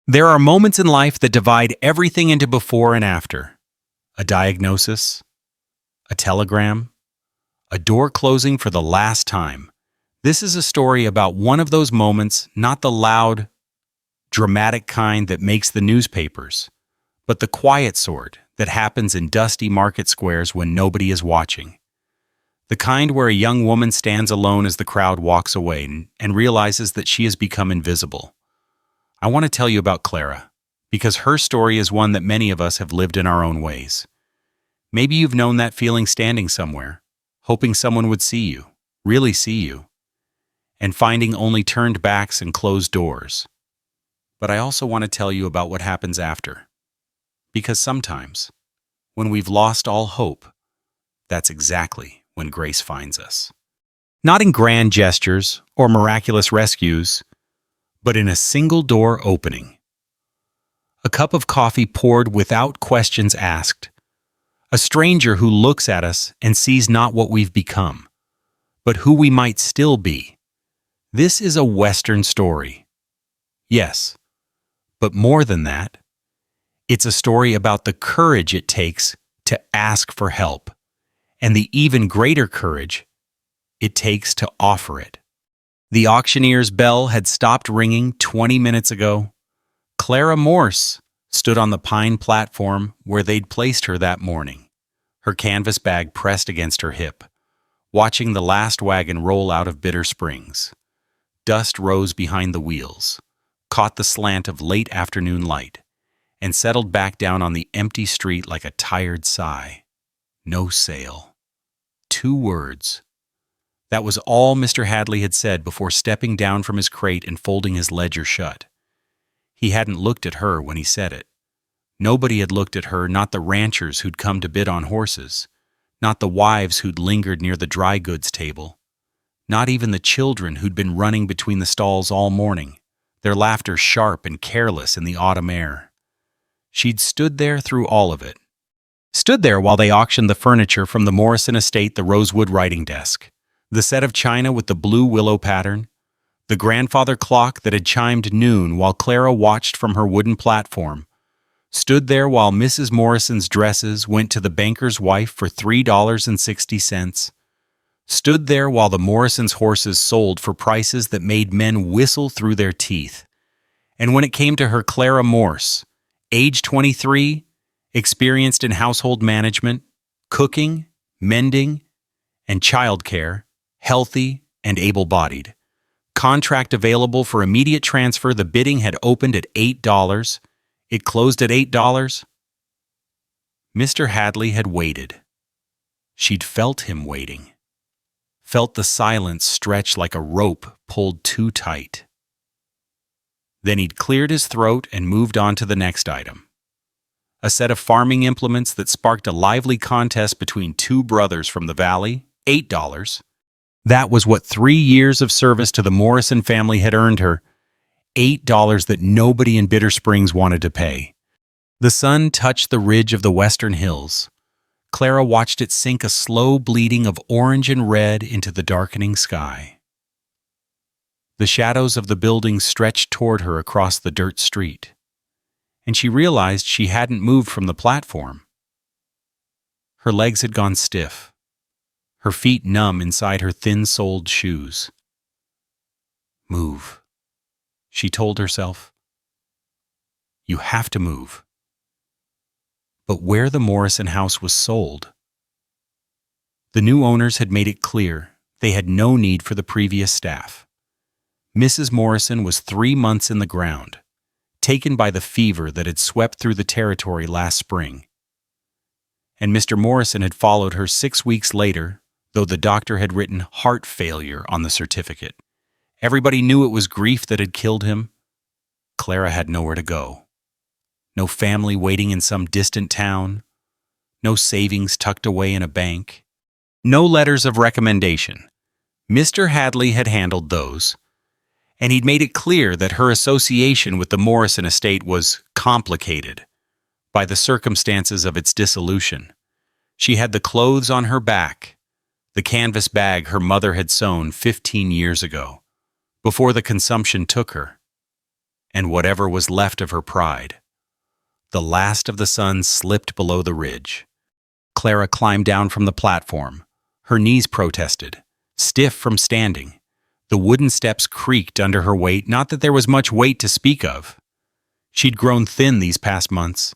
There are moments in life that divide everything into before and after. A diagnosis, a telegram, a door closing for the last time. This is a story about one of those moments, not the loud, dramatic kind that makes the newspapers, but the quiet sort that happens in dusty market squares when nobody is watching. The kind where a young woman stands alone as the crowd walks away and realizes that she has become invisible. I want to tell you about Clara, because her story is one that many of us have lived in our own ways. Maybe you've known that feeling standing somewhere, hoping someone would see you, really see you, and finding only turned backs and closed doors. But I also want to tell you about what happens after. Because sometimes, when we've lost all hope, that's exactly when grace finds us. Not in grand gestures or miraculous rescues, but in a single door opening. A cup of coffee poured without questions asked. A stranger who looks at us and sees not what we've become, but who we might still be. This is a Western story. Yes, but more than that, it's a story about the courage it takes to ask for help, and the even greater courage it takes to offer it. The auctioneer's bell had stopped ringing 20 minutes ago. Clara Morse stood on the pine platform where they'd placed her that morning, her canvas bag pressed against her hip, watching the last wagon roll out of Bitter Springs. Dust rose behind the wheels, caught the slant of late afternoon light, and settled back down on the empty street like a tired sigh. No sale. 2 words. That was all Mr. Hadley had said before stepping down from his crate and folding his ledger shut. He hadn't looked at her when he said it. Nobody had looked at her, not the ranchers who'd come to bid on horses, not the wives who'd lingered near the dry goods table, not even the children who'd been running between the stalls all morning, their laughter sharp and careless in the autumn air. She'd stood there through all of it. Stood there while they auctioned the furniture from the Morrison estate, the rosewood writing desk, the set of china with the blue willow pattern, the grandfather clock that had chimed noon while Clara watched from her wooden platform, stood there while Mrs. Morrison's dresses went to the banker's wife for $3.60, stood there while the Morrisons' horses sold for prices that made men whistle through their teeth. And when it came to her, Clara Morse, age 23, experienced in household management, cooking, mending, and childcare, healthy and able-bodied. Contract available for immediate transfer. The bidding had opened at $8. It closed at $8. Mr. Hadley had waited. She'd felt him waiting. Felt the silence stretch like a rope pulled too tight. Then he'd cleared his throat and moved on to the next item. A set of farming implements that sparked a lively contest between 2 brothers from the valley, $8. That was what 3 years of service to the Morrison family had earned her, $8 that nobody in Bitter Springs wanted to pay. The sun touched the ridge of the western hills. Clara watched it sink a slow bleeding of orange and red into the darkening sky. The shadows of the buildings stretched toward her across the dirt street, and she realized she hadn't moved from the platform. Her legs had gone stiff, her feet numb inside her thin-soled shoes. Move, she told herself. You have to move. But where the Morrison house was sold, the new owners had made it clear they had no need for the previous staff. Mrs. Morrison was 3 months in the ground, taken by the fever that had swept through the territory last spring. And Mr. Morrison had followed her 6 weeks later, though the doctor had written heart failure on the certificate. Everybody knew it was grief that had killed him. Clara had nowhere to go. No family waiting in some distant town. No savings tucked away in a bank. No letters of recommendation. Mr. Hadley had handled those, and he'd made it clear that her association with the Morrison estate was complicated by the circumstances of its dissolution. She had the clothes on her back, the canvas bag her mother had sewn 15 years ago, before the consumption took her. and whatever was left of her pride. The last of the sun slipped below the ridge. Clara climbed down from the platform. Her knees protested, stiff from standing. The wooden steps creaked under her weight, not that there was much weight to speak of. She'd grown thin these past months,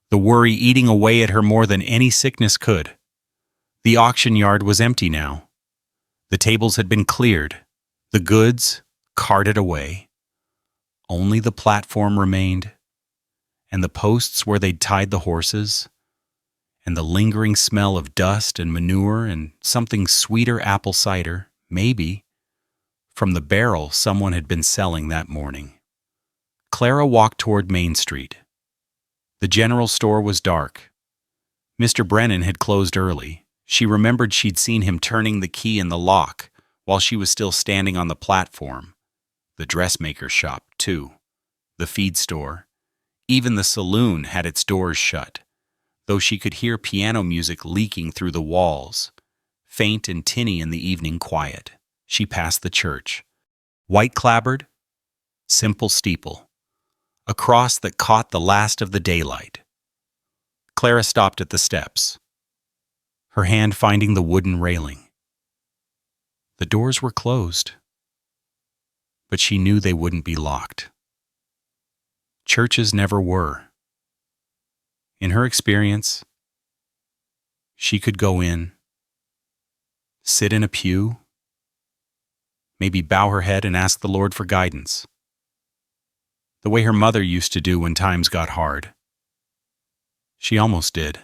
the worry eating away at her more than any sickness could. The auction yard was empty now. The tables had been cleared, the goods carted away. Only the platform remained, and the posts where they'd tied the horses, and the lingering smell of dust and manure and something sweeter apple cider, maybe, from the barrel someone had been selling that morning. Clara walked toward Main Street. The general store was dark. Mr. Brennan had closed early. She remembered she'd seen him turning the key in the lock while she was still standing on the platform. The dressmaker's shop, too. The feed store. Even the saloon had its doors shut, though she could hear piano music leaking through the walls, faint and tinny in the evening quiet. She passed the church. White-clapboard, simple steeple. A cross that caught the last of the daylight. Clara stopped at the steps, her hand finding the wooden railing. The doors were closed, but she knew they wouldn't be locked. Churches never were. In her experience, she could go in, sit in a pew, maybe bow her head and ask the Lord for guidance, the way her mother used to do when times got hard. She almost did.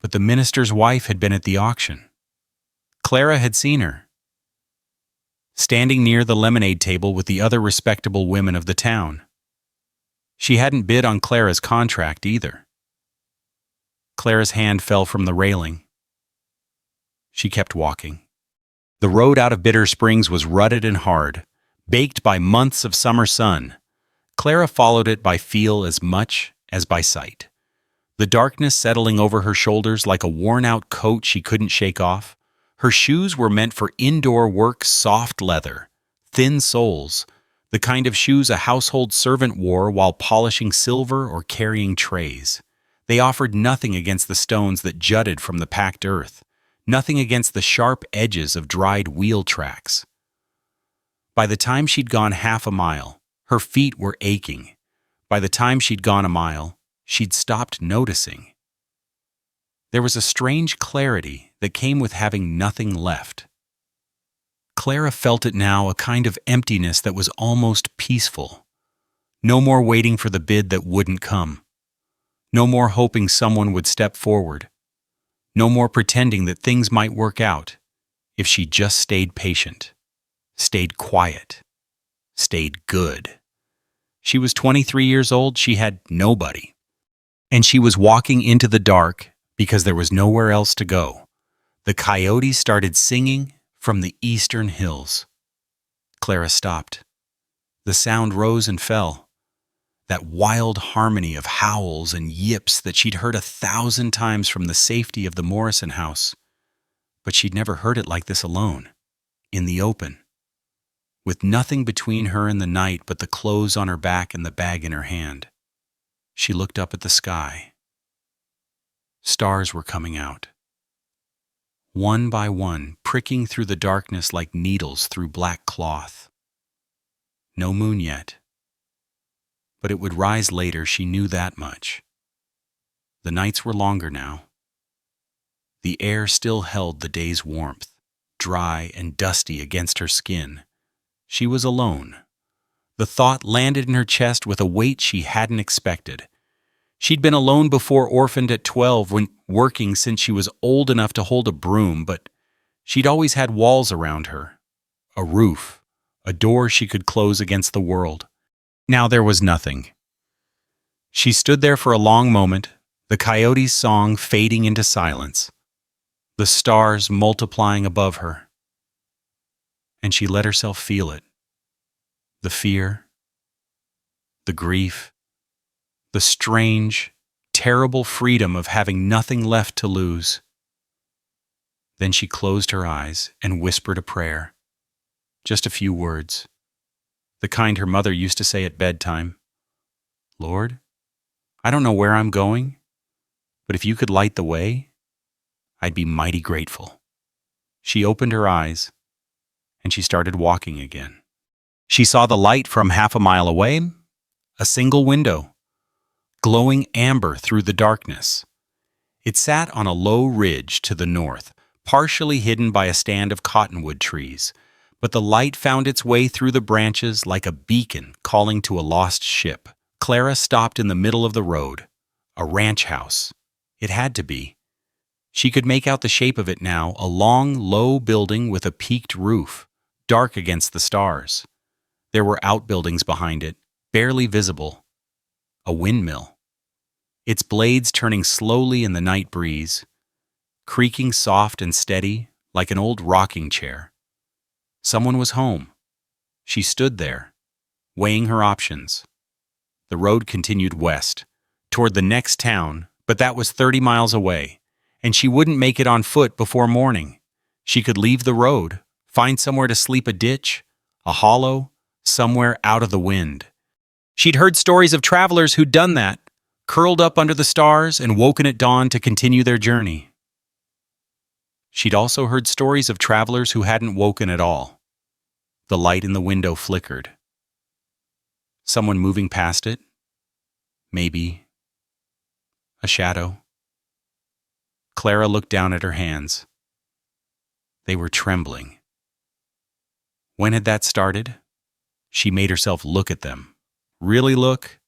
But the minister's wife had been at the auction. Clara had seen her, standing near the lemonade table with the other respectable women of the town. She hadn't bid on Clara's contract either. Clara's hand fell from the railing. She kept walking. The road out of Bitter Springs was rutted and hard, baked by months of summer sun. Clara followed it by feel as much as by sight. The darkness settling over her shoulders like a worn-out coat she couldn't shake off. Her shoes were meant for indoor work, soft leather, thin soles, the kind of shoes a household servant wore while polishing silver or carrying trays. They offered nothing against the stones that jutted from the packed earth, nothing against the sharp edges of dried wheel tracks. By the time she'd gone half a mile, her feet were aching. By the time she'd gone a mile, she'd stopped noticing. There was a strange clarity that came with having nothing left. Clara felt it now, a kind of emptiness that was almost peaceful. No more waiting for the bid that wouldn't come. No more hoping someone would step forward. No more pretending that things might work out if she just stayed patient, stayed quiet, stayed good. She was 23 years old, she had nobody. And she was walking into the dark because there was nowhere else to go. The coyotes started singing from the eastern hills. Clara stopped. The sound rose and fell. That wild harmony of howls and yips that she'd heard 1,000 times from the safety of the Morrison house. But she'd never heard it like this alone, in the open, with nothing between her and the night but the clothes on her back and the bag in her hand. She looked up at the sky. Stars were coming out, one by one, pricking through the darkness like needles through black cloth. No moon yet, but it would rise later, she knew that much. The nights were longer now. The air still held the day's warmth, dry and dusty against her skin. She was alone. The thought landed in her chest with a weight she hadn't expected. She'd been alone before, orphaned at 12, when working since she was old enough to hold a broom, but she'd always had walls around her, a roof, a door she could close against the world. Now there was nothing. She stood there for a long moment, the coyote's song fading into silence, the stars multiplying above her. And she let herself feel it. The fear, the grief, the strange, terrible freedom of having nothing left to lose. Then she closed her eyes and whispered a prayer. Just a few words. the kind her mother used to say at bedtime. Lord, I don't know where I'm going, but if you could light the way, I'd be mighty grateful. She opened her eyes, and she started walking again. She saw the light from half a mile away, a single window, glowing amber through the darkness. It sat on a low ridge to the north, partially hidden by a stand of cottonwood trees, but the light found its way through the branches like a beacon calling to a lost ship. Clara stopped in the middle of the road, a ranch house. It had to be. She could make out the shape of it now, a long, low building with a peaked roof, dark against the stars. There were outbuildings behind it, barely visible. A windmill, its blades turning slowly in the night breeze, creaking soft and steady like an old rocking chair. Someone was home. She stood there, weighing her options. The road continued west, toward the next town, but that was 30 miles away, and she wouldn't make it on foot before morning. She could leave the road, find somewhere to sleep, a ditch, a hollow, somewhere out of the wind. She'd heard stories of travelers who'd done that, curled up under the stars and woken at dawn to continue their journey. She'd also heard stories of travelers who hadn't woken at all. The light in the window flickered. Someone moving past it? Maybe. A shadow. Clara looked down at her hands. They were trembling. When had that started? She made herself look at them. Really look?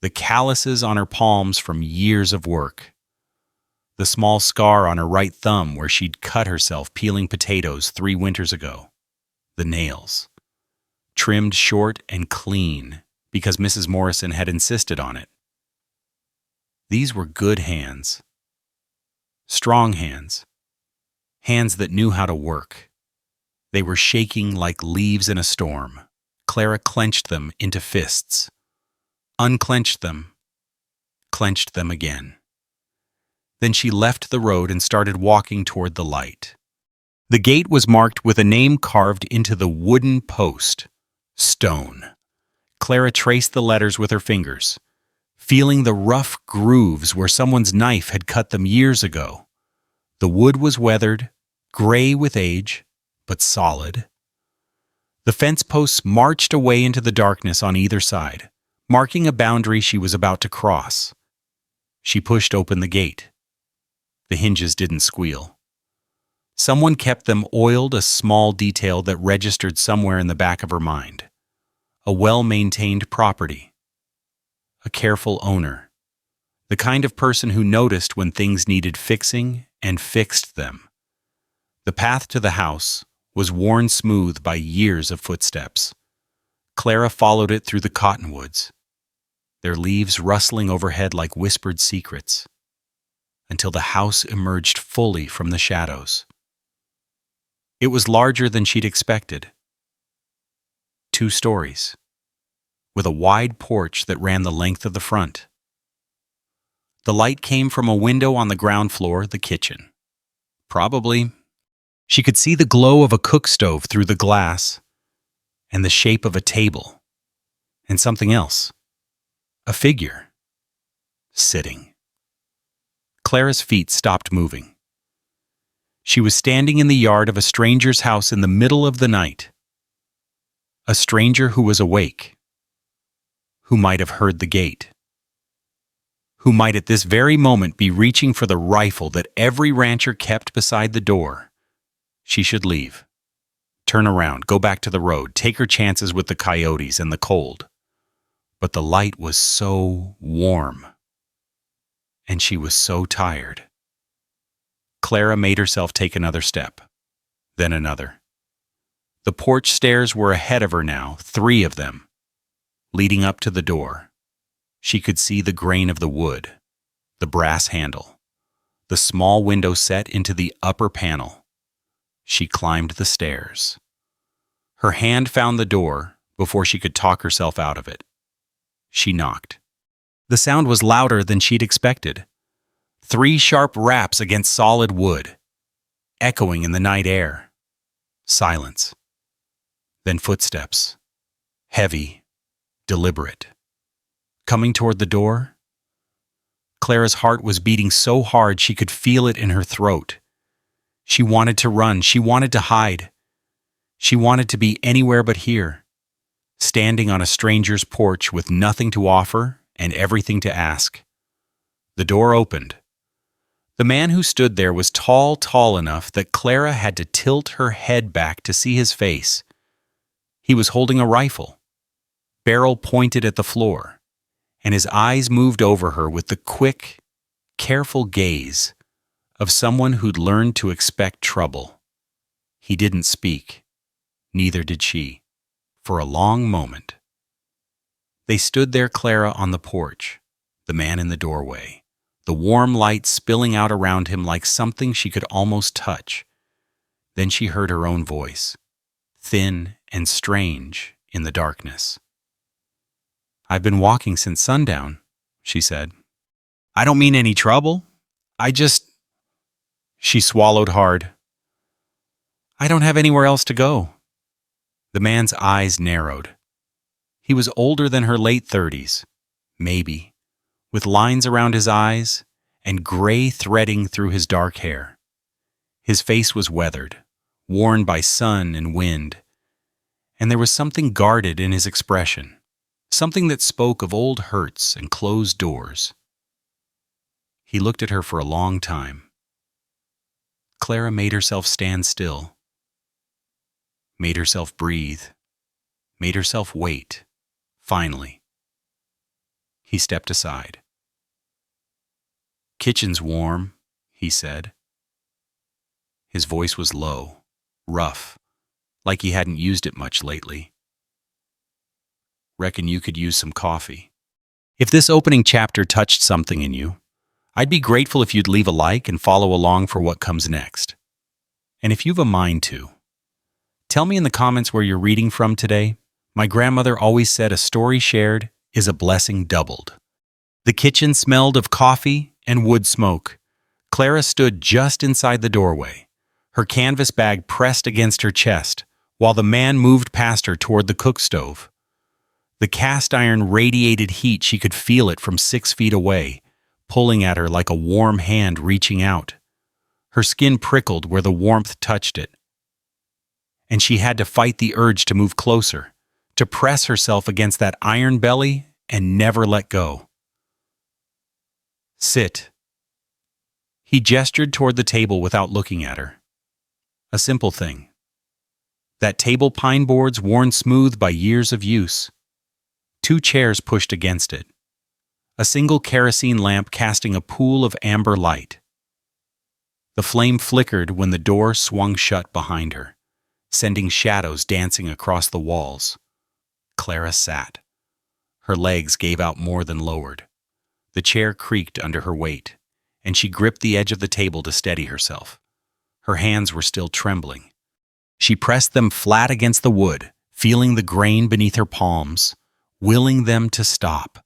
The calluses on her palms from years of work. The small scar on her right thumb where she'd cut herself peeling potatoes 3 winters ago. The nails. Trimmed short and clean because Mrs. Morrison had insisted on it. These were good hands. Strong hands. Hands that knew how to work. They were shaking like leaves in a storm. Clara clenched them into fists. Unclenched them. Clenched them again. Then she left the road and started walking toward the light. The gate was marked with a name carved into the wooden post. Stone. Clara traced the letters with her fingers, feeling the rough grooves where someone's knife had cut them years ago. The wood was weathered, gray with age, but solid. The fence posts marched away into the darkness on either side, marking a boundary she was about to cross. She pushed open the gate. The hinges didn't squeal. Someone kept them oiled, a small detail that registered somewhere in the back of her mind. A well-maintained property. A careful owner. The kind of person who noticed when things needed fixing and fixed them. The path to the house was worn smooth by years of footsteps. Clara followed it through the cottonwoods, their leaves rustling overhead like whispered secrets, until the house emerged fully from the shadows. It was larger than she'd expected. 2 stories, with a wide porch that ran the length of the front. The light came from a window on the ground floor, the kitchen. Probably. She could see the glow of a cook stove through the glass, and the shape of a table, and something else. A figure. Sitting. Clara's feet stopped moving. She was standing in the yard of a stranger's house in the middle of the night. A stranger who was awake. Who might have heard the gate. Who might at this very moment be reaching for the rifle that every rancher kept beside the door. She should leave. Turn around, go back to the road, take her chances with the coyotes and the cold. But the light was so warm. And she was so tired. Clara made herself take another step, then another. The porch stairs were ahead of her now, 3 of them, leading up to the door. She could see the grain of the wood, the brass handle, the small window set into the upper panel. She climbed the stairs. Her hand found the door before she could talk herself out of it. She knocked. The sound was louder than she'd expected. 3 sharp raps against solid wood, echoing in the night air. Silence. Then footsteps. heavy, deliberate. Coming toward the door, Clara's heart was beating so hard she could feel it in her throat. She wanted to run. She wanted to hide. She wanted to be anywhere but here, standing on a stranger's porch with nothing to offer and everything to ask. The door opened. The man who stood there was tall enough that Clara had to tilt her head back to see his face. He was holding a rifle, barrel pointed at the floor, and his eyes moved over her with the quick, careful gaze of someone who'd learned to expect trouble. He didn't speak. Neither did she. For a long moment. They stood there, Clara on the porch, the man in the doorway, the warm light spilling out around him like something she could almost touch. Then she heard her own voice, thin and strange in the darkness. "I've been walking since sundown," she said. "I don't mean any trouble. She swallowed hard. "I don't have anywhere else to go." The man's eyes narrowed. He was older than her late 30s, maybe, with lines around his eyes and gray threading through his dark hair. His face was weathered, worn by sun and wind, and there was something guarded in his expression, something that spoke of old hurts and closed doors. He looked at her for a long time. Clara made herself stand still, made herself breathe, made herself wait. Finally, he stepped aside. "Kitchen's warm," he said. His voice was low, rough, like he hadn't used it much lately. "Reckon you could use some coffee." If this opening chapter touched something in you, I'd be grateful if you'd leave a like and follow along for what comes next. And if you've a mind to, tell me in the comments where you're reading from today. My grandmother always said a story shared is a blessing doubled. The kitchen smelled of coffee and wood smoke. Clara stood just inside the doorway, her canvas bag pressed against her chest, while the man moved past her toward the cook stove. The cast iron radiated heat. She could feel it from 6 feet away, pulling at her like a warm hand reaching out. Her skin prickled where the warmth touched it, and she had to fight the urge to move closer, to press herself against that iron belly and never let go. "Sit." He gestured toward the table without looking at her. A simple thing. That table pine boards worn smooth by years of use. 2 chairs pushed against it. A single kerosene lamp casting a pool of amber light. The flame flickered when the door swung shut behind her, sending shadows dancing across the walls. Clara sat. Her legs gave out more than lowered. The chair creaked under her weight, and she gripped the edge of the table to steady herself. Her hands were still trembling. She pressed them flat against the wood, feeling the grain beneath her palms, willing them to stop.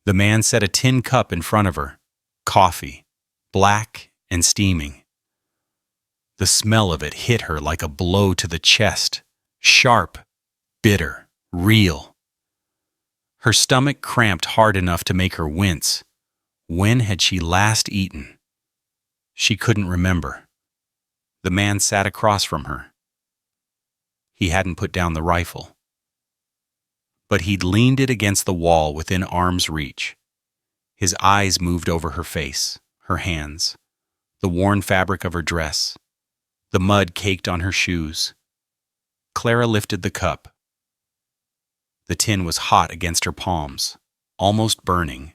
The man set a tin cup in front of her, coffee, black and steaming. The smell of it hit her like a blow to the chest, sharp, bitter, real. Her stomach cramped hard enough to make her wince. When had she last eaten? She couldn't remember. The man sat across from her. He hadn't put down the rifle, but he'd leaned it against the wall within arm's reach. His eyes moved over her face, her hands, the worn fabric of her dress, the mud caked on her shoes. Clara lifted the cup. The tin was hot against her palms, almost burning.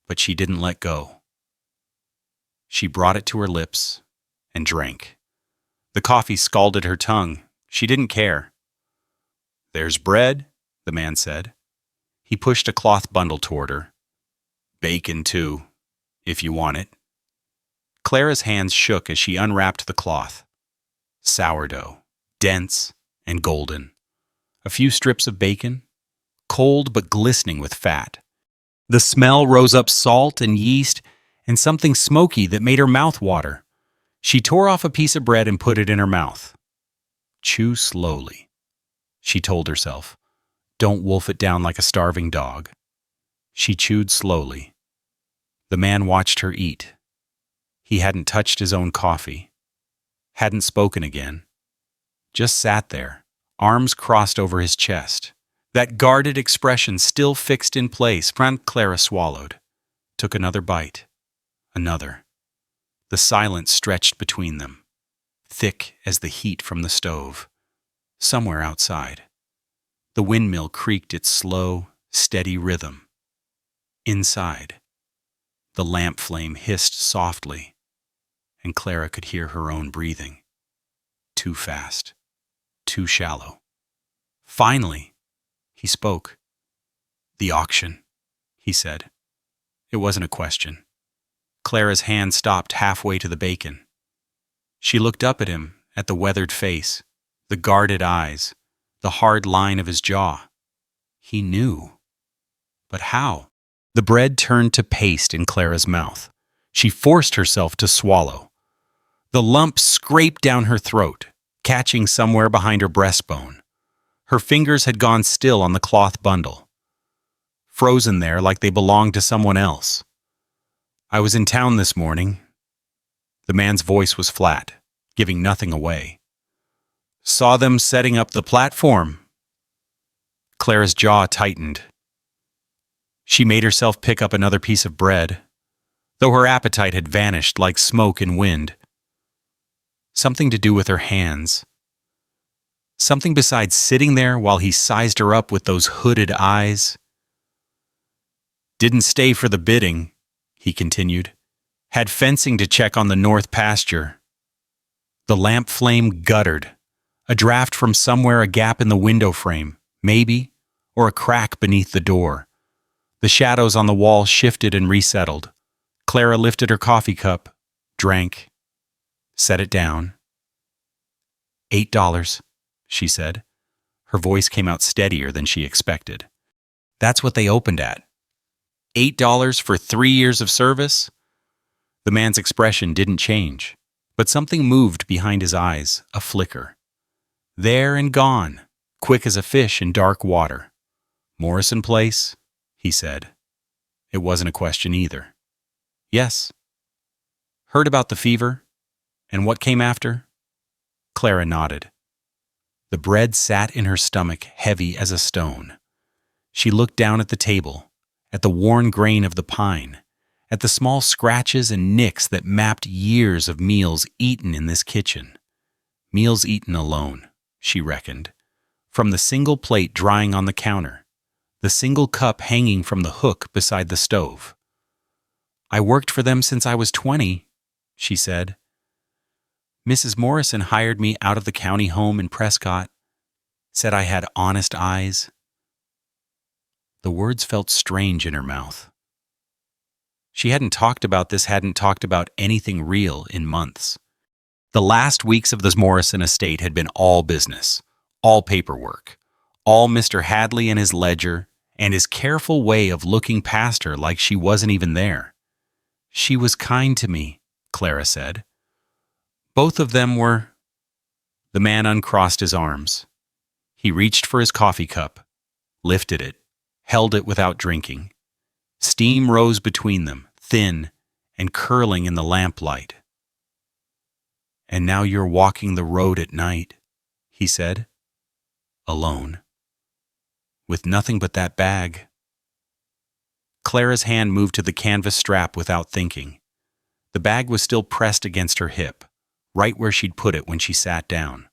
But she didn't let go. She brought it to her lips and drank. The coffee scalded her tongue. She didn't care. "There's bread," the man said. He pushed a cloth bundle toward her. "Bacon, too, if you want it." Clara's hands shook as she unwrapped the cloth. Sourdough, dense and golden. A few strips of bacon, cold but glistening with fat. The smell rose up salt and yeast and something smoky that made her mouth water. She tore off a piece of bread and put it in her mouth. "Chew slowly," she told herself, Don't wolf it down like a starving dog. She chewed slowly. The man watched her eat. He hadn't touched his own coffee. Hadn't spoken again. Just sat there, arms crossed over his chest. That guarded expression still fixed in place. Clara swallowed. Took another bite. Another. The silence stretched between them, thick as the heat from the stove. Somewhere outside, the windmill creaked its slow, steady rhythm. Inside, the lamp flame hissed softly, and Clara could hear her own breathing. Too fast, too shallow. Finally, he spoke. "The auction," he said. It wasn't a question. Clara's hand stopped halfway to the bacon. She looked up at him, at the weathered face, the guarded eyes, the hard line of his jaw. He knew. But how? The bread turned to paste in Clara's mouth. She forced herself to swallow. The lump scraped down her throat, catching somewhere behind her breastbone. Her fingers had gone still on the cloth bundle, frozen there like they belonged to someone else. "I was in town this morning." The man's voice was flat, giving nothing away. "Saw them setting up the platform." Clara's jaw tightened. She made herself pick up another piece of bread, though her appetite had vanished like smoke in wind. Something to do with her hands. Something besides sitting there while he sized her up with those hooded eyes. "Didn't stay for the bidding," he continued. "Had fencing to check on the north pasture." The lamp flame guttered. A draft from somewhere, a gap in the window frame, maybe, or a crack beneath the door. The shadows on the wall shifted and resettled. Clara lifted her coffee cup, drank, set it down. $8, she said. Her voice came out steadier than she expected. That's what they opened at. $8 for 3 years of service? The man's expression didn't change, but something moved behind his eyes, a flicker. There and gone, quick as a fish in dark water. "Morrison Place?" he said. It wasn't a question either. "Yes." "Heard about the fever? And what came after?" Clara nodded. The bread sat in her stomach heavy as a stone. She looked down at the table, at the worn grain of the pine, at the small scratches and nicks that mapped years of meals eaten in this kitchen. Meals eaten alone, she reckoned, from the single plate drying on the counter, the single cup hanging from the hook beside the stove. "I worked for them since I was 20, she said. "Mrs. Morrison hired me out of the county home in Prescott, said I had honest eyes." The words felt strange in her mouth. She hadn't talked about anything real in months. The last weeks of the Morrison estate had been all business, all paperwork, all Mr. Hadley and his ledger, and his careful way of looking past her like she wasn't even there. "She was kind to me," Clara said. "Both of them were—" The man uncrossed his arms. He reached for his coffee cup, lifted it, held it without drinking. Steam rose between them, thin and curling in the lamplight. "And now you're walking the road at night," he said. "Alone. With nothing but that bag." Clara's hand moved to the canvas strap without thinking. The bag was still pressed against her hip, right where she'd put it when she sat down.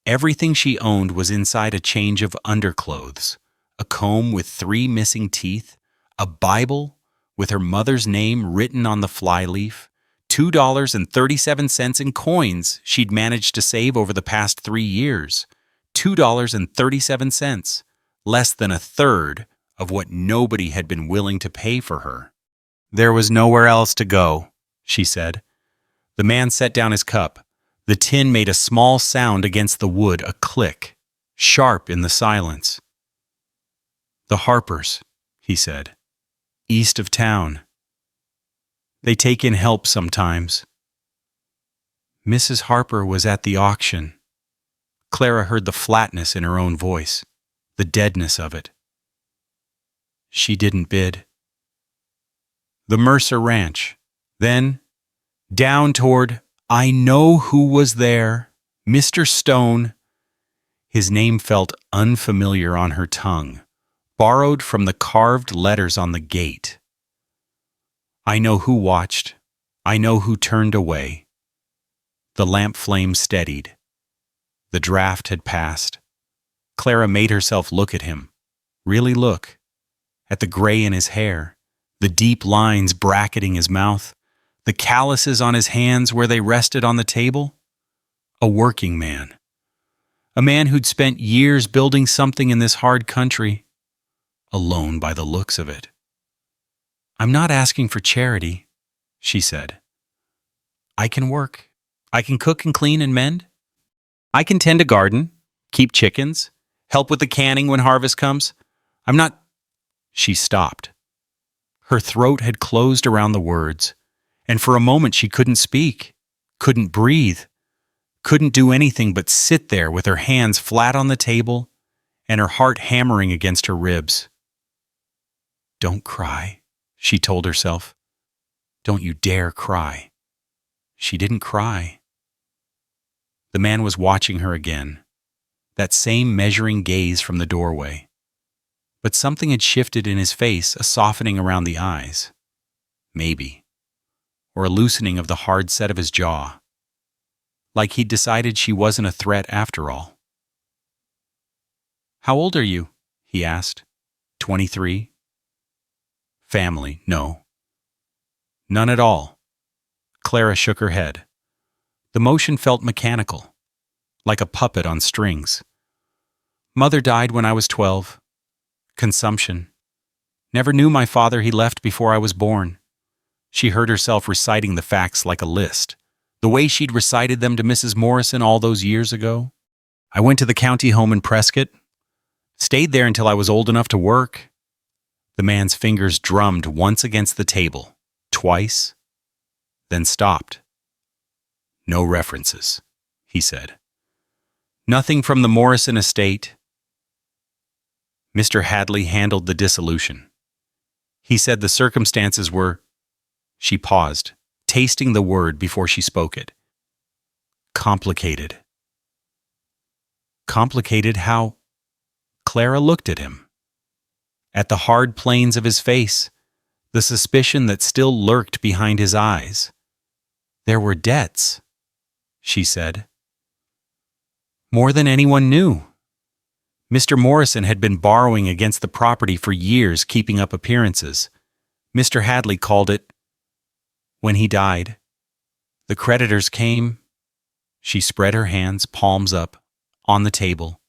Everything she owned was inside a change of underclothes, a comb with 3 missing teeth, a Bible with her mother's name written on the flyleaf, $2.37 in coins she'd managed to save over the past 3 years. $2.37, less than a third of what nobody had been willing to pay for her. "There was nowhere else to go," she said. The man set down his cup. The tin made a small sound against the wood, a click, sharp in the silence. "The Harpers," he said. "East of town. They take in help sometimes." "Mrs. Harper was at the auction." Clara heard the flatness in her own voice. the deadness of it. She didn't bid. The Mercer Ranch. Then, down toward, I know who was there, Mr. Stone. His name felt unfamiliar on her tongue, borrowed from the carved letters on the gate. I know who watched. I know who turned away. The lamp flame steadied. The draft had passed. Clara made herself look at him, really look, at the gray in his hair, the deep lines bracketing his mouth, the calluses on his hands where they rested on the table. A working man. A man who'd spent years building something in this hard country, alone by the looks of it. I'm not asking for charity, she said. I can work. I can cook and clean and mend. I can tend a garden, keep chickens, help with the canning when harvest comes. I'm not... She stopped. Her throat had closed around the words, and for a moment she couldn't speak, couldn't breathe, couldn't do anything but sit there with her hands flat on the table and her heart hammering against her ribs. Don't cry, she told herself. Don't you dare cry. She didn't cry. The man was watching her again, that same measuring gaze from the doorway. But something had shifted in his face, a softening around the eyes. Maybe. Or a loosening of the hard set of his jaw. Like he'd decided she wasn't a threat after all. How old are you? He asked. 23? Family, no. None at all. Clara shook her head. The motion felt mechanical, like a puppet on strings. Mother died when I was 12. Consumption. Never knew my father, he left before I was born. She heard herself reciting the facts like a list, the way she'd recited them to Mrs. Morrison all those years ago. I went to the county home in Prescott, stayed there until I was old enough to work. The man's fingers drummed once against the table, twice, then stopped. No references, he said. Nothing from the Morrison estate. Mr. Hadley handled the dissolution. He said the circumstances were... She paused, tasting the word before she spoke it. Complicated. Complicated how? Clara looked at him. At the hard planes of his face, the suspicion that still lurked behind his eyes. There were debts, she said. More than anyone knew. Mr. Morrison had been borrowing against the property for years, keeping up appearances. Mr. Hadley called it... When he died, the creditors came. She spread her hands, palms up, on the table.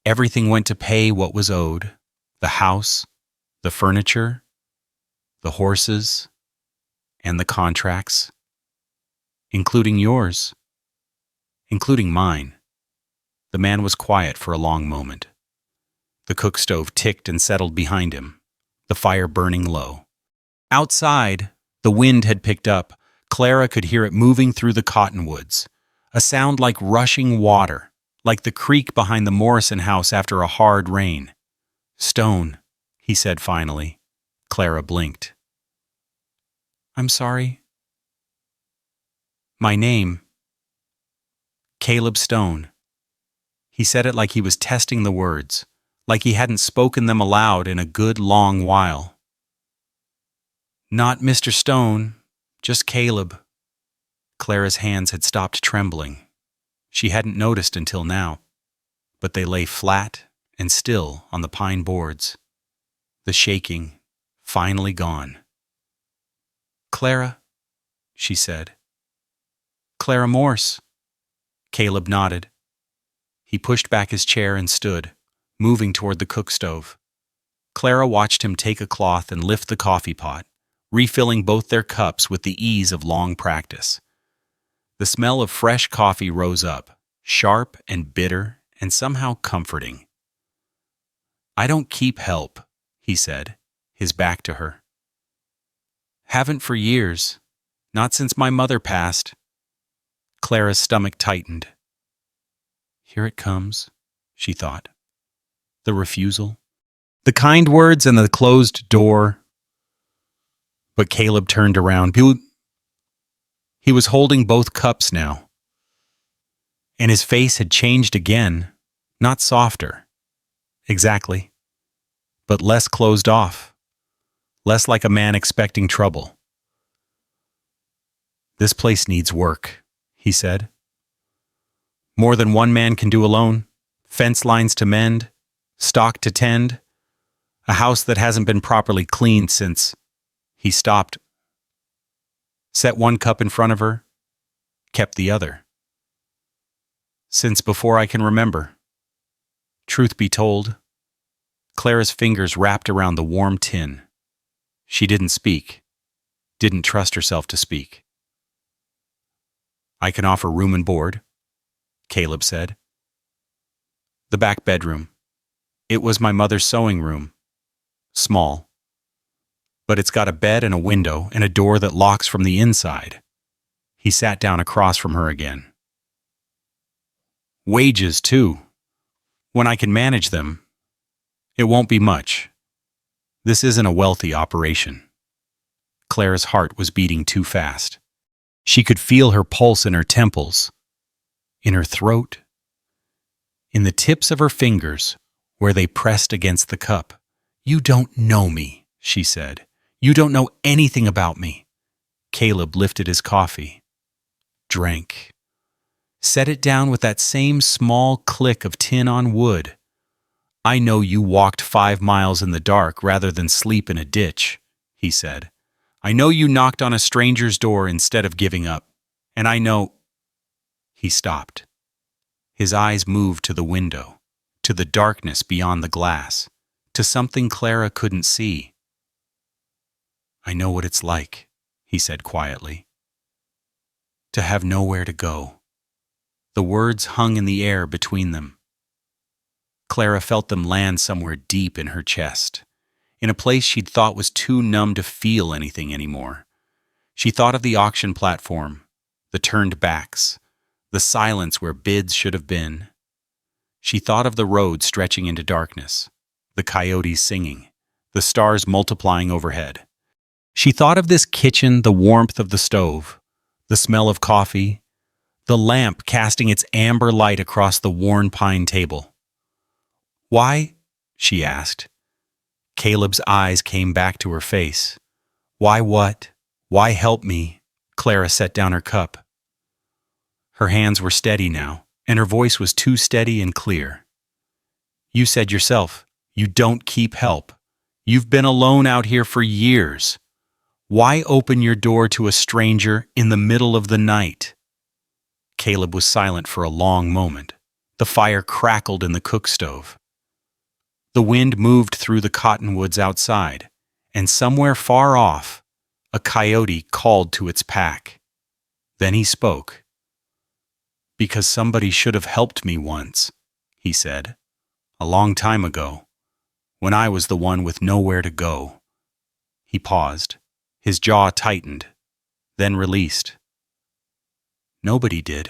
Everything went to pay what was owed. The house, the furniture, the horses, and the contracts. Including yours. Including mine. The man was quiet for a long moment. The cook stove ticked and settled behind him, the fire burning low. Outside, the wind had picked up. Clara could hear it moving through the cottonwoods, a sound like rushing water, like the creek behind the Morrison house after a hard rain. Stone, he said finally. Clara blinked. I'm sorry. My name. Caleb Stone. He said it like he was testing the words, like he hadn't spoken them aloud in a good long while. Not Mr. Stone, just Caleb. Clara's hands had stopped trembling. She hadn't noticed until now, but they lay flat and still on the pine boards, the shaking finally gone. Clara, she said. Clara Morse. Caleb nodded. He pushed back his chair and stood, moving toward the cook stove. Clara watched him take a cloth and lift the coffee pot, refilling both their cups with the ease of long practice. The smell of fresh coffee rose up, sharp and bitter and somehow comforting. I don't keep help, he said, his back to her. Haven't for years, not since my mother passed. Clara's stomach tightened. Here it comes, she thought. The refusal? The kind words and the closed door. But Caleb turned around. He was holding both cups now. And his face had changed again, not softer. Exactly. But less closed off. Less like a man expecting trouble. This place needs work, he said. More than one man can do alone. Fence lines to mend, stock to tend, a house that hasn't been properly cleaned since. He stopped, set one cup in front of her, kept the other. Since before I can remember. Truth be told, Clara's fingers wrapped around the warm tin. She didn't speak, didn't trust herself to speak. I can offer room and board, Caleb said. The back bedroom. It was my mother's sewing room. Small. But it's got a bed and a window and a door that locks from the inside. He sat down across from her again. Wages, too. When I can manage them, it won't be much. This isn't a wealthy operation. Clara's heart was beating too fast. She could feel her pulse in her temples, in her throat, in the tips of her fingers where they pressed against the cup. You don't know me, she said. You don't know anything about me. Caleb lifted his coffee, drank, set it down with that same small click of tin on wood. I know you walked 5 miles in the dark rather than sleep in a ditch, he said. I know you knocked on a stranger's door instead of giving up. And I know... He stopped. His eyes moved to the window, to the darkness beyond the glass, to something Clara couldn't see. I know what it's like, he said quietly. To have nowhere to go. The words hung in the air between them. Clara felt them land somewhere deep in her chest, in a place she'd thought was too numb to feel anything anymore. She thought of the auction platform, the turned backs, the silence where bids should have been. She thought of the road stretching into darkness, the coyotes singing, the stars multiplying overhead. She thought of this kitchen, the warmth of the stove, the smell of coffee, the lamp casting its amber light across the worn pine table. Why? She asked. Caleb's eyes came back to her face. Why what? Why help me? Clara set down her cup. Her hands were steady now, and her voice was too steady and clear. You said yourself, you don't keep help. You've been alone out here for years. Why open your door to a stranger in the middle of the night? Caleb was silent for a long moment. The fire crackled in the cook stove. The wind moved through the cottonwoods outside, and somewhere far off, a coyote called to its pack. Then he spoke. Because somebody should have helped me once, he said, a long time ago, when I was the one with nowhere to go. He paused. His jaw tightened, then released. Nobody did.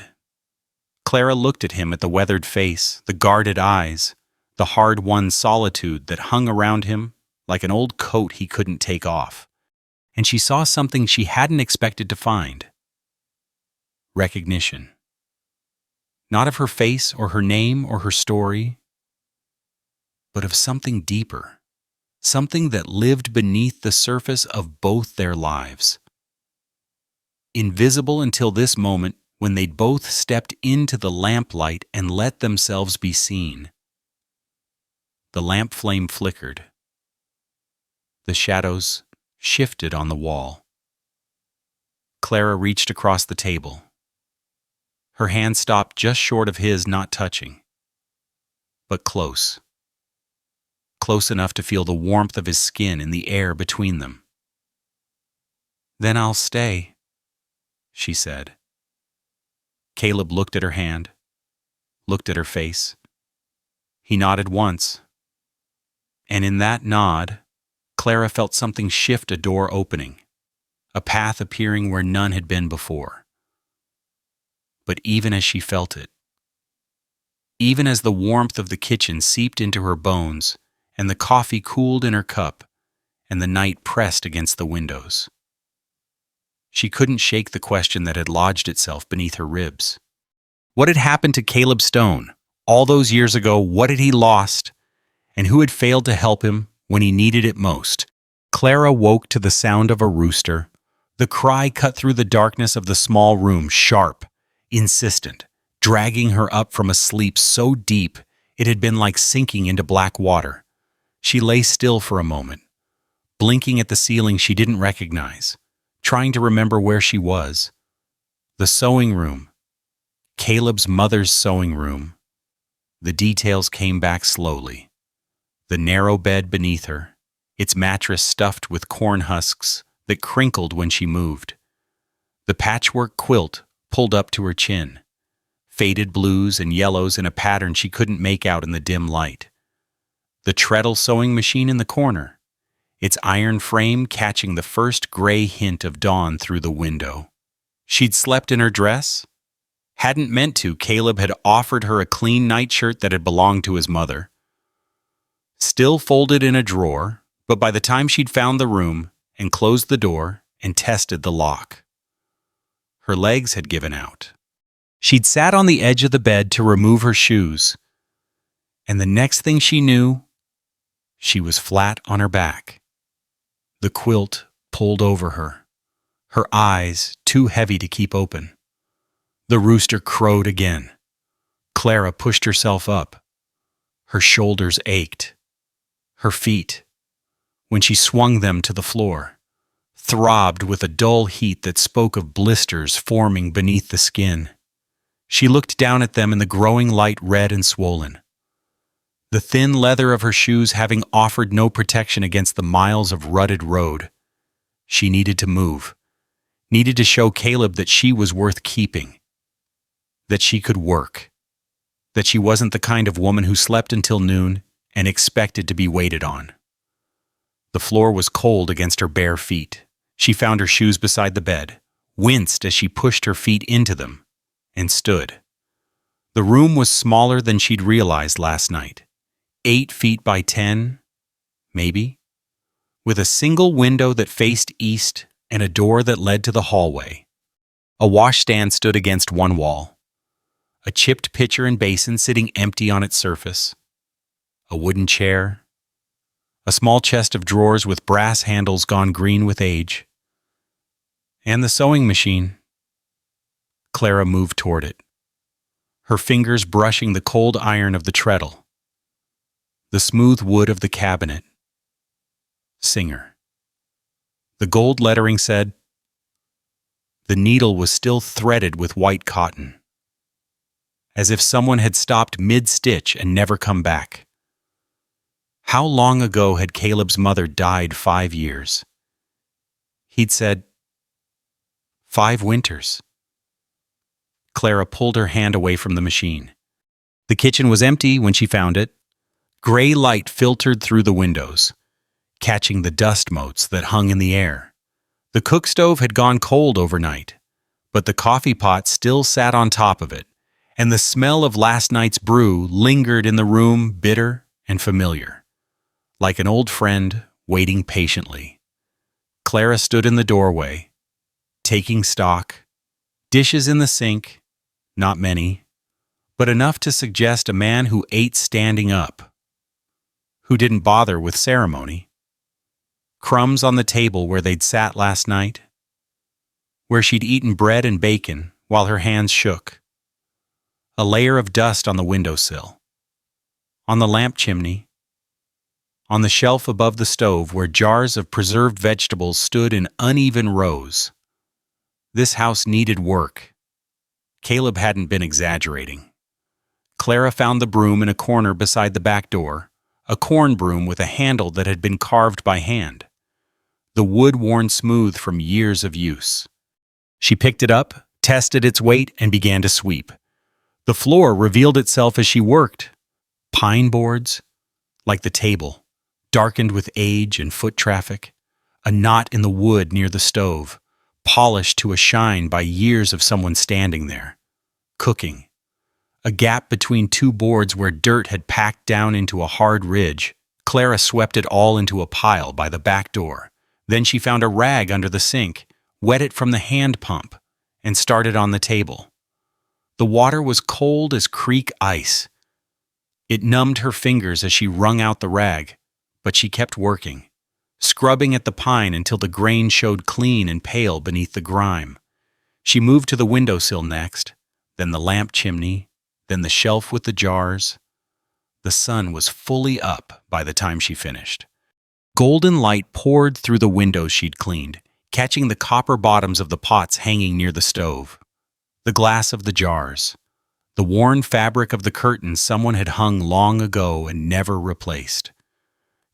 Clara looked at him, at the weathered face, the guarded eyes, the hard-won solitude that hung around him like an old coat he couldn't take off. And she saw something she hadn't expected to find. Recognition. Not of her face or her name or her story, but of something deeper, something that lived beneath the surface of both their lives. Invisible until this moment when they'd both stepped into the lamplight and let themselves be seen. The lamp flame flickered. The shadows shifted on the wall. Clara reached across the table. Her hand stopped just short of his, not touching, but close. Close enough to feel the warmth of his skin in the air between them. Then I'll stay, she said. Caleb looked at her hand, looked at her face. He nodded once, and in that nod, Clara felt something shift, a door opening, a path appearing where none had been before. But even as she felt it, even as the warmth of the kitchen seeped into her bones, and the coffee cooled in her cup, and the night pressed against the windows. She couldn't shake the question that had lodged itself beneath her ribs. What had happened to Caleb Stone? All those years ago, what had he lost? And who had failed to help him when he needed it most? Clara woke to the sound of a rooster. The cry cut through the darkness of the small room, sharp, insistent, dragging her up from a sleep so deep it had been like sinking into black water. She lay still for a moment, blinking at the ceiling she didn't recognize, trying to remember where she was. The sewing room. Caleb's mother's sewing room. The details came back slowly. The narrow bed beneath her, its mattress stuffed with corn husks that crinkled when she moved. The patchwork quilt pulled up to her chin, faded blues and yellows in a pattern she couldn't make out in the dim light. The treadle sewing machine in the corner, its iron frame catching the first gray hint of dawn through the window. She'd slept in her dress? Hadn't meant to. Caleb had offered her a clean nightshirt that had belonged to his mother. Still folded in a drawer, but by the time she'd found the room and closed the door and tested the lock, her legs had given out. She'd sat on the edge of the bed to remove her shoes, and the next thing she knew, she was flat on her back. The quilt pulled over her, her eyes too heavy to keep open. The rooster crowed again. Clara pushed herself up. Her shoulders ached. Her feet, when she swung them to the floor, throbbed with a dull heat that spoke of blisters forming beneath the skin. She looked down at them in the growing light, red and swollen. The thin leather of her shoes having offered no protection against the miles of rutted road. She needed to move, needed to show Caleb that she was worth keeping, that she could work, that she wasn't the kind of woman who slept until noon and expected to be waited on. The floor was cold against her bare feet. She found her shoes beside the bed, winced as she pushed her feet into them, and stood. The room was smaller than she'd realized last night. 8 feet by 10, maybe, with a single window that faced east and a door that led to the hallway. A washstand stood against one wall, a chipped pitcher and basin sitting empty on its surface, a wooden chair, a small chest of drawers with brass handles gone green with age, and the sewing machine. Clara moved toward it, her fingers brushing the cold iron of the treadle, the smooth wood of the cabinet. Singer. The gold lettering said, the needle was still threaded with white cotton, as if someone had stopped mid-stitch and never come back. How long ago had Caleb's mother died? 5 years. He'd said, 5 winters. Clara pulled her hand away from the machine. The kitchen was empty when she found it. Gray light filtered through the windows, catching the dust motes that hung in the air. The cook stove had gone cold overnight, but the coffee pot still sat on top of it, and the smell of last night's brew lingered in the room, bitter and familiar, like an old friend waiting patiently. Clara stood in the doorway, taking stock. Dishes in the sink, not many, but enough to suggest a man who ate standing up, who didn't bother with ceremony. Crumbs on the table where they'd sat last night, where she'd eaten bread and bacon while her hands shook. A layer of dust on the windowsill, on the lamp chimney, on the shelf above the stove where jars of preserved vegetables stood in uneven rows. This house needed work. Caleb hadn't been exaggerating. Clara found the broom in a corner beside the back door, a corn broom with a handle that had been carved by hand, the wood worn smooth from years of use. She picked it up, tested its weight, and began to sweep. The floor revealed itself as she worked. Pine boards, like the table, darkened with age and foot traffic, a knot in the wood near the stove, polished to a shine by years of someone standing there, cooking. a gap between two boards where dirt had packed down into a hard ridge. Clara swept it all into a pile by the back door. Then she found a rag under the sink, wet it from the hand pump, and started on the table. The water was cold as creek ice. It numbed her fingers as she wrung out the rag, but she kept working, scrubbing at the pine until the grain showed clean and pale beneath the grime. She moved to the windowsill next, then the lamp chimney, then the shelf with the jars. The sun was fully up by the time she finished. Golden light poured through the windows she'd cleaned, catching the copper bottoms of the pots hanging near the stove, the glass of the jars, the worn fabric of the curtains someone had hung long ago and never replaced.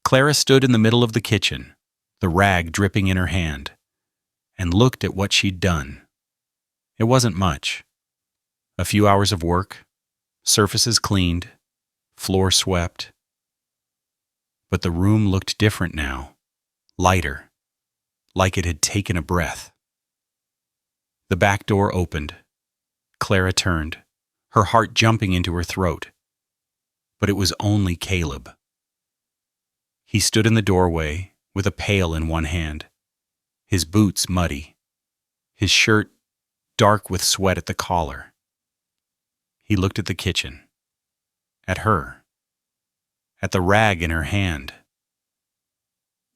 Clara stood in the middle of the kitchen, the rag dripping in her hand, and looked at what she'd done. It wasn't much. A few hours of work, surfaces cleaned, floor swept. But the room looked different now, lighter, like it had taken a breath. The back door opened. Clara turned, her heart jumping into her throat. But it was only Caleb. He stood in the doorway with a pail in one hand, his boots muddy, his shirt dark with sweat at the collar. He looked at the kitchen, at her, at the rag in her hand.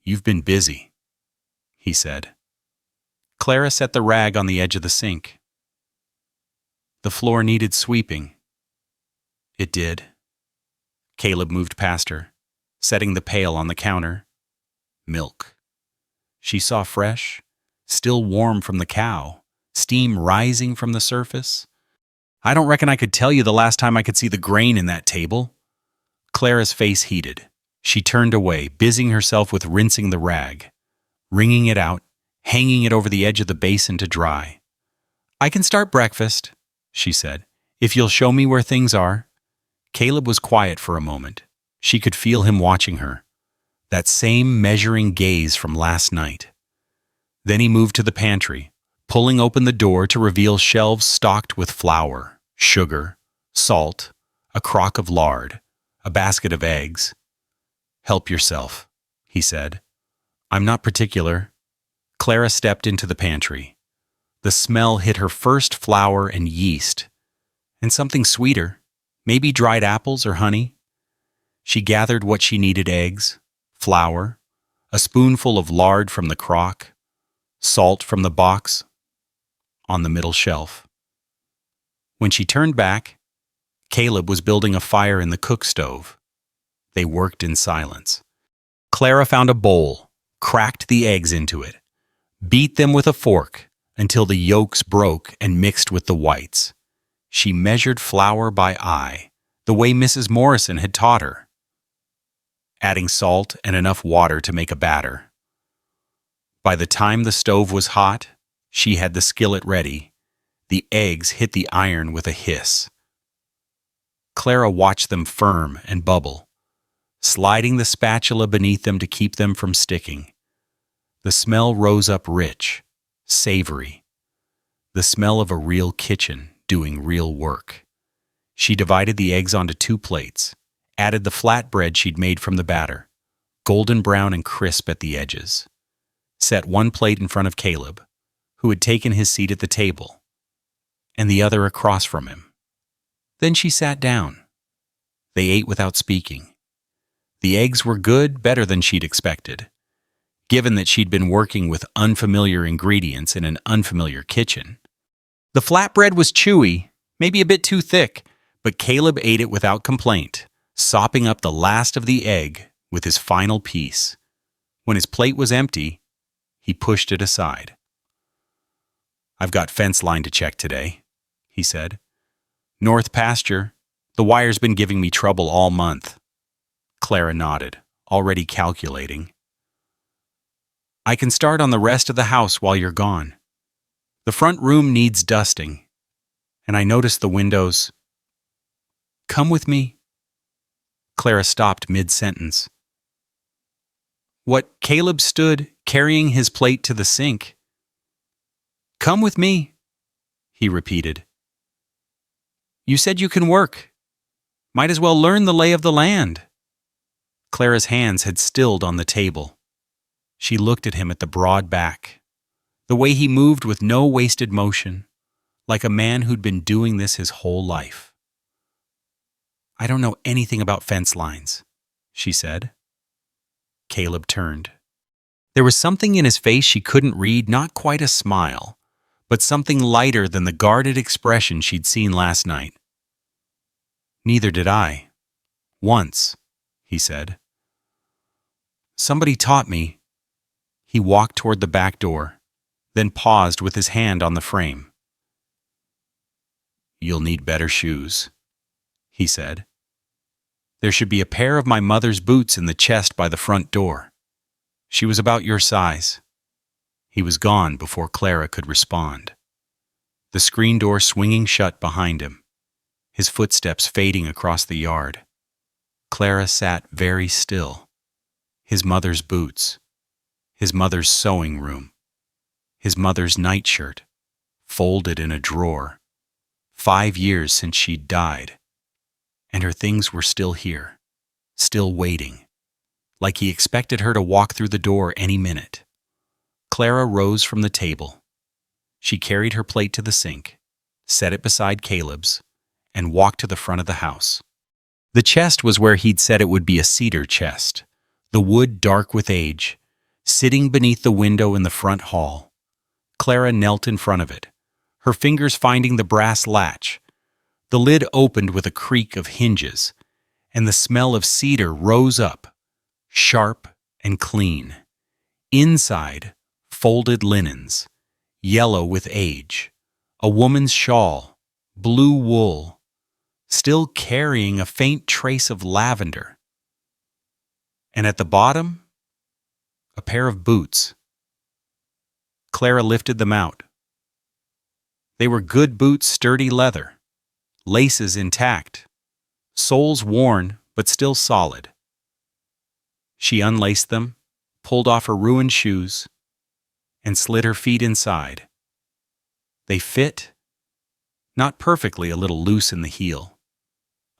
"You've been busy," he said. Clara set the rag on the edge of the sink. The floor needed sweeping. It did. Caleb moved past her, setting the pail on the counter. Milk. She saw fresh, still warm from the cow, steam rising from the surface. "I don't reckon I could tell you the last time I could see the grain in that table." Clara's face heated. She turned away, busying herself with rinsing the rag, wringing it out, hanging it over the edge of the basin to dry. "I can start breakfast," she said, "if you'll show me where things are." Caleb was quiet for a moment. She could feel him watching her, that same measuring gaze from last night. Then he moved to the pantry, pulling open the door to reveal shelves stocked with flour, sugar, salt, a crock of lard, a basket of eggs. "Help yourself," he said. "I'm not particular." Clara stepped into the pantry. The smell hit her first flour and yeast, and something sweeter, maybe dried apples or honey. She gathered what she needed: eggs, flour, a spoonful of lard from the crock, salt from the box on the middle shelf. When she turned back, Caleb was building a fire in the cook stove. They worked in silence. Clara found a bowl, cracked the eggs into it, beat them with a fork until the yolks broke and mixed with the whites. She measured flour by eye, the way Mrs. Morrison had taught her, adding salt and enough water to make a batter. By the time the stove was hot, she had the skillet ready. The eggs hit the iron with a hiss. Clara watched them firm and bubble, sliding the spatula beneath them to keep them from sticking. The smell rose up rich, savory, the smell of a real kitchen doing real work. She divided the eggs onto 2 plates, added the flatbread she'd made from the batter, golden brown and crisp at the edges. Set 1 plate in front of Caleb, who had taken his seat at the table, and the other across from him. Then she sat down. They ate without speaking. The eggs were good, better than she'd expected, given that she'd been working with unfamiliar ingredients in an unfamiliar kitchen. The flatbread was chewy, maybe a bit too thick, but Caleb ate it without complaint, sopping up the last of the egg with his final piece. When his plate was empty, he pushed it aside. "I've got fence line to check today," he said. "North pasture. The wire's been giving me trouble all month." Clara nodded, already calculating. "I can start on the rest of the house while you're gone. The front room needs dusting, and I noticed the windows." "Come with me." Clara stopped mid-sentence. What Caleb stood, carrying his plate to the sink. "Come with me," he repeated. You said you can work. Might as well learn the lay of the land." Clara's hands had stilled on the table. She looked at him at the broad back, the way he moved with no wasted motion, like a man who'd been doing this his whole life. "I don't know anything about fence lines," she said. Caleb turned. There was something in his face she couldn't read, not quite a smile, but something lighter than the guarded expression she'd seen last night. "Neither did I. Once," he said. "Somebody taught me." He walked toward the back door, then paused with his hand on the frame. "You'll need better shoes," he said. "There should be a pair of my mother's boots in the chest by the front door. She was about your size." He was gone before Clara could respond. The screen door swinging shut behind him, his footsteps fading across the yard. Clara sat very still. His mother's boots, his mother's sewing room, his mother's nightshirt, folded in a drawer. 5 years since she'd died, and her things were still here, still waiting, like he expected her to walk through the door any minute. Clara rose from the table. She carried her plate to the sink, set it beside Caleb's, and walked to the front of the house. The chest was where he'd said it would be, a cedar chest, the wood dark with age, sitting beneath the window in the front hall. Clara knelt in front of it, her fingers finding the brass latch. The lid opened with a creak of hinges, and the smell of cedar rose up, sharp and clean. Inside, folded linens, yellow with age, a woman's shawl, blue wool, still carrying a faint trace of lavender. And at the bottom, a pair of boots. Clara lifted them out. They were good boots, sturdy leather, laces intact, soles worn but still solid. She unlaced them, pulled off her ruined shoes, and slid her feet inside. They fit, not perfectly, a little loose in the heel,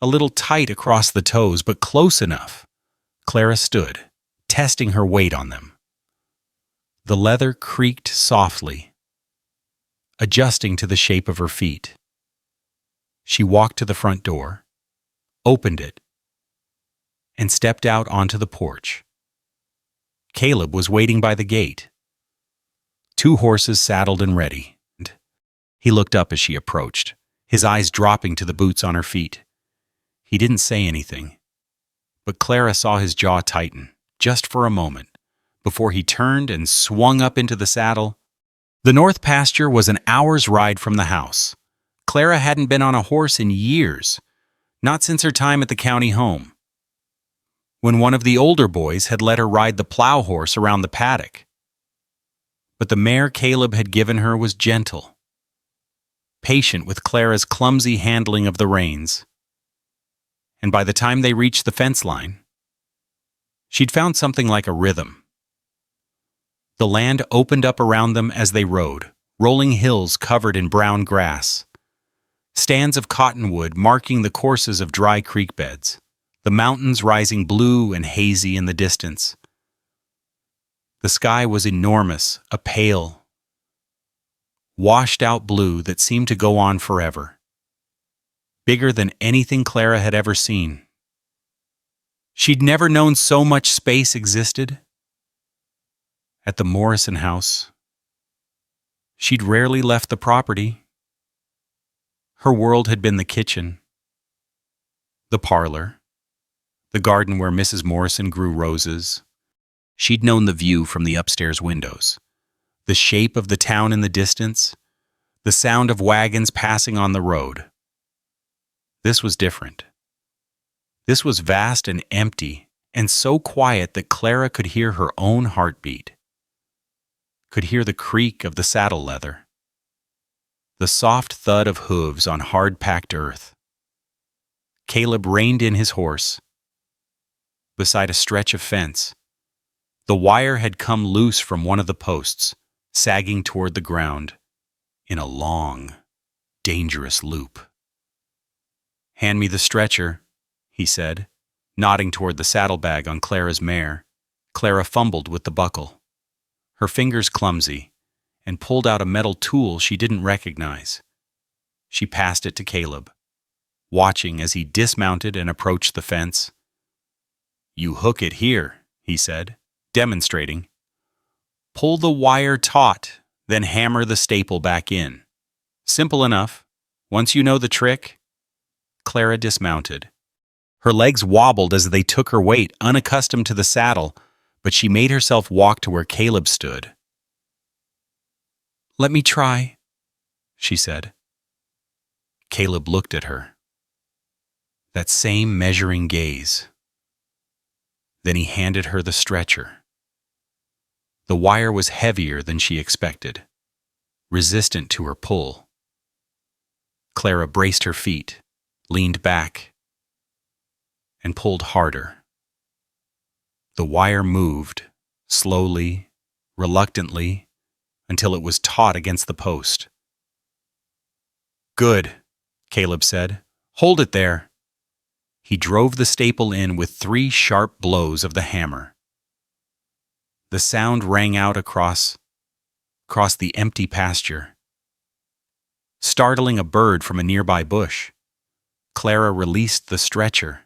a little tight across the toes, but close enough. Clara stood, testing her weight on them. The leather creaked softly, adjusting to the shape of her feet. She walked to the front door, opened it, and stepped out onto the porch. Caleb was waiting by the gate, 2 horses saddled and ready. He looked up as she approached, his eyes dropping to the boots on her feet. He didn't say anything, but Clara saw his jaw tighten, just for a moment, before he turned and swung up into the saddle. The north pasture was an hour's ride from the house. Clara hadn't been on a horse in years, not since her time at the county home, when one of the older boys had let her ride the plow horse around the paddock. But the mare Caleb had given her was gentle, patient with Clara's clumsy handling of the reins. And by the time they reached the fence line, she'd found something like a rhythm. The land opened up around them as they rode, rolling hills covered in brown grass, stands of cottonwood marking the courses of dry creek beds, the mountains rising blue and hazy in the distance. The sky was enormous, a pale, washed-out blue that seemed to go on forever, bigger than anything Clara had ever seen. She'd never known so much space existed. At the Morrison house, she'd rarely left the property. Her world had been the kitchen, the parlor, the garden where Mrs. Morrison grew roses. She'd known the view from the upstairs windows, the shape of the town in the distance, the sound of wagons passing on the road. This was different. This was vast and empty, and so quiet that Clara could hear her own heartbeat, could hear the creak of the saddle leather, the soft thud of hooves on hard-packed earth. Caleb reined in his horse beside a stretch of fence. The wire had come loose from one of the posts, sagging toward the ground in a long, dangerous loop. "Hand me the stretcher," he said, nodding toward the saddlebag on Clara's mare. Clara fumbled with the buckle, her fingers clumsy, and pulled out a metal tool she didn't recognize. She passed it to Caleb, watching as he dismounted and approached the fence. "You hook it here," he said, demonstrating. "Pull the wire taut, then hammer the staple back in. Simple enough. Once you know the trick." Clara dismounted. Her legs wobbled as they took her weight, unaccustomed to the saddle, but she made herself walk to where Caleb stood. "Let me try," she said. Caleb looked at her. That same measuring gaze. Then he handed her the stretcher. The wire was heavier than she expected, resistant to her pull. Clara braced her feet, leaned back, and pulled harder. The wire moved, slowly, reluctantly, until it was taut against the post. "Good," Caleb said. "Hold it there." He drove the staple in with 3 sharp blows of the hammer. The sound rang out across the empty pasture, startling a bird from a nearby bush. Clara released the stretcher.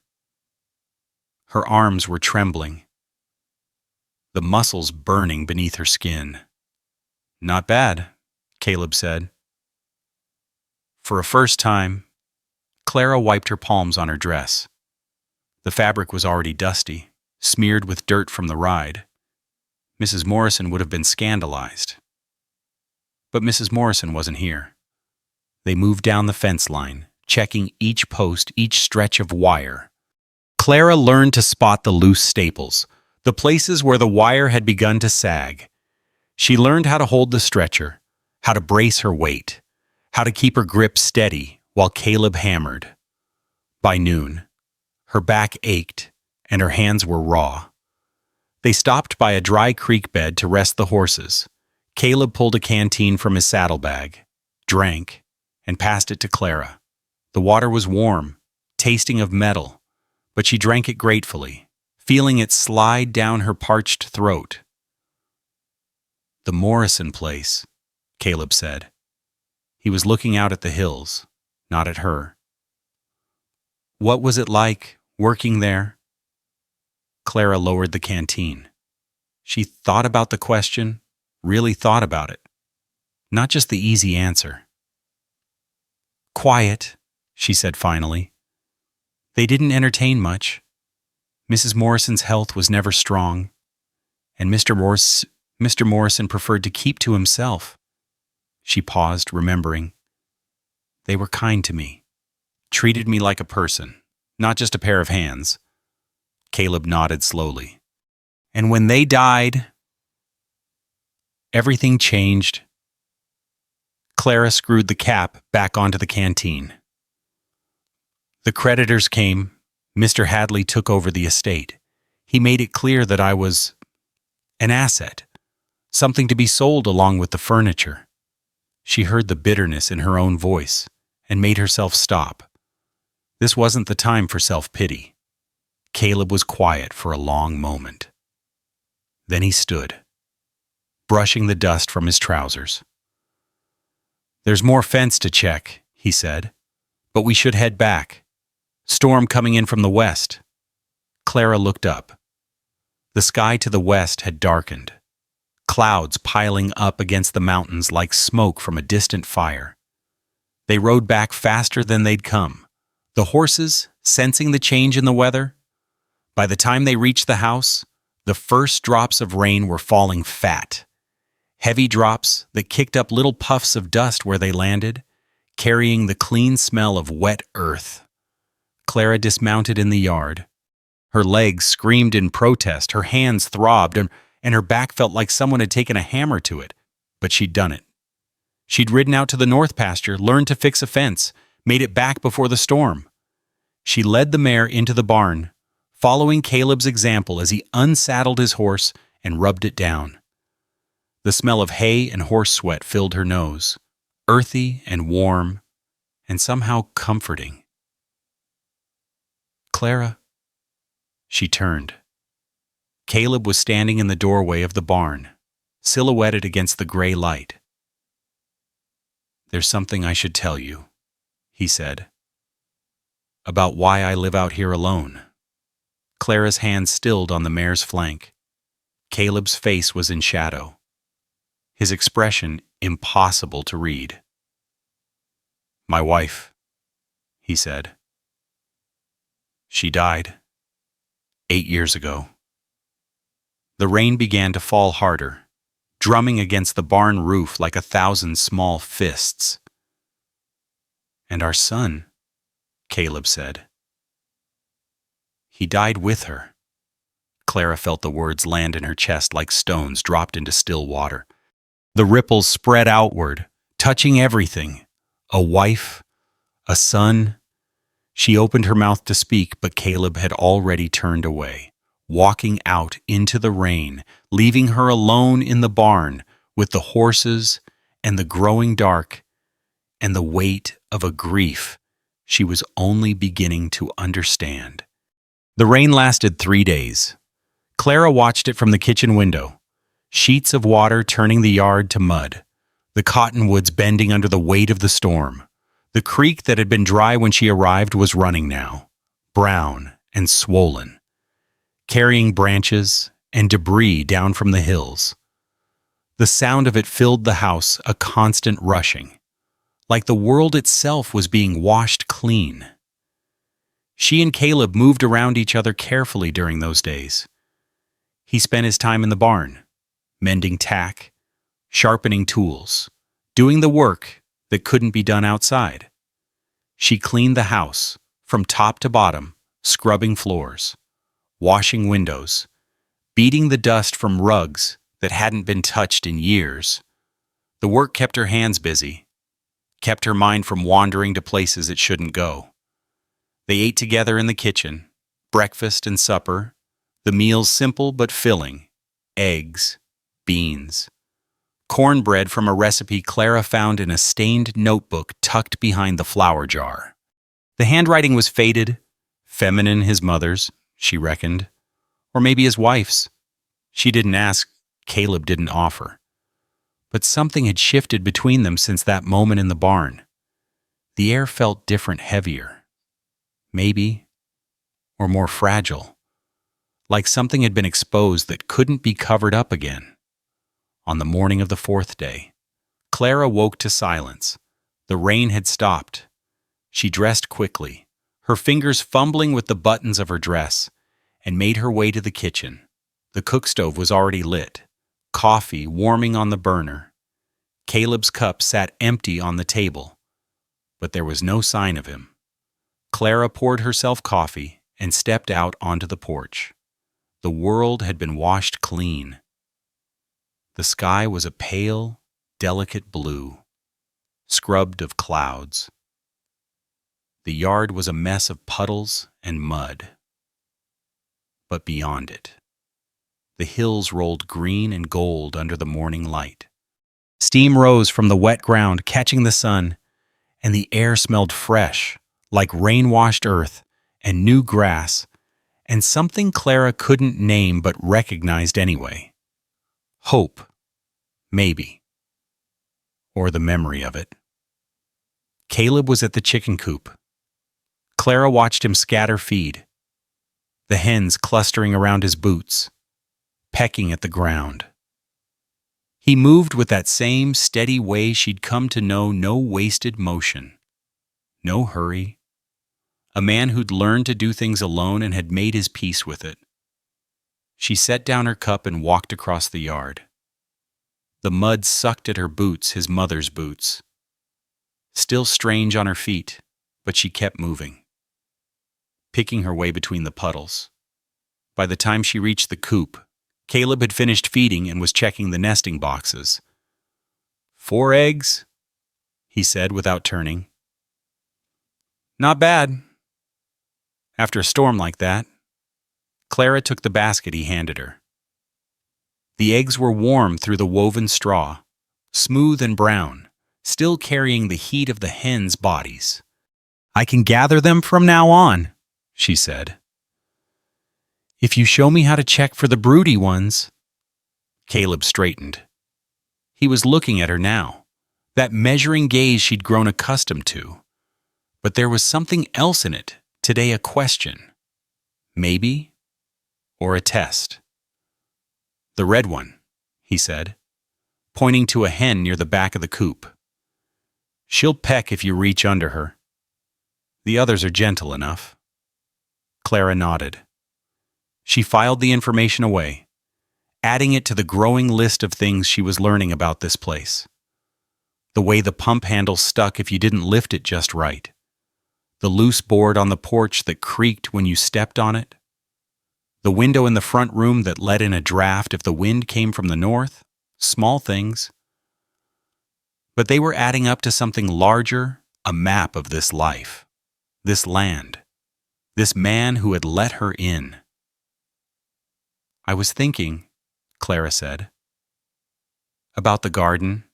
Her arms were trembling, the muscles burning beneath her skin. "Not bad," Caleb said. For a first time, Clara wiped her palms on her dress. The fabric was already dusty, smeared with dirt from the ride. Mrs. Morrison would have been scandalized. But Mrs. Morrison wasn't here. They moved down the fence line, checking each post, each stretch of wire. Clara learned to spot the loose staples, the places where the wire had begun to sag. She learned how to hold the stretcher, how to brace her weight, how to keep her grip steady while Caleb hammered. By noon, her back ached and her hands were raw. They stopped by a dry creek bed to rest the horses. Caleb pulled a canteen from his saddlebag, drank, and passed it to Clara. The water was warm, tasting of metal, but she drank it gratefully, feeling it slide down her parched throat. "The Morrison place," Caleb said. He was looking out at the hills, not at her. "What was it like, working there?" Clara lowered the canteen. She thought about the question, really thought about it. Not just the easy answer. "Quiet," she said finally. "They didn't entertain much. Mrs. Morrison's health was never strong, and Mr. Morrison preferred to keep to himself." She paused, remembering. "They were kind to me, treated me like a person, not just a pair of hands." Caleb nodded slowly. "And when they died, everything changed." Clara screwed the cap back onto the canteen. "The creditors came. Mr. Hadley took over the estate. He made it clear that I was an asset, something to be sold along with the furniture." She heard the bitterness in her own voice and made herself stop. This wasn't the time for self-pity. Caleb was quiet for a long moment. Then he stood, brushing the dust from his trousers. "There's more fence to check," he said, "but we should head back. Storm coming in from the west." Clara looked up. The sky to the west had darkened, clouds piling up against the mountains like smoke from a distant fire. They rode back faster than they'd come, the horses sensing the change in the weather. By the time they reached the house, the first drops of rain were falling fat. Heavy drops that kicked up little puffs of dust where they landed, carrying the clean smell of wet earth. Clara dismounted in the yard. Her legs screamed in protest, her hands throbbed, and her back felt like someone had taken a hammer to it. But she'd done it. She'd ridden out to the north pasture, learned to fix a fence, made it back before the storm. She led the mare into the barn, following Caleb's example as he unsaddled his horse and rubbed it down. The smell of hay and horse sweat filled her nose, earthy and warm, and somehow comforting. Clara?" She turned. Caleb was standing in the doorway of the barn, silhouetted against the gray light. "There's something I should tell you," he said, "about why I live out here alone." Clara's hand stilled on the mare's flank. Caleb's face was in shadow, his expression impossible to read. "My wife," he said. "She died 8 years ago." The rain began to fall harder, drumming against the barn roof like 1,000 small fists. "And our son," Caleb said. "He died with her." Clara felt the words land in her chest like stones dropped into still water. The ripples spread outward, touching everything. A wife, a son. She opened her mouth to speak, but Caleb had already turned away, walking out into the rain, leaving her alone in the barn with the horses and the growing dark and the weight of a grief she was only beginning to understand. The rain lasted 3 days. Clara watched it from the kitchen window, sheets of water turning the yard to mud, the cottonwoods bending under the weight of the storm. The creek that had been dry when she arrived was running now, brown and swollen, carrying branches and debris down from the hills. The sound of it filled the house, a constant rushing, like the world itself was being washed clean. She and Caleb moved around each other carefully during those days. He spent his time in the barn, mending tack, sharpening tools, doing the work that couldn't be done outside. She cleaned the house, from top to bottom, scrubbing floors, washing windows, beating the dust from rugs that hadn't been touched in years. The work kept her hands busy, kept her mind from wandering to places it shouldn't go. They ate together in the kitchen, breakfast and supper, the meals simple but filling: eggs, beans, cornbread from a recipe Clara found in a stained notebook tucked behind the flour jar. The handwriting was faded, feminine, his mother's, she reckoned, or maybe his wife's. She didn't ask, Caleb didn't offer. But something had shifted between them since that moment in the barn. The air felt different, heavier. Maybe, or more fragile. Like something had been exposed that couldn't be covered up again. On the morning of the 4th day, Clara woke to silence. The rain had stopped. She dressed quickly, her fingers fumbling with the buttons of her dress, and made her way to the kitchen. The cook stove was already lit, coffee warming on the burner. Caleb's cup sat empty on the table, but there was no sign of him. Clara poured herself coffee and stepped out onto the porch. The world had been washed clean. The sky was a pale, delicate blue, scrubbed of clouds. The yard was a mess of puddles and mud. But beyond it, the hills rolled green and gold under the morning light. Steam rose from the wet ground, catching the sun, and the air smelled fresh, like rain-washed earth and new grass, and something Clara couldn't name but recognized anyway. Hope, maybe. Or the memory of it. Caleb was at the chicken coop. Clara watched him scatter feed, the hens clustering around his boots, pecking at the ground. He moved with that same steady way she'd come to know, no wasted motion, no hurry. A man who'd learned to do things alone and had made his peace with it. She set down her cup and walked across the yard. The mud sucked at her boots, his mother's boots. Still strange on her feet, but she kept moving, picking her way between the puddles. By the time she reached the coop, Caleb had finished feeding and was checking the nesting boxes. 4 eggs, he said without turning. Not bad. After a storm like that, Clara took the basket he handed her. The eggs were warm through the woven straw, smooth and brown, still carrying the heat of the hens' bodies. I can gather them from now on, she said. If you show me how to check for the broody ones. Caleb straightened. He was looking at her now, that measuring gaze she'd grown accustomed to. But there was something else in it, today a question. Maybe, or a test. The red one, he said, pointing to a hen near the back of the coop. She'll peck if you reach under her. The others are gentle enough. Clara nodded. She filed the information away, adding it to the growing list of things she was learning about this place. The way the pump handle stuck if you didn't lift it just right. The loose board on the porch that creaked when you stepped on it. The window in the front room that let in a draft if the wind came from the north. Small things. But they were adding up to something larger, a map of this life, this land, this man who had let her in. I was thinking, Clara said. About the garden.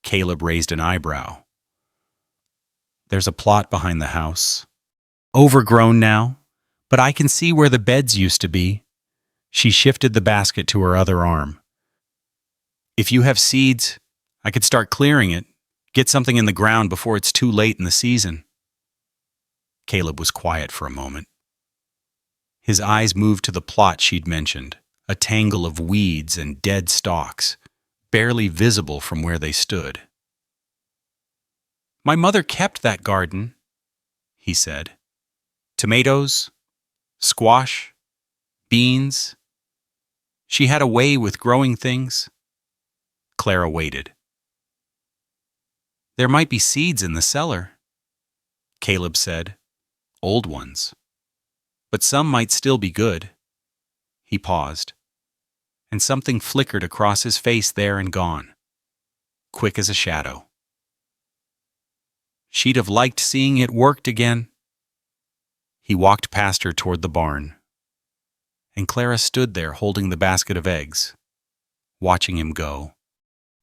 Caleb raised an eyebrow. There's a plot behind the house. Overgrown now, but I can see where the beds used to be. She shifted the basket to her other arm. If you have seeds, I could start clearing it, get something in the ground before it's too late in the season. Caleb was quiet for a moment. His eyes moved to the plot she'd mentioned, a tangle of weeds and dead stalks, barely visible from where they stood. My mother kept that garden, he said. Tomatoes, squash, beans. She had a way with growing things. Clara waited. There might be seeds in the cellar, Caleb said. Old ones. But some might still be good. He paused, and something flickered across his face there and gone, quick as a shadow. She'd have liked seeing it worked again. He walked past her toward the barn, and Clara stood there holding the basket of eggs, watching him go.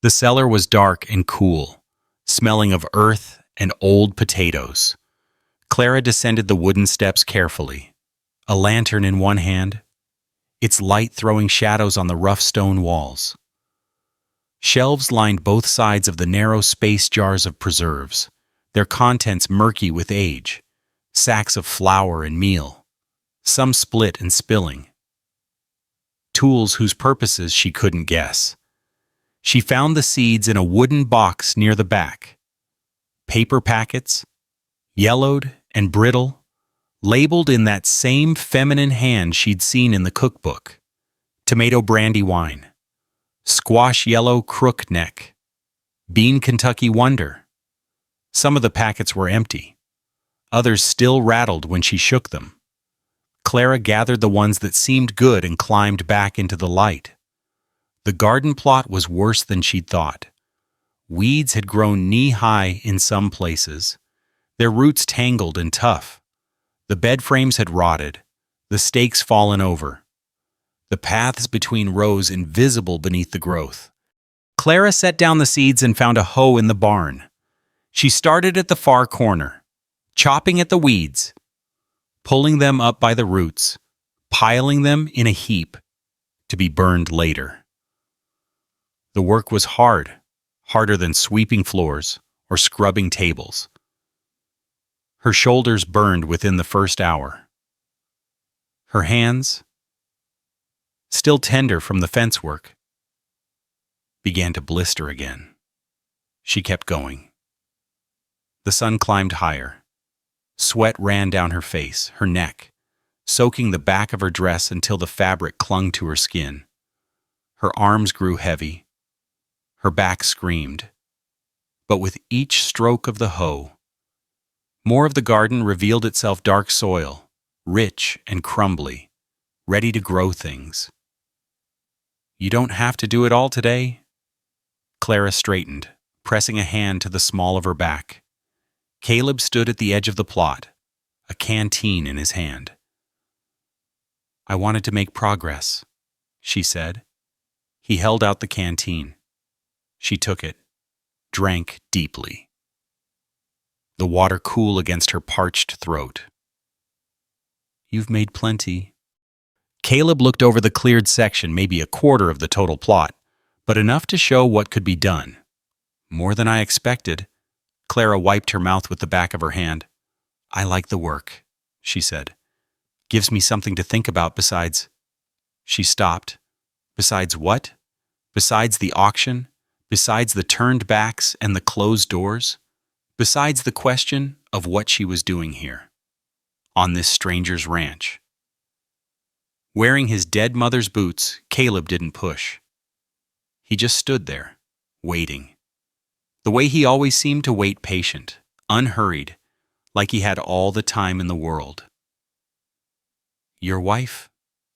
The cellar was dark and cool, smelling of earth and old potatoes. Clara descended the wooden steps carefully, a lantern in one hand, its light throwing shadows on the rough stone walls. Shelves lined both sides of the narrow space jars of preserves, their contents murky with age, sacks of flour and meal, some split and spilling. Tools whose purposes she couldn't guess. She found the seeds in a wooden box near the back. Paper packets, yellowed and brittle, labeled in that same feminine hand she'd seen in the cookbook. Tomato brandy wine, squash yellow crook neck, bean Kentucky wonder. Some of the packets were empty. Others still rattled when she shook them. Clara gathered the ones that seemed good and climbed back into the light. The garden plot was worse than she'd thought. Weeds had grown knee-high in some places, their roots tangled and tough. The bed frames had rotted, the stakes fallen over, the paths between rows invisible beneath the growth. Clara set down the seeds and found a hoe in the barn. She started at the far corner, chopping at the weeds, pulling them up by the roots, piling them in a heap to be burned later. The work was hard, harder than sweeping floors or scrubbing tables. Her shoulders burned within the first hour. Her hands, still tender from the fence work, began to blister again. She kept going. The sun climbed higher. Sweat ran down her face, her neck, soaking the back of her dress until the fabric clung to her skin. Her arms grew heavy. Her back screamed. But with each stroke of the hoe, more of the garden revealed itself dark soil, rich and crumbly, ready to grow things. You don't have to do it all today. Clara straightened, pressing a hand to the small of her back. Caleb stood at the edge of the plot, a canteen in his hand. I wanted to make progress, she said. He held out the canteen. She took it, drank deeply. The water cool against her parched throat. You've made plenty. Caleb looked over the cleared section, maybe a quarter of the total plot, but enough to show what could be done. More than I expected. Clara wiped her mouth with the back of her hand. I like the work, she said. Gives me something to think about besides... She stopped. Besides what? Besides the auction? Besides the turned backs and the closed doors? Besides the question of what she was doing here, on this stranger's ranch. Wearing his dead mother's boots, Caleb didn't push. He just stood there, waiting. The way he always seemed to wait, patient, unhurried, like he had all the time in the world. Your wife,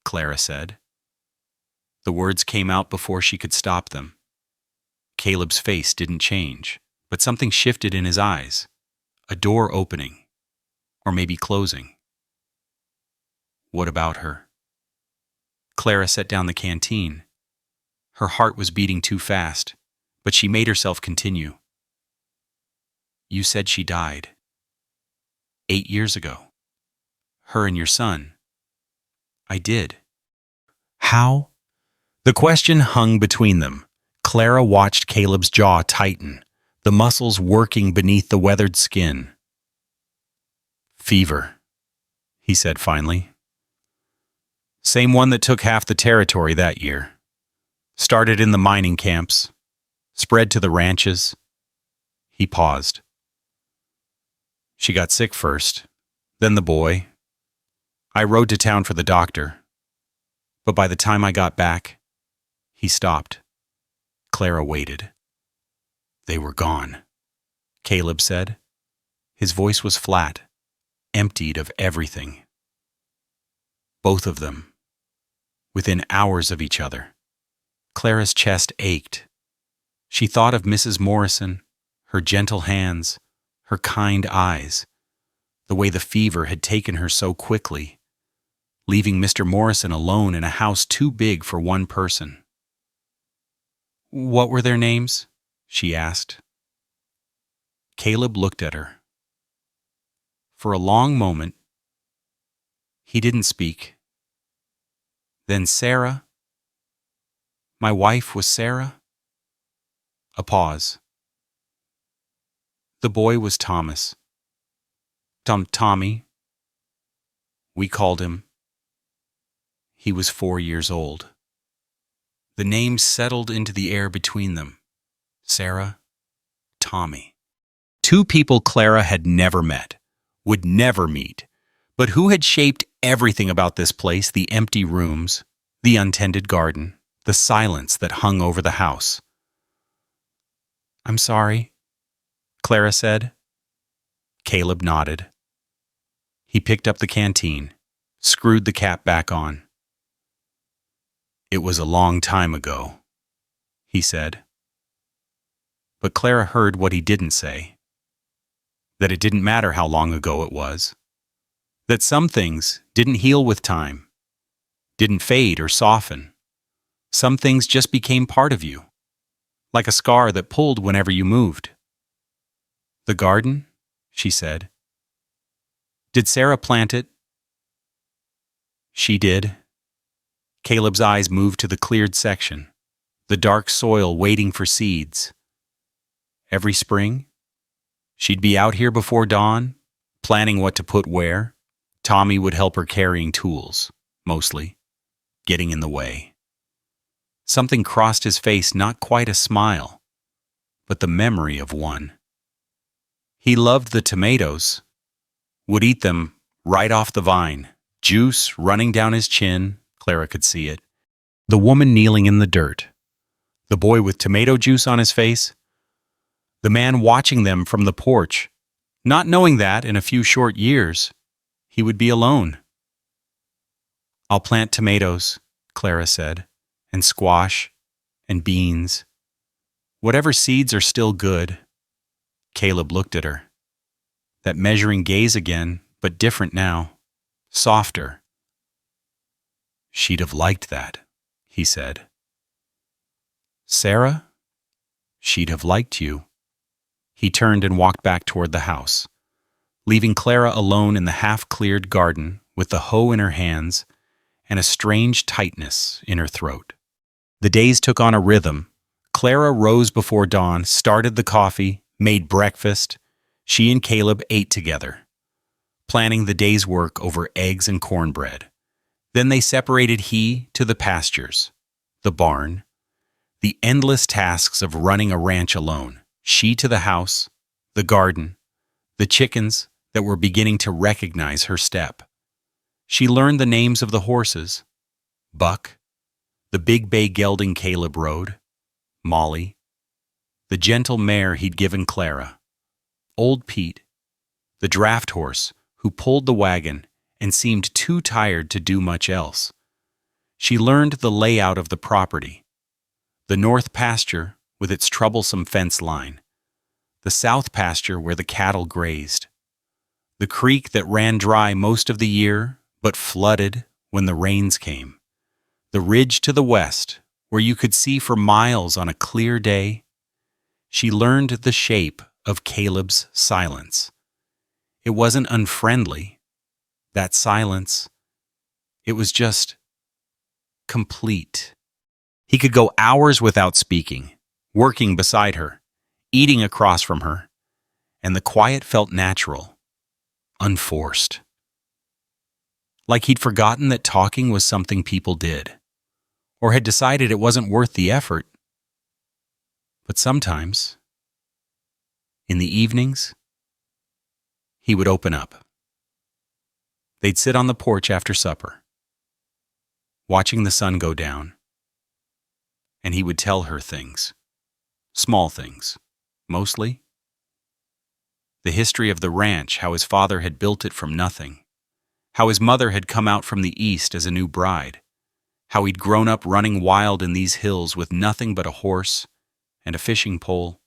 Clara said. The words came out before she could stop them. Caleb's face didn't change, but something shifted in his eyes. A door opening, or maybe closing. What about her? Clara set down the canteen. Her heart was beating too fast, but she made herself continue. You said she died. 8 years ago. Her and your son. I did. How? The question hung between them. Clara watched Caleb's jaw tighten, the muscles working beneath the weathered skin. Fever, he said finally. Same one that took half the territory that year. Started in the mining camps, spread to the ranches. He paused. She got sick first, then the boy. I rode to town for the doctor. But by the time I got back, he stopped. Clara waited. They were gone, Caleb said. His voice was flat, emptied of everything. Both of them, within hours of each other. Clara's chest ached. She thought of Mrs. Morrison, her gentle hands, her kind eyes, the way the fever had taken her so quickly, leaving Mr. Morrison alone in a house too big for one person. What were their names? She asked. Caleb looked at her. For a long moment, he didn't speak. Then Sarah. My wife was Sarah? A pause. The boy was Thomas. Tommy. We called him. He was 4 years old. The names settled into the air between them. Sarah, Tommy. Two people Clara had never met, would never meet, but who had shaped everything about this place, the empty rooms, the untended garden, the silence that hung over the house. I'm sorry, Clara said. Caleb nodded. He picked up the canteen, screwed the cap back on. It was a long time ago, he said. But Clara heard what he didn't say. That it didn't matter how long ago it was. That some things didn't heal with time, didn't fade or soften. Some things just became part of you, like a scar that pulled whenever you moved. The garden, she said. Did Sarah plant it? She did. Caleb's eyes moved to the cleared section, the dark soil waiting for seeds. Every spring, she'd be out here before dawn, planning what to put where. Tommy would help her carrying tools, mostly, getting in the way. Something crossed his face, not quite a smile, but the memory of one. He loved the tomatoes, would eat them right off the vine, juice running down his chin. Clara could see it. The woman kneeling in the dirt. The boy with tomato juice on his face. The man watching them from the porch, not knowing that in a few short years, he would be alone. I'll plant tomatoes, Clara said, and squash, and beans. Whatever seeds are still good. Caleb looked at her. That measuring gaze again, but different now, softer. She'd have liked that, he said. Sarah? She'd have liked you. He turned and walked back toward the house, leaving Clara alone in the half-cleared garden with the hoe in her hands and a strange tightness in her throat. The days took on a rhythm. Clara rose before dawn, started the coffee, made breakfast. She and Caleb ate together, planning the day's work over eggs and cornbread. Then they separated, he to the pastures, the barn, the endless tasks of running a ranch alone, she to the house, the garden, the chickens that were beginning to recognize her step. She learned the names of the horses: Buck, the big bay gelding Caleb rode; Molly, the gentle mare he'd given Clara; Old Pete, the draft horse who pulled the wagon and seemed too tired to do much else. She learned the layout of the property: the north pasture with its troublesome fence line, the south pasture where the cattle grazed, the creek that ran dry most of the year but flooded when the rains came, the ridge to the west where you could see for miles on a clear day. She learned the shape of Caleb's silence. It wasn't unfriendly, that silence. It was just complete. He could go hours without speaking, working beside her, eating across from her, and the quiet felt natural, unforced. Like he'd forgotten that talking was something people did, or had decided it wasn't worth the effort. But sometimes, in the evenings, he would open up. They'd sit on the porch after supper, watching the sun go down, and he would tell her things, small things, mostly. The history of the ranch, how his father had built it from nothing, how his mother had come out from the east as a new bride, how he'd grown up running wild in these hills with nothing but a horse and a fishing pole.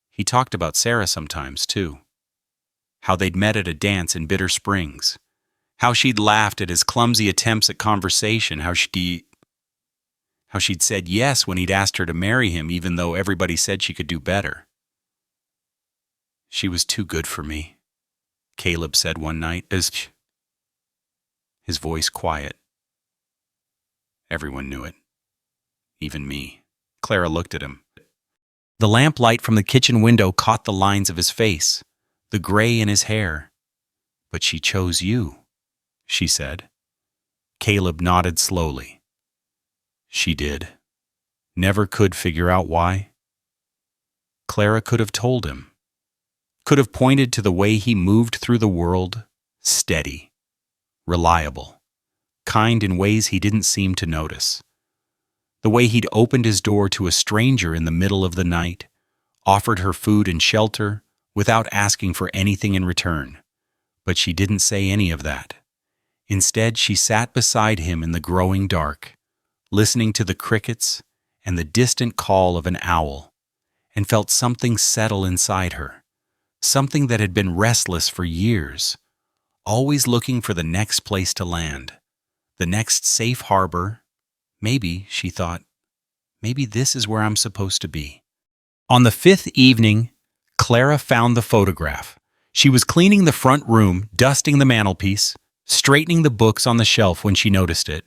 He talked about Sarah sometimes, too, how they'd met at a dance in Bitter Springs, how she'd laughed at his clumsy attempts at conversation, how she'd said yes when he'd asked her to marry him even though everybody said she could do better. "She was too good for me," Caleb said one night, his voice quiet. Everyone knew it, even me. Clara looked at him. The lamplight from the kitchen window caught the lines of his face, the gray in his hair. "But she chose you," she said. Caleb nodded slowly. "She did. Never could figure out why." Clara could have told him, could have pointed to the way he moved through the world, steady, reliable, kind in ways he didn't seem to notice. The way he'd opened his door to a stranger in the middle of the night, offered her food and shelter without asking for anything in return. But she didn't say any of that. Instead, she sat beside him in the growing dark, listening to the crickets and the distant call of an owl, and felt something settle inside her, something that had been restless for years, always looking for the next place to land, the next safe harbor. Maybe, she thought, maybe this is where I'm supposed to be. On the fifth evening, Clara found the photograph. She was cleaning the front room, dusting the mantelpiece, straightening the books on the shelf when she noticed it.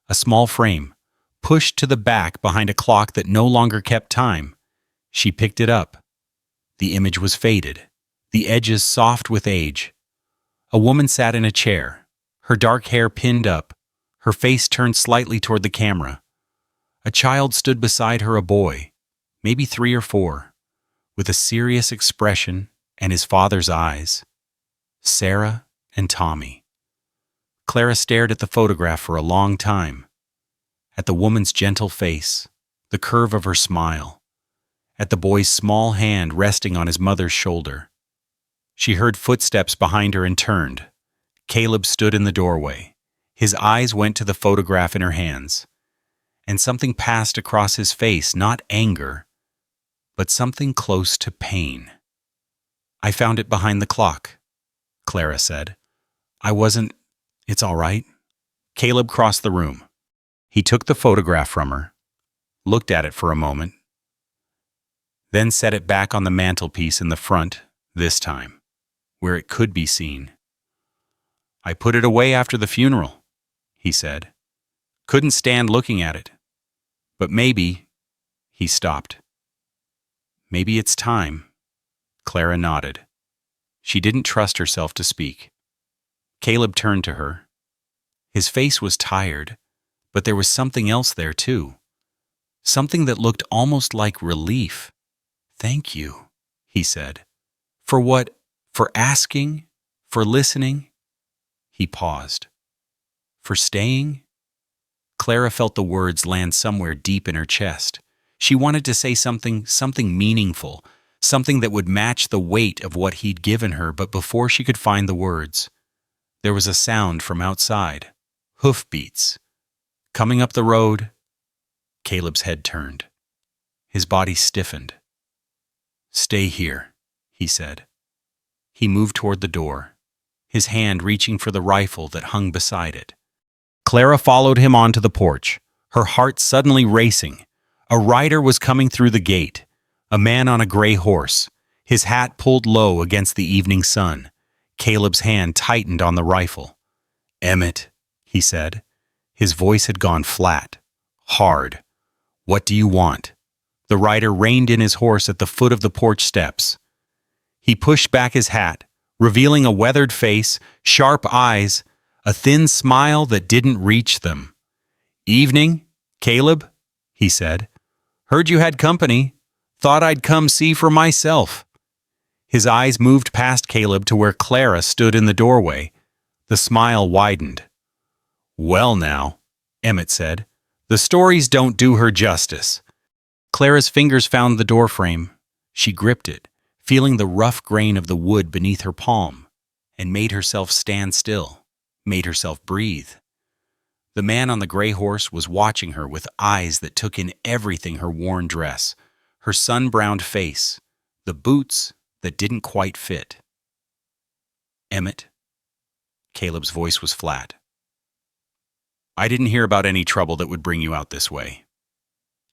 A small frame, pushed to the back behind a clock that no longer kept time. She picked it up. The image was faded, the edges soft with age. A woman sat in a chair, her dark hair pinned up, her face turned slightly toward the camera. A child stood beside her, a boy, maybe 3 or 4, with a serious expression and his father's eyes. Sarah and Tommy. Clara stared at the photograph for a long time, at the woman's gentle face, the curve of her smile, at the boy's small hand resting on his mother's shoulder. She heard footsteps behind her and turned. Caleb stood in the doorway. His eyes went to the photograph in her hands, and something passed across his face, not anger, but something close to pain. "I found it behind the clock," Clara said. It's all right." Caleb crossed the room. He took the photograph from her, looked at it for a moment, then set it back on the mantelpiece in the front, this time, where it could be seen. I put it away after the funeral, he said. Couldn't stand looking at it. But maybe, he stopped. Maybe it's time. Clara nodded. She didn't trust herself to speak. Caleb turned to her. His face was tired, but there was something else there too. Something that looked almost like relief. Thank you, he said. For what? For asking? For listening? He paused. For staying? Clara felt the words land somewhere deep in her chest. She wanted to say something meaningful, something that would match the weight of what he'd given her, but before she could find the words, there was a sound from outside. Hoofbeats. Coming up the road, Caleb's head turned. His body stiffened. Stay here, he said. He moved toward the door, his hand reaching for the rifle that hung beside it. Clara followed him onto the porch, her heart suddenly racing. A rider was coming through the gate, a man on a gray horse, his hat pulled low against the evening sun. Caleb's hand tightened on the rifle. Emmett, he said. His voice had gone flat, hard. What do you want? The rider reined in his horse at the foot of the porch steps. He pushed back his hat, revealing a weathered face, sharp eyes, a thin smile that didn't reach them. Evening, Caleb, he said. Heard you had company. Thought I'd come see for myself. His eyes moved past Caleb to where Clara stood in the doorway. The smile widened. Well now, Emmett said, the stories don't do her justice. Clara's fingers found the doorframe. She gripped it, feeling the rough grain of the wood beneath her palm, and made herself stand still, made herself breathe. The man on the gray horse was watching her with eyes that took in everything: her worn dress, her sun-browned face, the boots that didn't quite fit. Emmett? Caleb's voice was flat. I didn't hear about any trouble that would bring you out this way.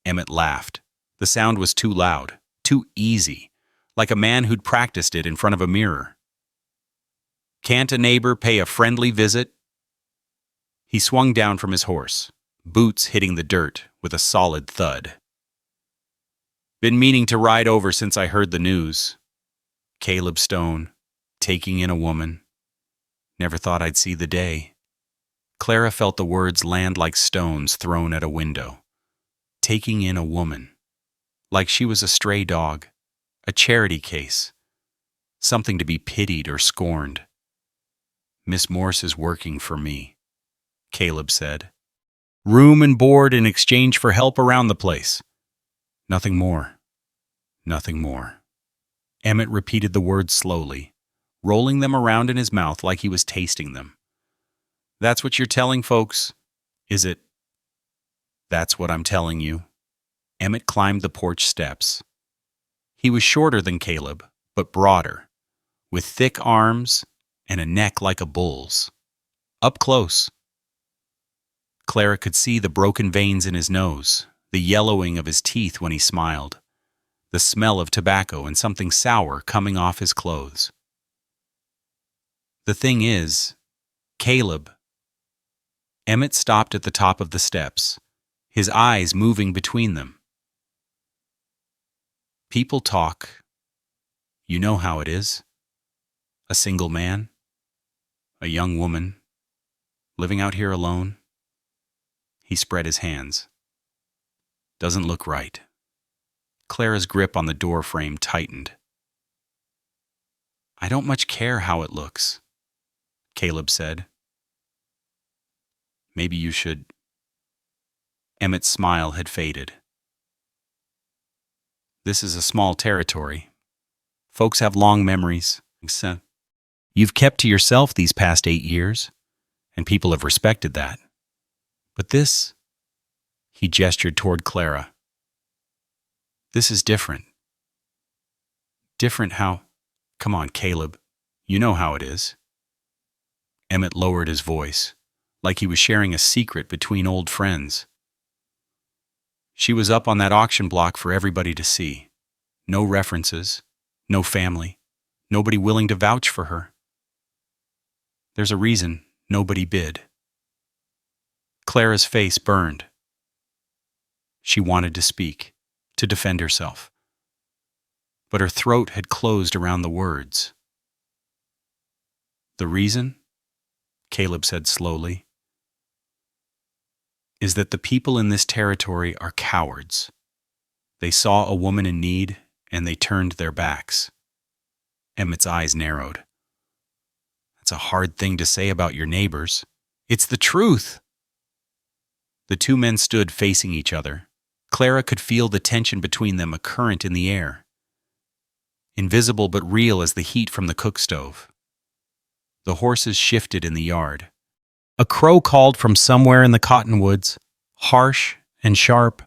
Emmett laughed. The sound was too loud, too easy, like a man who'd practiced it in front of a mirror. Can't a neighbor pay a friendly visit? He swung down from his horse, boots hitting the dirt with a solid thud. Been meaning to ride over since I heard the news. Caleb Stone, taking in a woman. Never thought I'd see the day. Clara felt the words land like stones thrown at a window. Taking in a woman. Like she was a stray dog, a charity case, something to be pitied or scorned. Miss Morse is working for me, Caleb said. Room and board in exchange for help around the place. Nothing more. Nothing more. Emmett repeated the words slowly, rolling them around in his mouth like he was tasting them. That's what you're telling folks, is it? That's what I'm telling you. Emmett climbed the porch steps. He was shorter than Caleb, but broader, with thick arms and a neck like a bull's. Up close. Clara could see the broken veins in his nose, the yellowing of his teeth when he smiled, the smell of tobacco and something sour coming off his clothes. The thing is, Caleb. Emmett stopped at the top of the steps, his eyes moving between them. People talk. You know how it is. A single man, a young woman, living out here alone. He spread his hands. Doesn't look right. Clara's grip on the door frame tightened. I don't much care how it looks, Caleb said. Maybe you should. Emmett's smile had faded. This is a small territory. Folks have long memories. You've kept to yourself these past 8 years, and people have respected that. But this, he gestured toward Clara. This is different. Different how? Come on, Caleb. You know how it is. Emmett lowered his voice, like he was sharing a secret between old friends. She was up on that auction block for everybody to see. No references, no family, nobody willing to vouch for her. There's a reason nobody bid. Clara's face burned. She wanted to speak, to defend herself. But her throat had closed around the words. The reason, Caleb said slowly, is that the people in this territory are cowards. They saw a woman in need, and they turned their backs. Emmett's eyes narrowed. That's a hard thing to say about your neighbors. It's the truth. The two men stood facing each other. Clara could feel the tension between them, a current in the air, invisible but real as the heat from the cook stove. The horses shifted in the yard. A crow called from somewhere in the cottonwoods, harsh and sharp.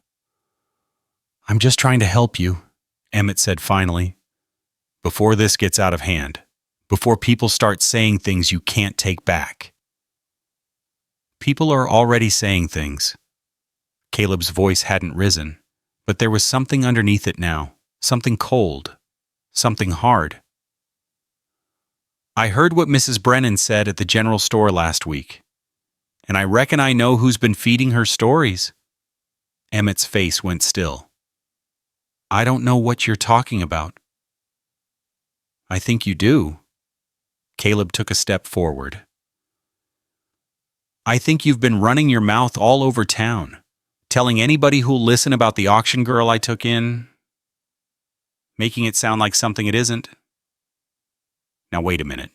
I'm just trying to help you, Emmett said finally. Before this gets out of hand, before people start saying things you can't take back. People are already saying things. Caleb's voice hadn't risen, but there was something underneath it now, something cold, something hard. I heard what Mrs. Brennan said at the general store last week, and I reckon I know who's been feeding her stories. Emmett's face went still. I don't know what you're talking about. I think you do. Caleb took a step forward. I think you've been running your mouth all over town, telling anybody who'll listen about the auction girl I took in, making it sound like something it isn't. Now wait a minute.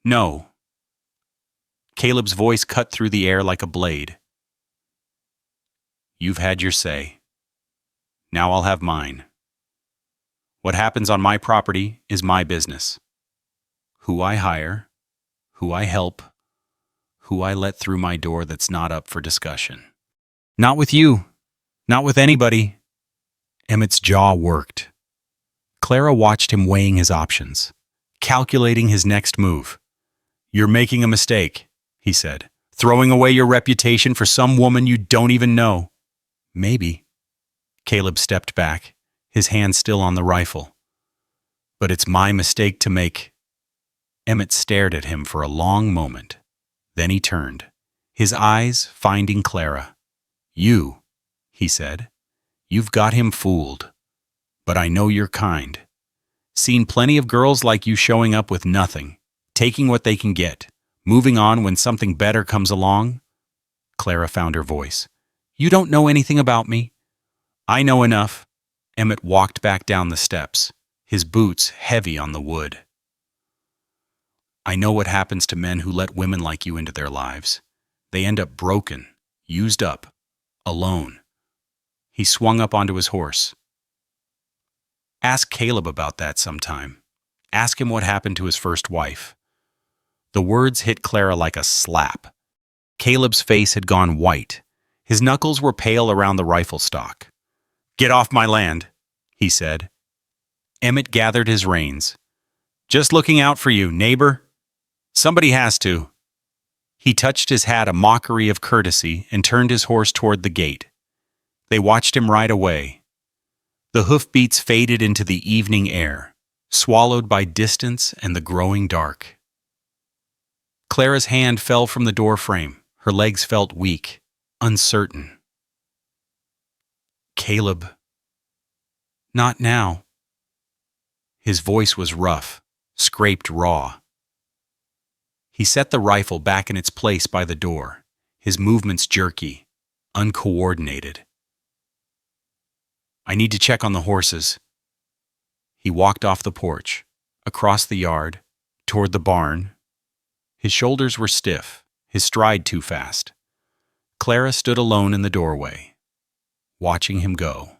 No. Caleb's voice cut through the air like a blade. You've had your say. Now I'll have mine. What happens on my property is my business. Who I hire, who I help, who I let through my door that's not up for discussion. Not with you. Not with anybody. Emmett's jaw worked. Clara watched him weighing his options, calculating his next move. You're making a mistake, he said. Throwing away your reputation for some woman you don't even know. Maybe. Caleb stepped back, his hand still on the rifle. But it's my mistake to make. Emmett stared at him for a long moment. Then he turned, his eyes finding Clara. You, he said. You've got him fooled. But I know you're kind. Seen plenty of girls like you showing up with nothing, taking what they can get, moving on when something better comes along. Clara found her voice. You don't know anything about me. I know enough. Emmett walked back down the steps, his boots heavy on the wood. I know what happens to men who let women like you into their lives. They end up broken, used up, alone. He swung up onto his horse. Ask Caleb about that sometime. Ask him what happened to his first wife. The words hit Clara like a slap. Caleb's face had gone white. His knuckles were pale around the rifle stock. Get off my land, he said. Emmett gathered his reins. Just looking out for you, neighbor. Somebody has to. He touched his hat, a mockery of courtesy, and turned his horse toward the gate. They watched him ride away. The hoofbeats faded into the evening air, swallowed by distance and the growing dark. Clara's hand fell from the door frame. Her legs felt weak, uncertain. Caleb. Not now. His voice was rough, scraped raw. He set the rifle back in its place by the door, his movements jerky, uncoordinated. I need to check on the horses. He walked off the porch, across the yard, toward the barn. His shoulders were stiff, his stride too fast. Clara stood alone in the doorway, watching him go.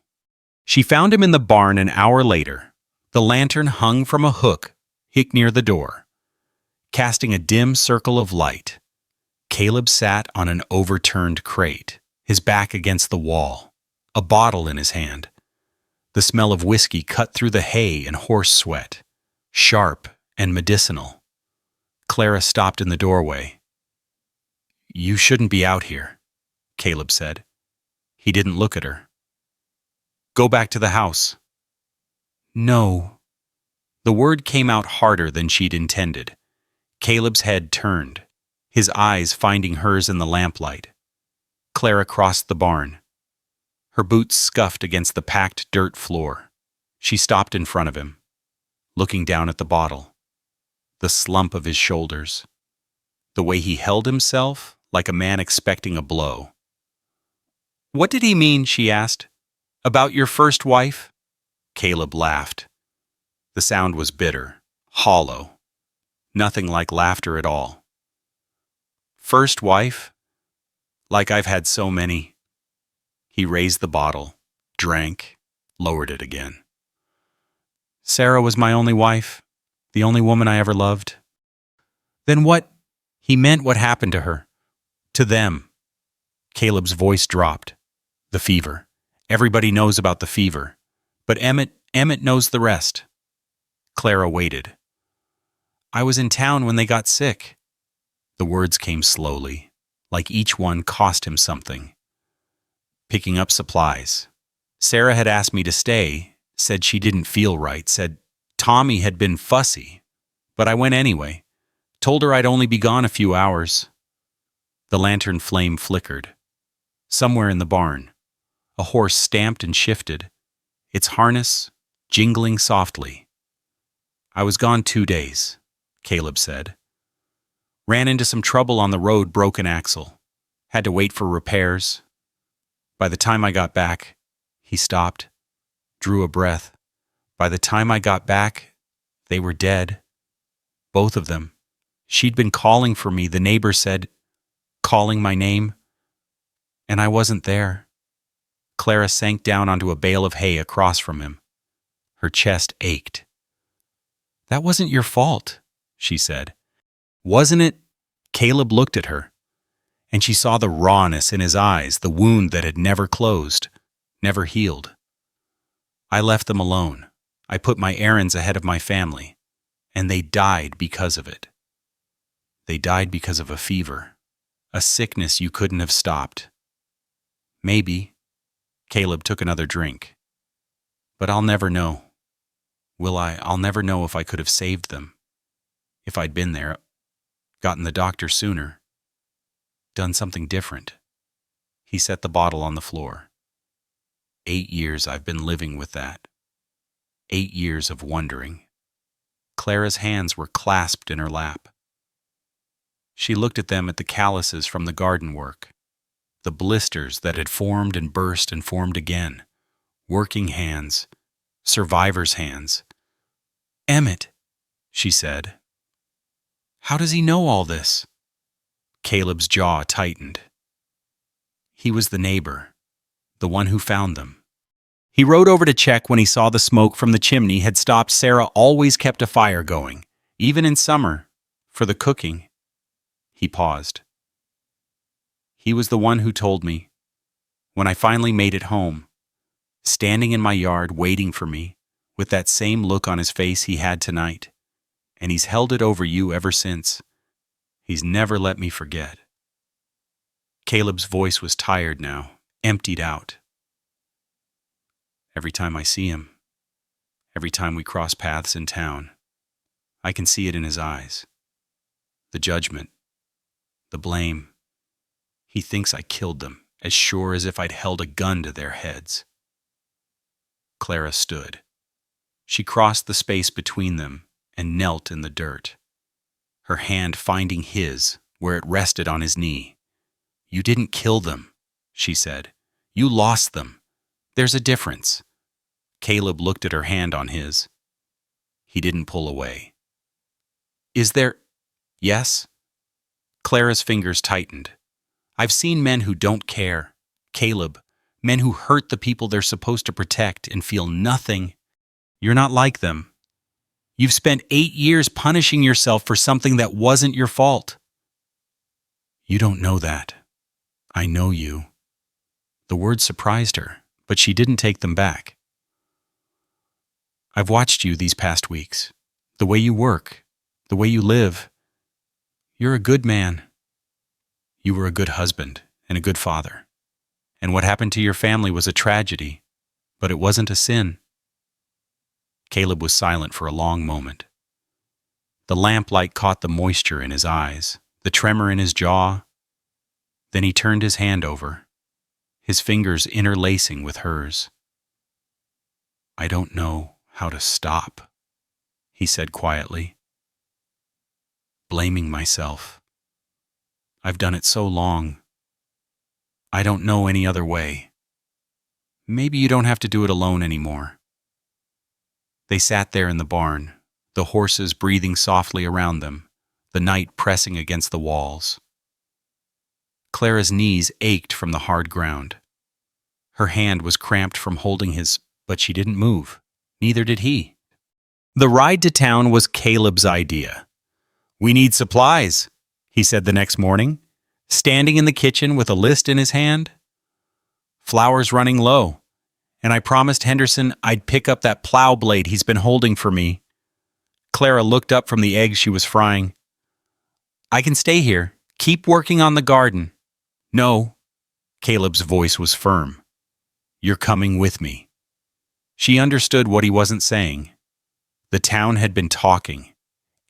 She found him in the barn an hour later, the lantern hung from a hook near the door, casting a dim circle of light. Caleb sat on an overturned crate, his back against the wall, a bottle in his hand. The smell of whiskey cut through the hay and horse sweat, sharp and medicinal. Clara stopped in the doorway. You shouldn't be out here, Caleb said. He didn't look at her. Go back to the house. No. The word came out harder than she'd intended. Caleb's head turned, his eyes finding hers in the lamplight. Clara crossed the barn. Her boots scuffed against the packed dirt floor. She stopped in front of him, looking down at the bottle, the slump of his shoulders, the way he held himself like a man expecting a blow. "What did he mean?" she asked. "About your first wife?" Caleb laughed. The sound was bitter, hollow, nothing like laughter at all. "First wife? Like I've had so many." He raised the bottle, drank, lowered it again. "Sarah was my only wife, the only woman I ever loved." "Then what?" He meant what happened to her. To them. Caleb's voice dropped. "The fever. Everybody knows about the fever. But Emmett knows the rest." Clara waited. "I was in town when they got sick." The words came slowly, like each one cost him something. "Picking up supplies. Sarah had asked me to stay, said she didn't feel right, said Tommy had been fussy. But I went anyway. Told her I'd only be gone a few hours." The lantern flame flickered. Somewhere in the barn, a horse stamped and shifted, its harness jingling softly. "I was gone 2 days," Caleb said. "Ran into some trouble on the road, broken axle. Had to wait for repairs. By the time I got back," he stopped, drew a breath. "By the time I got back, they were dead. Both of them. She'd been calling for me, the neighbor said, calling my name. And I wasn't there." Clara sank down onto a bale of hay across from him. Her chest ached. "That wasn't your fault," she said. "Wasn't it?" Caleb looked at her, and she saw the rawness in his eyes, the wound that had never closed, never healed. "I left them alone. I put my errands ahead of my family, and they died because of it. They died because of a fever, a sickness you couldn't have stopped. Maybe," Caleb took another drink, "but I'll never know. Will I? I'll never know if I could have saved them. If I'd been there, gotten the doctor sooner, done something different." He set the bottle on the floor. 8 years I've been living with that. 8 years of wondering. Clara's hands were clasped in her lap. She looked at them, at the calluses from the garden work, the blisters that had formed and burst and formed again. Working hands, survivor's hands. "Emmett," she said. "How does he know all this?" Caleb's jaw tightened. He was the neighbor, the one who found them. He rode over to check when he saw the smoke from the chimney had stopped. Sarah always kept a fire going, even in summer, for the cooking. He paused. "He was the one who told me. When I finally made it home, standing in my yard waiting for me, with that same look on his face he had tonight, and he's held it over you ever since. He's never let me forget." Caleb's voice was tired now, emptied out. "Every time I see him, every time we cross paths in town, I can see it in his eyes. The judgment, the blame. He thinks I killed them, as sure as if I'd held a gun to their heads." Clara stood. She crossed the space between them and knelt in the dirt, her hand finding his where it rested on his knee. "You didn't kill them," she said. "You lost them. There's a difference." Caleb looked at her hand on his. He didn't pull away. "Is there—" "Yes?" Clara's fingers tightened. "I've seen men who don't care. Caleb, men who hurt the people they're supposed to protect and feel nothing. You're not like them. You've spent 8 years punishing yourself for something that wasn't your fault." "You don't know that. I know you." The words surprised her, but she didn't take them back. "I've watched you these past weeks. The way you work, the way you live. You're a good man. You were a good husband and a good father. And what happened to your family was a tragedy, but it wasn't a sin." Caleb was silent for a long moment. The lamplight caught the moisture in his eyes, the tremor in his jaw. Then he turned his hand over, his fingers interlacing with hers. "I don't know how to stop," he said quietly. "Blaming myself. I've done it so long. I don't know any other way. Maybe you don't have to do it alone anymore." They sat there in the barn, the horses breathing softly around them, the night pressing against the walls. Clara's knees ached from the hard ground. Her hand was cramped from holding his, but she didn't move. Neither did he. The ride to town was Caleb's idea. "We need supplies," he said the next morning, standing in the kitchen with a list in his hand. "Flour's running low, and I promised Henderson I'd pick up that plow blade he's been holding for me." Clara looked up from the eggs she was frying. "I can stay here. Keep working on the garden." "No." Caleb's voice was firm. "You're coming with me." She understood what he wasn't saying. The town had been talking.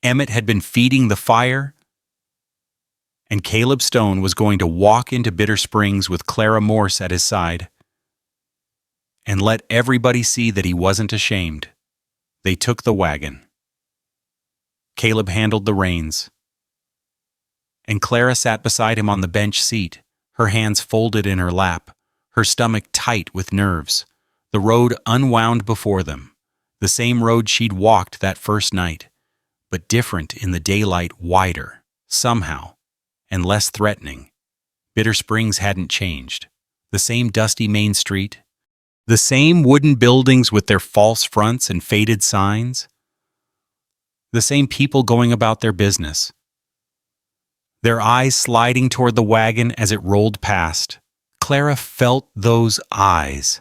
Emmett had been feeding the fire. And Caleb Stone was going to walk into Bitter Springs with Clara Morse at his side and let everybody see that he wasn't ashamed. They took the wagon. Caleb handled the reins, and Clara sat beside him on the bench seat, her hands folded in her lap, her stomach tight with nerves. The road unwound before them, the same road she'd walked that first night, but different in the daylight, wider, somehow, and less threatening. Bitter Springs hadn't changed. The same dusty main street, the same wooden buildings with their false fronts and faded signs, the same people going about their business. Their eyes sliding toward the wagon as it rolled past. Clara felt those eyes,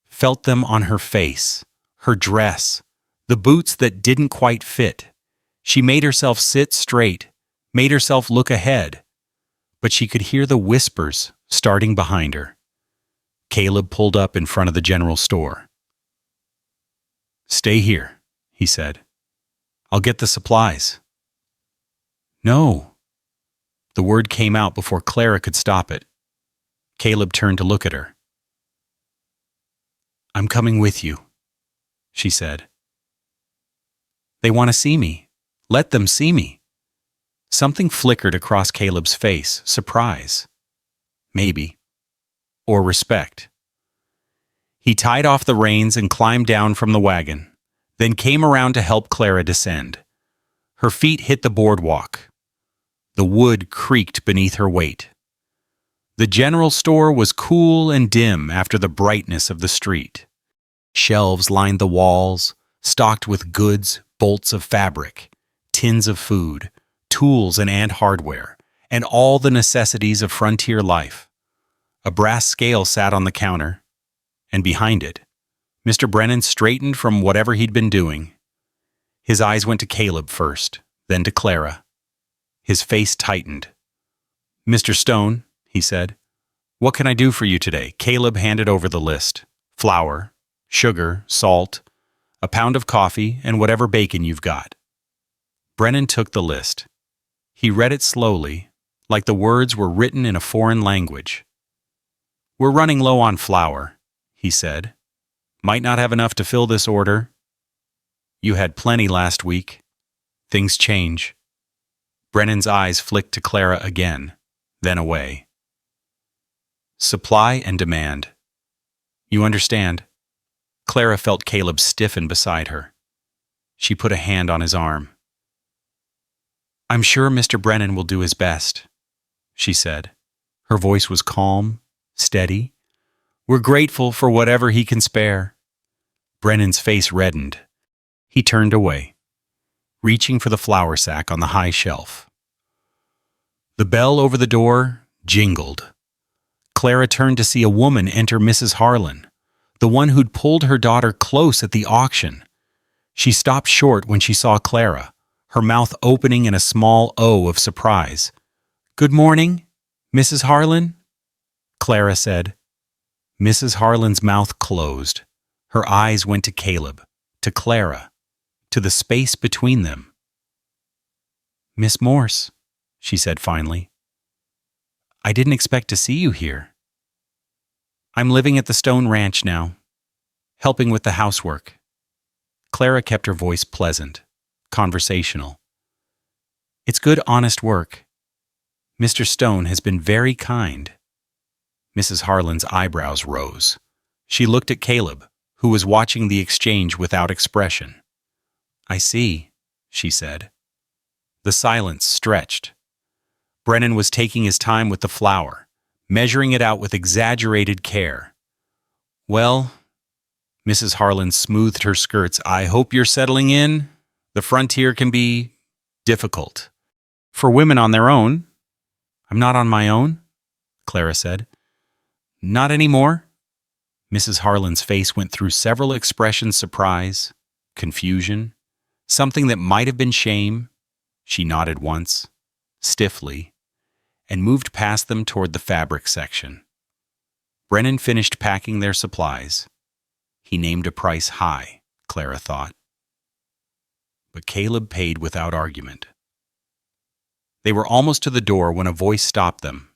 felt them on her face, her dress, the boots that didn't quite fit. She made herself sit straight, made herself look ahead, but she could hear the whispers starting behind her. Caleb pulled up in front of the general store. "Stay here," he said. "I'll get the supplies." "No." The word came out before Clara could stop it. Caleb turned to look at her. "I'm coming with you," she said. "They want to see me. Let them see me." Something flickered across Caleb's face, surprise. Maybe. Or respect. He tied off the reins and climbed down from the wagon, then came around to help Clara descend. Her feet hit the boardwalk. The wood creaked beneath her weight. The general store was cool and dim after the brightness of the street. Shelves lined the walls, stocked with goods, bolts of fabric, tins of food, tools and ant hardware, and all the necessities of frontier life. A brass scale sat on the counter, and behind it, Mr. Brennan straightened from whatever he'd been doing. His eyes went to Caleb first, then to Clara. His face tightened. "Mr. Stone," he said, "what can I do for you today?" Caleb handed over the list. "Flour, sugar, salt, a pound of coffee, and whatever bacon you've got." Brennan took the list. He read it slowly, like the words were written in a foreign language. "We're running low on flour," he said. "Might not have enough to fill this order." "You had plenty last week. Things change." Brennan's eyes flicked to Clara again, then away. "Supply and demand. You understand?" Clara felt Caleb stiffen beside her. She put a hand on his arm. "I'm sure Mr. Brennan will do his best," she said. Her voice was calm, steady. "We're grateful for whatever he can spare." Brennan's face reddened. He turned away, reaching for the flour sack on the high shelf. The bell over the door jingled. Clara turned to see a woman enter Mrs. Harlan, the one who'd pulled her daughter close at the auction. She stopped short when she saw Clara, her mouth opening in a small O of surprise. "Good morning, Mrs. Harlan," Clara said. Mrs. Harlan's mouth closed. Her eyes went to Caleb, to Clara, to the space between them. "Miss Morse," she said finally. "I didn't expect to see you here. I'm living at the Stone Ranch now, helping with the housework." Clara kept her voice pleasant, conversational. "It's good, honest work. Mr. Stone has been very kind." Mrs. Harlan's eyebrows rose. She looked at Caleb, who was watching the exchange without expression. "I see," she said. The silence stretched. Brennan was taking his time with the flour, measuring it out with exaggerated care. "Well," Mrs. Harlan smoothed her skirts, "I hope you're settling in. The frontier can be difficult. For women on their own." "I'm not on my own," Clara said. "Not anymore." Mrs. Harlan's face went through several expressions: surprise, confusion, something that might have been shame. She nodded once, stiffly, and moved past them toward the fabric section. Brennan finished packing their supplies. He named a price high, Clara thought. But Caleb paid without argument. They were almost to the door when a voice stopped them.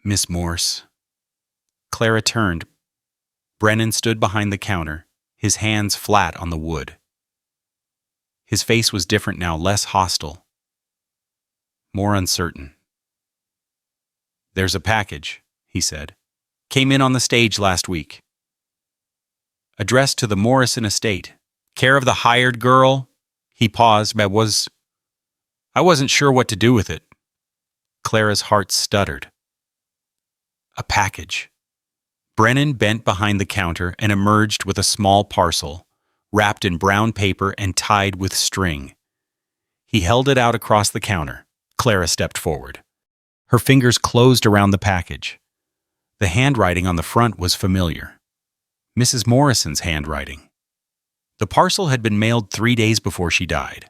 "Miss Morse." Clara turned. Brennan stood behind the counter, his hands flat on the wood. His face was different now, less hostile, more uncertain. "There's a package," he said. "Came in on the stage last week. Addressed to the Morrison estate. Care of the hired girl." He paused, but I wasn't sure what to do with it." Clara's heart stuttered. A package. Brennan bent behind the counter and emerged with a small parcel, wrapped in brown paper and tied with string. He held it out across the counter. Clara stepped forward. Her fingers closed around the package. The handwriting on the front was familiar. Mrs. Morrison's handwriting. The parcel had been mailed 3 days before she died.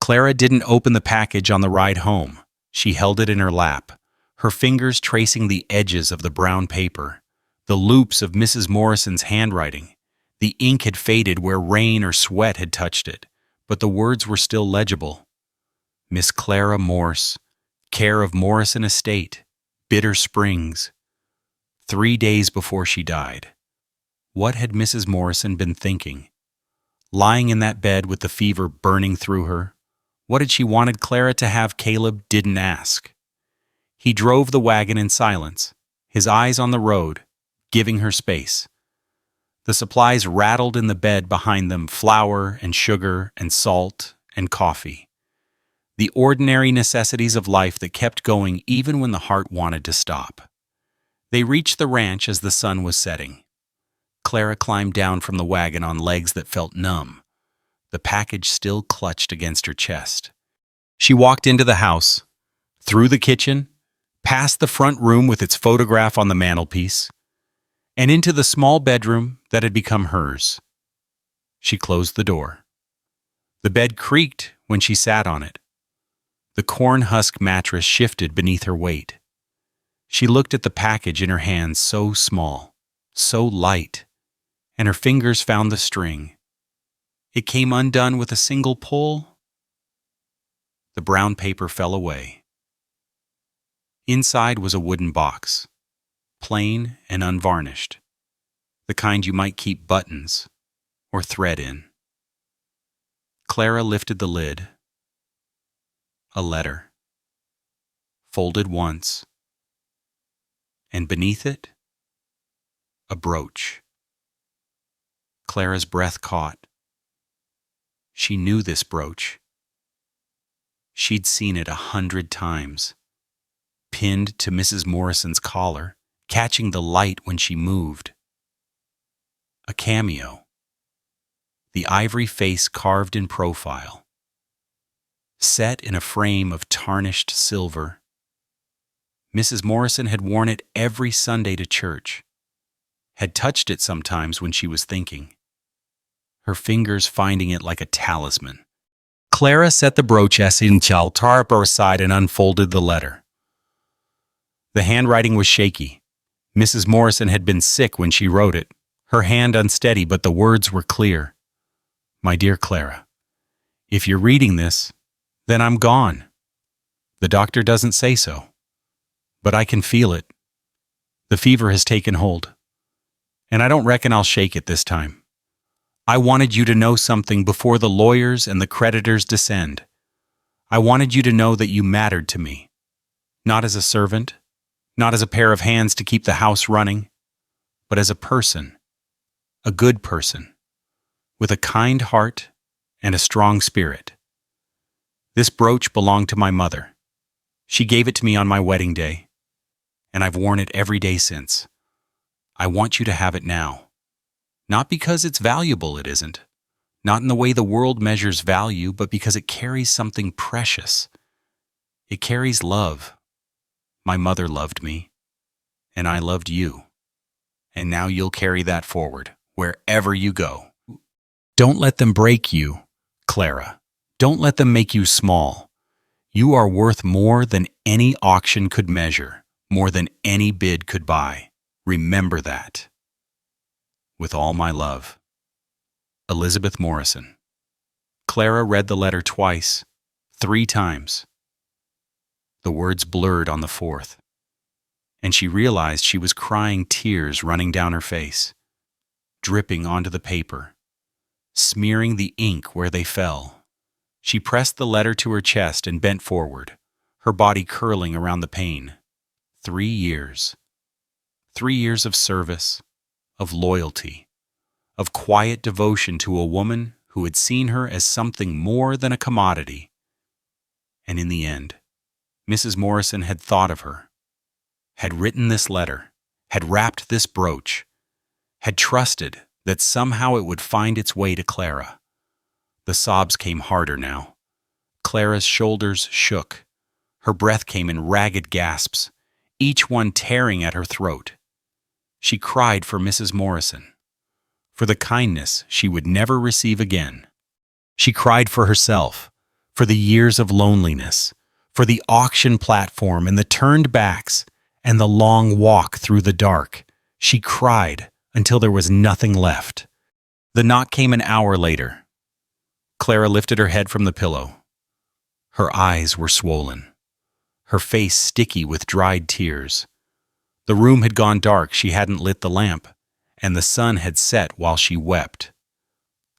Clara didn't open the package on the ride home. She held it in her lap, her fingers tracing the edges of the brown paper, the loops of Mrs. Morrison's handwriting. The ink had faded where rain or sweat had touched it, but the words were still legible. Miss Clara Morse, care of Morrison Estate, Bitter Springs. 3 days before she died. What had Mrs. Morrison been thinking? Lying in that bed with the fever burning through her, what had she wanted Clara to have? Caleb didn't ask. He drove the wagon in silence, his eyes on the road, giving her space. The supplies rattled in the bed behind them, flour and sugar and salt and coffee. The ordinary necessities of life that kept going even when the heart wanted to stop. They reached the ranch as the sun was setting. Clara climbed down from the wagon on legs that felt numb, the package still clutched against her chest. She walked into the house, through the kitchen, past the front room with its photograph on the mantelpiece, and into the small bedroom that had become hers. She closed the door. The bed creaked when she sat on it. The corn husk mattress shifted beneath her weight. She looked at the package in her hands, so small, so light, and her fingers found the string. It came undone with a single pull. The brown paper fell away. Inside was a wooden box, plain and unvarnished, the kind you might keep buttons or thread in. Clara lifted the lid. A letter, folded once, and beneath it, a brooch. Clara's breath caught. She knew this brooch. She'd seen it 100 times, pinned to Mrs. Morrison's collar, catching the light when she moved. A cameo. The ivory face carved in profile. Set in a frame of tarnished silver. Mrs. Morrison had worn it every Sunday to church, had touched it sometimes when she was thinking, her fingers finding it like a talisman. Clara set the brooch essential tarp aside and unfolded the letter. The handwriting was shaky. Mrs. Morrison had been sick when she wrote it, her hand unsteady, but the words were clear. My dear Clara, if you're reading this, then I'm gone. The doctor doesn't say so, but I can feel it. The fever has taken hold, and I don't reckon I'll shake it this time. I wanted you to know something before the lawyers and the creditors descend. I wanted you to know that you mattered to me, not as a servant, not as a pair of hands to keep the house running, but as a person, a good person, with a kind heart and a strong spirit. This brooch belonged to my mother. She gave it to me on my wedding day, and I've worn it every day since. I want you to have it now. Not because it's valuable, it isn't. Not in the way the world measures value, but because it carries something precious. It carries love. My mother loved me, and I loved you. And now you'll carry that forward, wherever you go. Don't let them break you, Clara. Don't let them make you small. You are worth more than any auction could measure, more than any bid could buy. Remember that. With all my love. Elizabeth Morrison. Clara read the letter twice, 3 times. The words blurred on the 4th, and she realized she was crying, tears running down her face, dripping onto the paper, smearing the ink where they fell. She pressed the letter to her chest and bent forward, her body curling around the pain. 3 years. 3 years of service, of loyalty, of quiet devotion to a woman who had seen her as something more than a commodity. And in the end, Mrs. Morrison had thought of her, had written this letter, had wrapped this brooch, had trusted that somehow it would find its way to Clara. The sobs came harder now. Clara's shoulders shook. Her breath came in ragged gasps, each one tearing at her throat. She cried for Mrs. Morrison, for the kindness she would never receive again. She cried for herself, for the years of loneliness, for the auction platform and the turned backs and the long walk through the dark. She cried until there was nothing left. The knock came an hour later. Clara lifted her head from the pillow. Her eyes were swollen, her face sticky with dried tears. The room had gone dark, she hadn't lit the lamp, and the sun had set while she wept.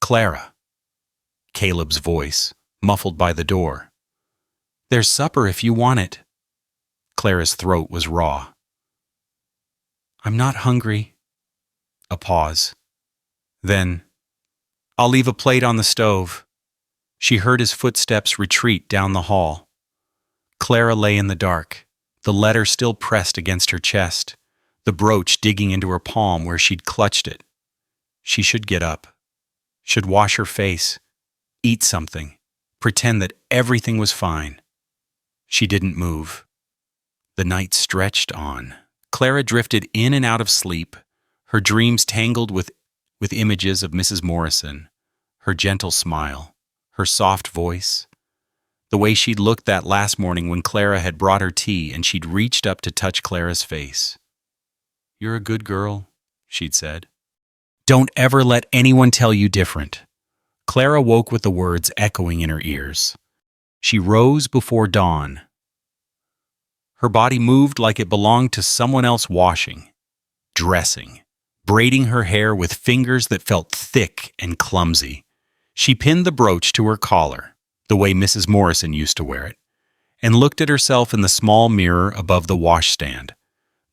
Clara. Caleb's voice, muffled by the door. There's supper if you want it. Clara's throat was raw. I'm not hungry. A pause. Then, I'll leave a plate on the stove. She heard his footsteps retreat down the hall. Clara lay in the dark, the letter still pressed against her chest, the brooch digging into her palm where she'd clutched it. She should get up, should wash her face, eat something, pretend that everything was fine. She didn't move. The night stretched on. Clara drifted in and out of sleep, her dreams tangled with images of Mrs. Morrison, her gentle smile, her soft voice, the way she'd looked that last morning when Clara had brought her tea and she'd reached up to touch Clara's face. You're a good girl, she'd said. Don't ever let anyone tell you different. Clara woke with the words echoing in her ears. She rose before dawn. Her body moved like it belonged to someone else, washing, dressing, braiding her hair with fingers that felt thick and clumsy. She pinned the brooch to her collar, the way Mrs. Morrison used to wear it, and looked at herself in the small mirror above the washstand.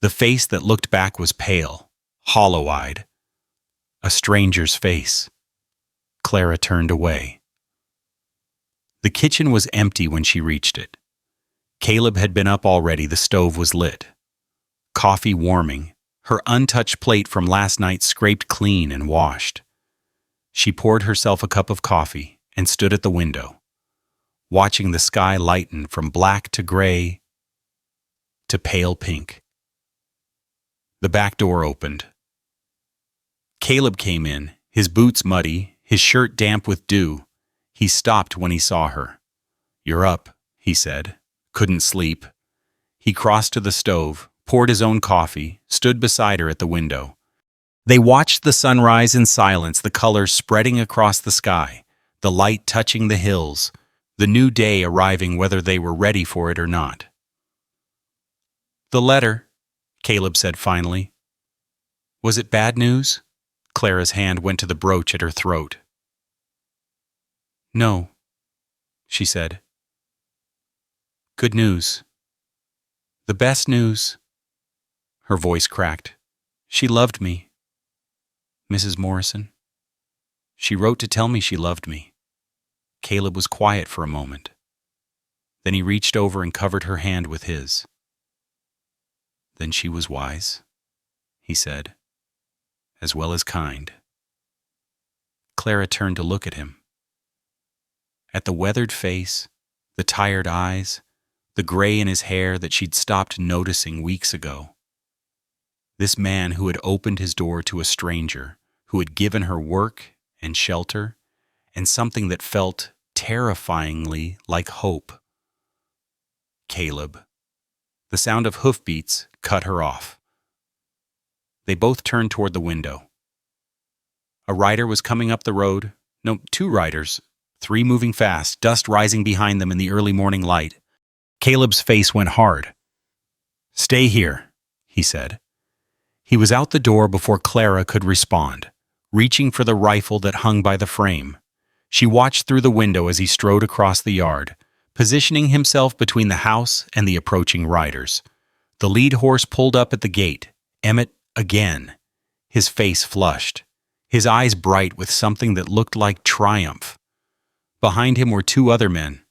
The face that looked back was pale, hollow-eyed. A stranger's face. Clara turned away. The kitchen was empty when she reached it. Caleb had been up already, the stove was lit. Coffee warming, her untouched plate from last night scraped clean and washed. She poured herself a cup of coffee and stood at the window, watching the sky lighten from black to gray to pale pink. The back door opened. Caleb came in, his boots muddy, his shirt damp with dew. He stopped when he saw her. You're up, he said. Couldn't sleep. He crossed to the stove, poured his own coffee, stood beside her at the window. They watched the sunrise in silence, the colors spreading across the sky, the light touching the hills, the new day arriving whether they were ready for it or not. "The letter," Caleb said finally. "Was it bad news?" Clara's hand went to the brooch at her throat. "No," she said. "Good news. The best news." Her voice cracked. "She loved me, Mrs. Morrison. She wrote to tell me she loved me." Caleb was quiet for a moment. Then he reached over and covered her hand with his. "Then she was wise," he said, "as well as kind." Clara turned to look at him. At the weathered face, the tired eyes, the gray in his hair that she'd stopped noticing weeks ago. This man who had opened his door to a stranger, who had given her work and shelter, and something that felt terrifyingly like hope. Caleb. The sound of hoofbeats cut her off. They both turned toward the window. A rider was coming up the road. No, 2 riders, 3 moving fast, dust rising behind them in the early morning light. Caleb's face went hard. "Stay here," he said. He was out the door before Clara could respond, reaching for the rifle that hung by the frame. She watched through the window as he strode across the yard, positioning himself between the house and the approaching riders. The lead horse pulled up at the gate. Emmett again. His face flushed, his eyes bright with something that looked like triumph. Behind him were 2 other men.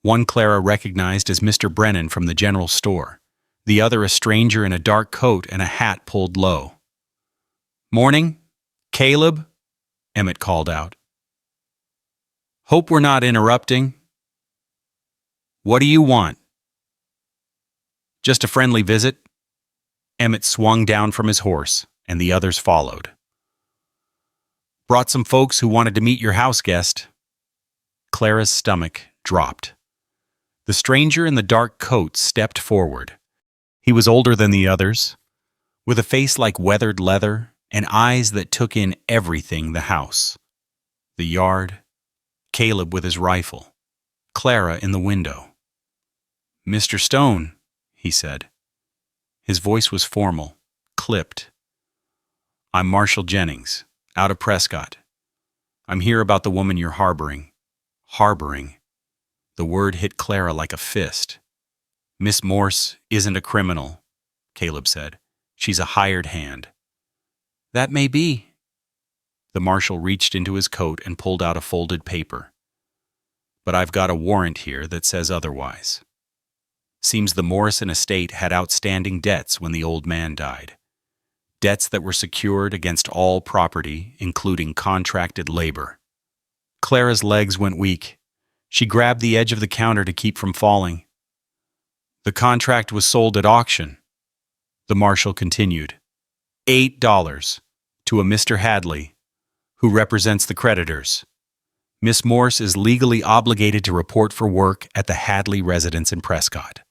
One Clara recognized as Mr. Brennan from the general store, the other a stranger in a dark coat and a hat pulled low. "Morning, Caleb," Emmett called out. "Hope we're not interrupting. What do you want?" "Just a friendly visit." Emmett swung down from his horse, and the others followed. "Brought some folks who wanted to meet your house guest." Clara's stomach dropped. The stranger in the dark coat stepped forward. He was older than the others, with a face like weathered leather and eyes that took in everything: the house, the yard, Caleb with his rifle, Clara in the window. "Mr. Stone," he said. His voice was formal, clipped. "I'm Marshall Jennings, out of Prescott. I'm here about the woman you're harboring." Harboring. The word hit Clara like a fist. "Miss Morse isn't a criminal," Caleb said. "She's a hired hand." "That may be." The marshal reached into his coat and pulled out a folded paper. "But I've got a warrant here that says otherwise. Seems the Morrison estate had outstanding debts when the old man died. Debts that were secured against all property, including contracted labor." Clara's legs went weak. She grabbed the edge of the counter to keep from falling. "The contract was sold at auction," the marshal continued. $8 to a Mr. Hadley, who represents the creditors. Miss Morse is legally obligated to report for work at the Hadley residence in Prescott.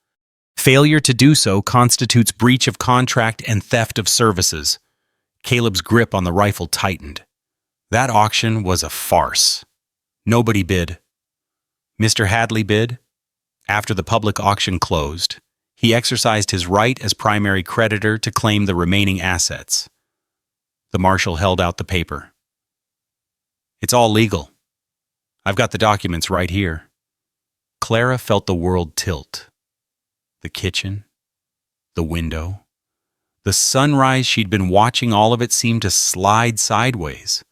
Failure to do so constitutes breach of contract and theft of services. Caleb's grip on the rifle tightened. That auction was a farce. Nobody bid. Mr. Hadley bid. After the public auction closed, he exercised his right as primary creditor to claim the remaining assets. The marshal held out the paper. "It's all legal. I've got the documents right here." Clara felt the world tilt. The kitchen, the window, the sunrise she'd been watching, all of it seemed to slide sideways,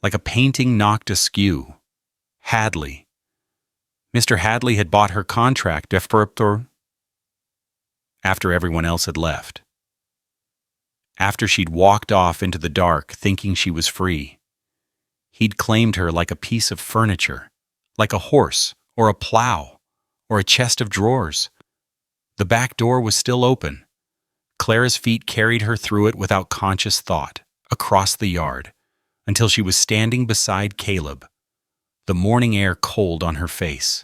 like a painting knocked askew. Hadley. Mr. Hadley had bought her contract after everyone else had left. After she'd walked off into the dark thinking she was free. He'd claimed her like a piece of furniture, like a horse or a plow or a chest of drawers. The back door was still open. Clara's feet carried her through it without conscious thought, across the yard, until she was standing beside Caleb, the morning air cold on her face.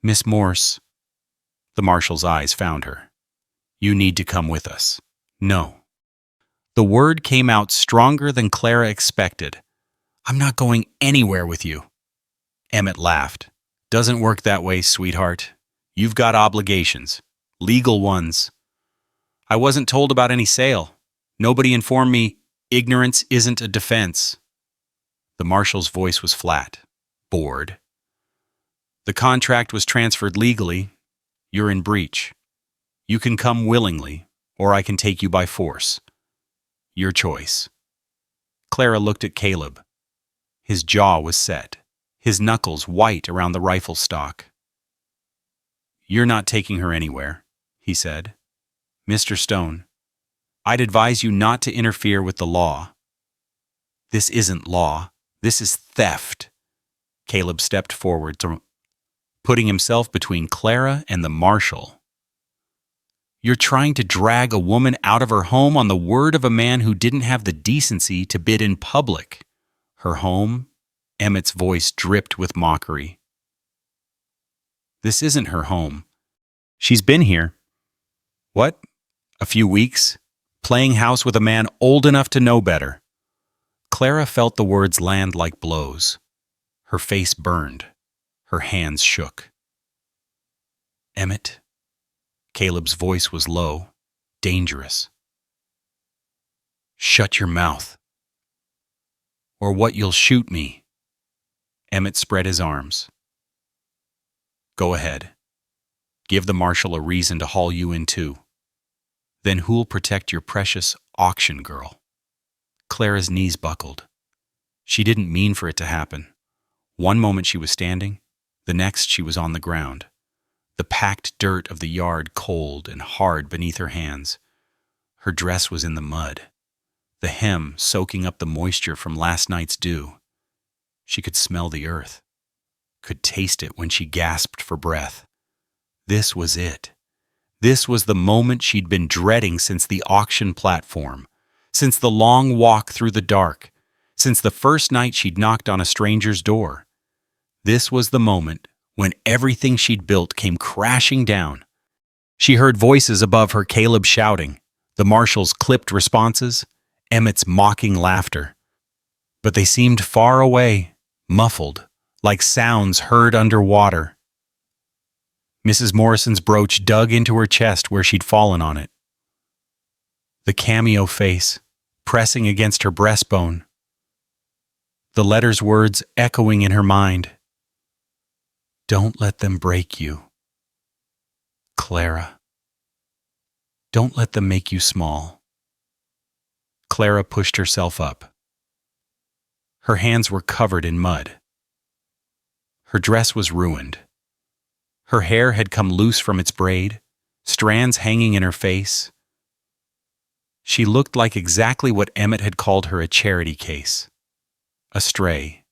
"Miss Morse." The marshal's eyes found her. "You need to come with us." "No." The word came out stronger than Clara expected. "I'm not going anywhere with you." Emmett laughed. Doesn't work that way, sweetheart. You've got obligations. Legal ones. I wasn't told about any sale. Nobody informed me. Ignorance isn't a defense. The marshal's voice was flat, bored. The contract was transferred legally. You're in breach. You can come willingly, or I can take you by force. Your choice. Clara looked at Caleb. His jaw was set, his knuckles white around the rifle stock. You're not taking her anywhere, he said. Mr. Stone, I'd advise you not to interfere with the law. This isn't law. This is theft. Caleb stepped forward, putting himself between Clara and the marshal. You're trying to drag a woman out of her home on the word of a man who didn't have the decency to bid in public. Her home? Emmett's voice dripped with mockery. This isn't her home. She's been here. What? A few weeks? Playing house with a man old enough to know better. Clara felt the words land like blows. Her face burned. Her hands shook. Emmett? Caleb's voice was low, dangerous. Shut your mouth. Or what you'll shoot me. Emmett spread his arms. Go ahead. Give the marshal a reason to haul you in too. Then who'll protect your precious auction girl? Clara's knees buckled. She didn't mean for it to happen. One moment she was standing, the next she was on the ground. The packed dirt of the yard cold and hard beneath her hands. Her dress was in the mud, the hem soaking up the moisture from last night's dew. She could smell the earth, could taste it when she gasped for breath. This was it. This was the moment she'd been dreading since the auction platform, since the long walk through the dark, since the first night she'd knocked on a stranger's door. This was the moment when everything she'd built came crashing down. She heard voices above her, Caleb shouting, the marshal's clipped responses, Emmett's mocking laughter. But they seemed far away, muffled, like sounds heard underwater. Mrs. Morrison's brooch dug into her chest where she'd fallen on it. The cameo face, pressing against her breastbone. The letter's words echoing in her mind. Don't let them break you. Clara. Don't let them make you small. Clara pushed herself up. Her hands were covered in mud. Her dress was ruined. Her hair had come loose from its braid, strands hanging in her face. She looked like exactly what Emmett had called her, a charity case. A stray.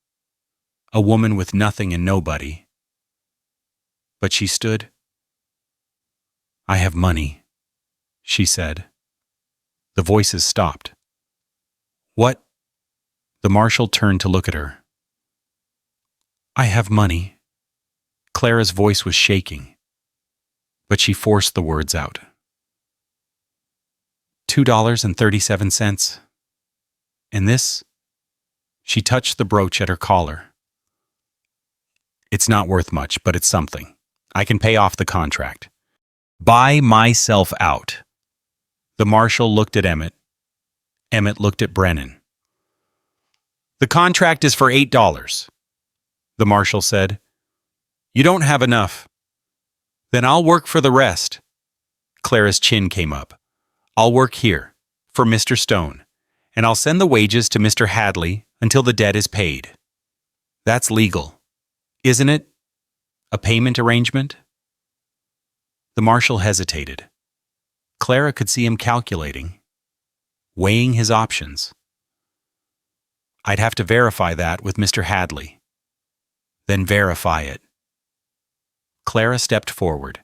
A woman with nothing and nobody. But she stood. I have money, she said. The voices stopped. What? The marshal turned to look at her. I have money. Clara's voice was shaking, but she forced the words out. $2.37. And this? She touched the brooch at her collar. It's not worth much, but it's something. I can pay off the contract. Buy myself out. The marshal looked at Emmett. Emmett looked at Brennan. The contract is for $8, the marshal said. You don't have enough. Then I'll work for the rest. Clara's chin came up. I'll work here, for Mr. Stone, and I'll send the wages to Mr. Hadley until the debt is paid. That's legal, isn't it? A payment arrangement? The marshal hesitated. Clara could see him calculating, weighing his options. I'd have to verify that with Mr. Hadley. Then verify it. Clara stepped forward,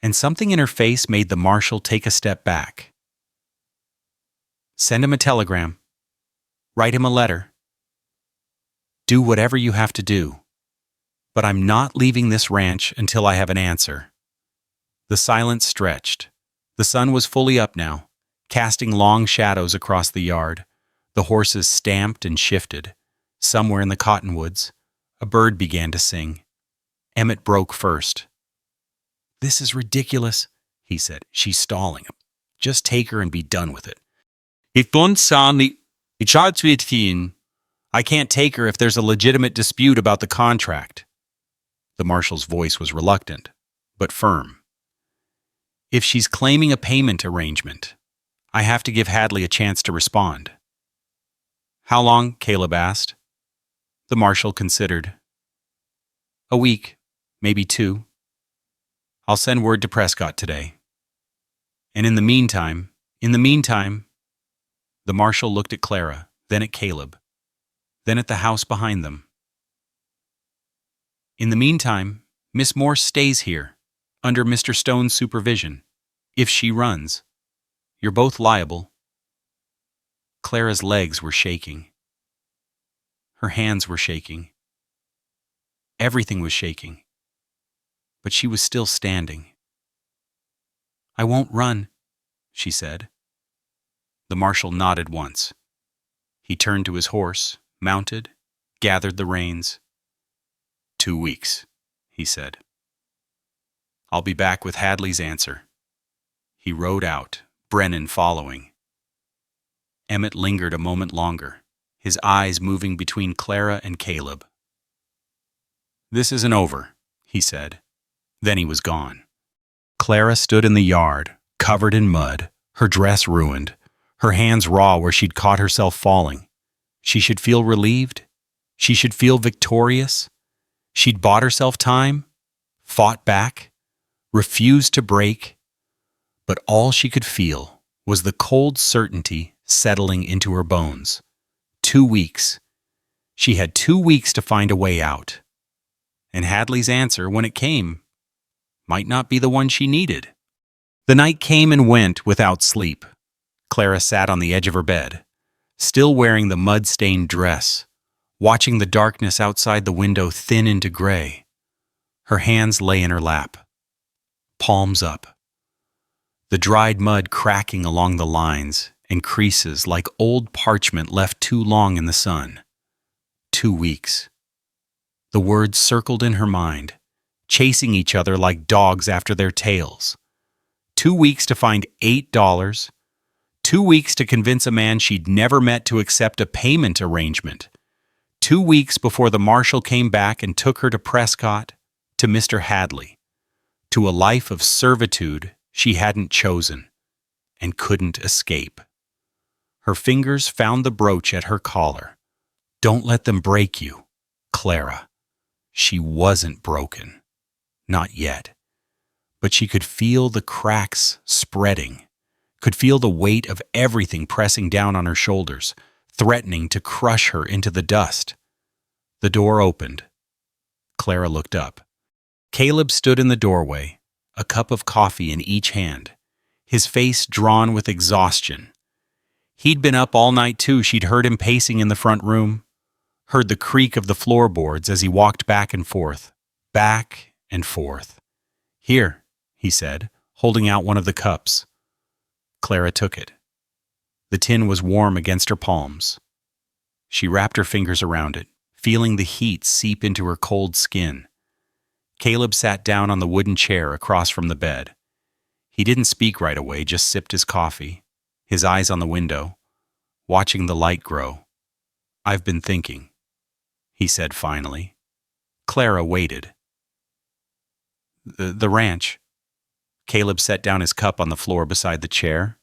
and something in her face made the marshal take a step back. Send him a telegram. Write him a letter. Do whatever you have to do. But I'm not leaving this ranch until I have an answer. The silence stretched. The sun was fully up now, casting long shadows across the yard. The horses stamped and shifted. Somewhere in the cottonwoods, a bird began to sing. Emmett broke first. "This is ridiculous," he said. "She's stalling him. Just take her and be done with it." "I can't take her if there's a legitimate dispute about the contract." The marshal's voice was reluctant, but firm. "If she's claiming a payment arrangement, I have to give Hadley a chance to respond." "How long?" Caleb asked. The marshal considered. "A week, maybe 2. I'll send word to Prescott today. And in the meantime, the marshal looked at Clara, then at Caleb, then at the house behind them. "In the meantime, Miss Morse stays here, under Mr. Stone's supervision. If she runs, you're both liable." Clara's legs were shaking. Her hands were shaking. Everything was shaking. But she was still standing. "I won't run," she said. The marshal nodded once. He turned to his horse, mounted, gathered the reins. 2 weeks, he said. "I'll be back with Hadley's answer." He rode out, Brennan following. Emmett lingered a moment longer, his eyes moving between Clara and Caleb. "This isn't over," he said. Then he was gone. Clara stood in the yard, covered in mud, her dress ruined, her hands raw where she'd caught herself falling. She should feel relieved. She should feel victorious. She'd bought herself time, fought back, refused to break. But all she could feel was the cold certainty settling into her bones. 2 weeks. She had 2 weeks to find a way out. And Hadley's answer, when it came, might not be the one she needed. The night came and went without sleep. Clara sat on the edge of her bed, still wearing the mud-stained dress, watching the darkness outside the window thin into gray. Her hands lay in her lap, palms up, the dried mud cracking along the lines and creases like old parchment left too long in the sun. 2 weeks. The words circled in her mind, chasing each other like dogs after their tails. 2 weeks to find $8. 2 weeks to convince a man she'd never met to accept a payment arrangement. 2 weeks before the marshal came back and took her to Prescott, to Mr. Hadley, to a life of servitude she hadn't chosen and couldn't escape. Her fingers found the brooch at her collar. Don't let them break you, Clara. She wasn't broken. Not yet. But she could feel the cracks spreading, could feel the weight of everything pressing down on her shoulders, threatening to crush her into the dust. The door opened. Clara looked up. Caleb stood in the doorway, a cup of coffee in each hand, his face drawn with exhaustion. He'd been up all night too. She'd heard him pacing in the front room, heard the creak of the floorboards as he walked back and forth. "Here," he said, holding out one of the cups. Clara took it. The tin was warm against her palms. She wrapped her fingers around it, feeling the heat seep into her cold skin. Caleb sat down on the wooden chair across from the bed. He didn't speak right away, just sipped his coffee, his eyes on the window, watching the light grow. "I've been thinking," he said finally. Clara waited. The ranch." Caleb set down his cup on the floor beside the chair.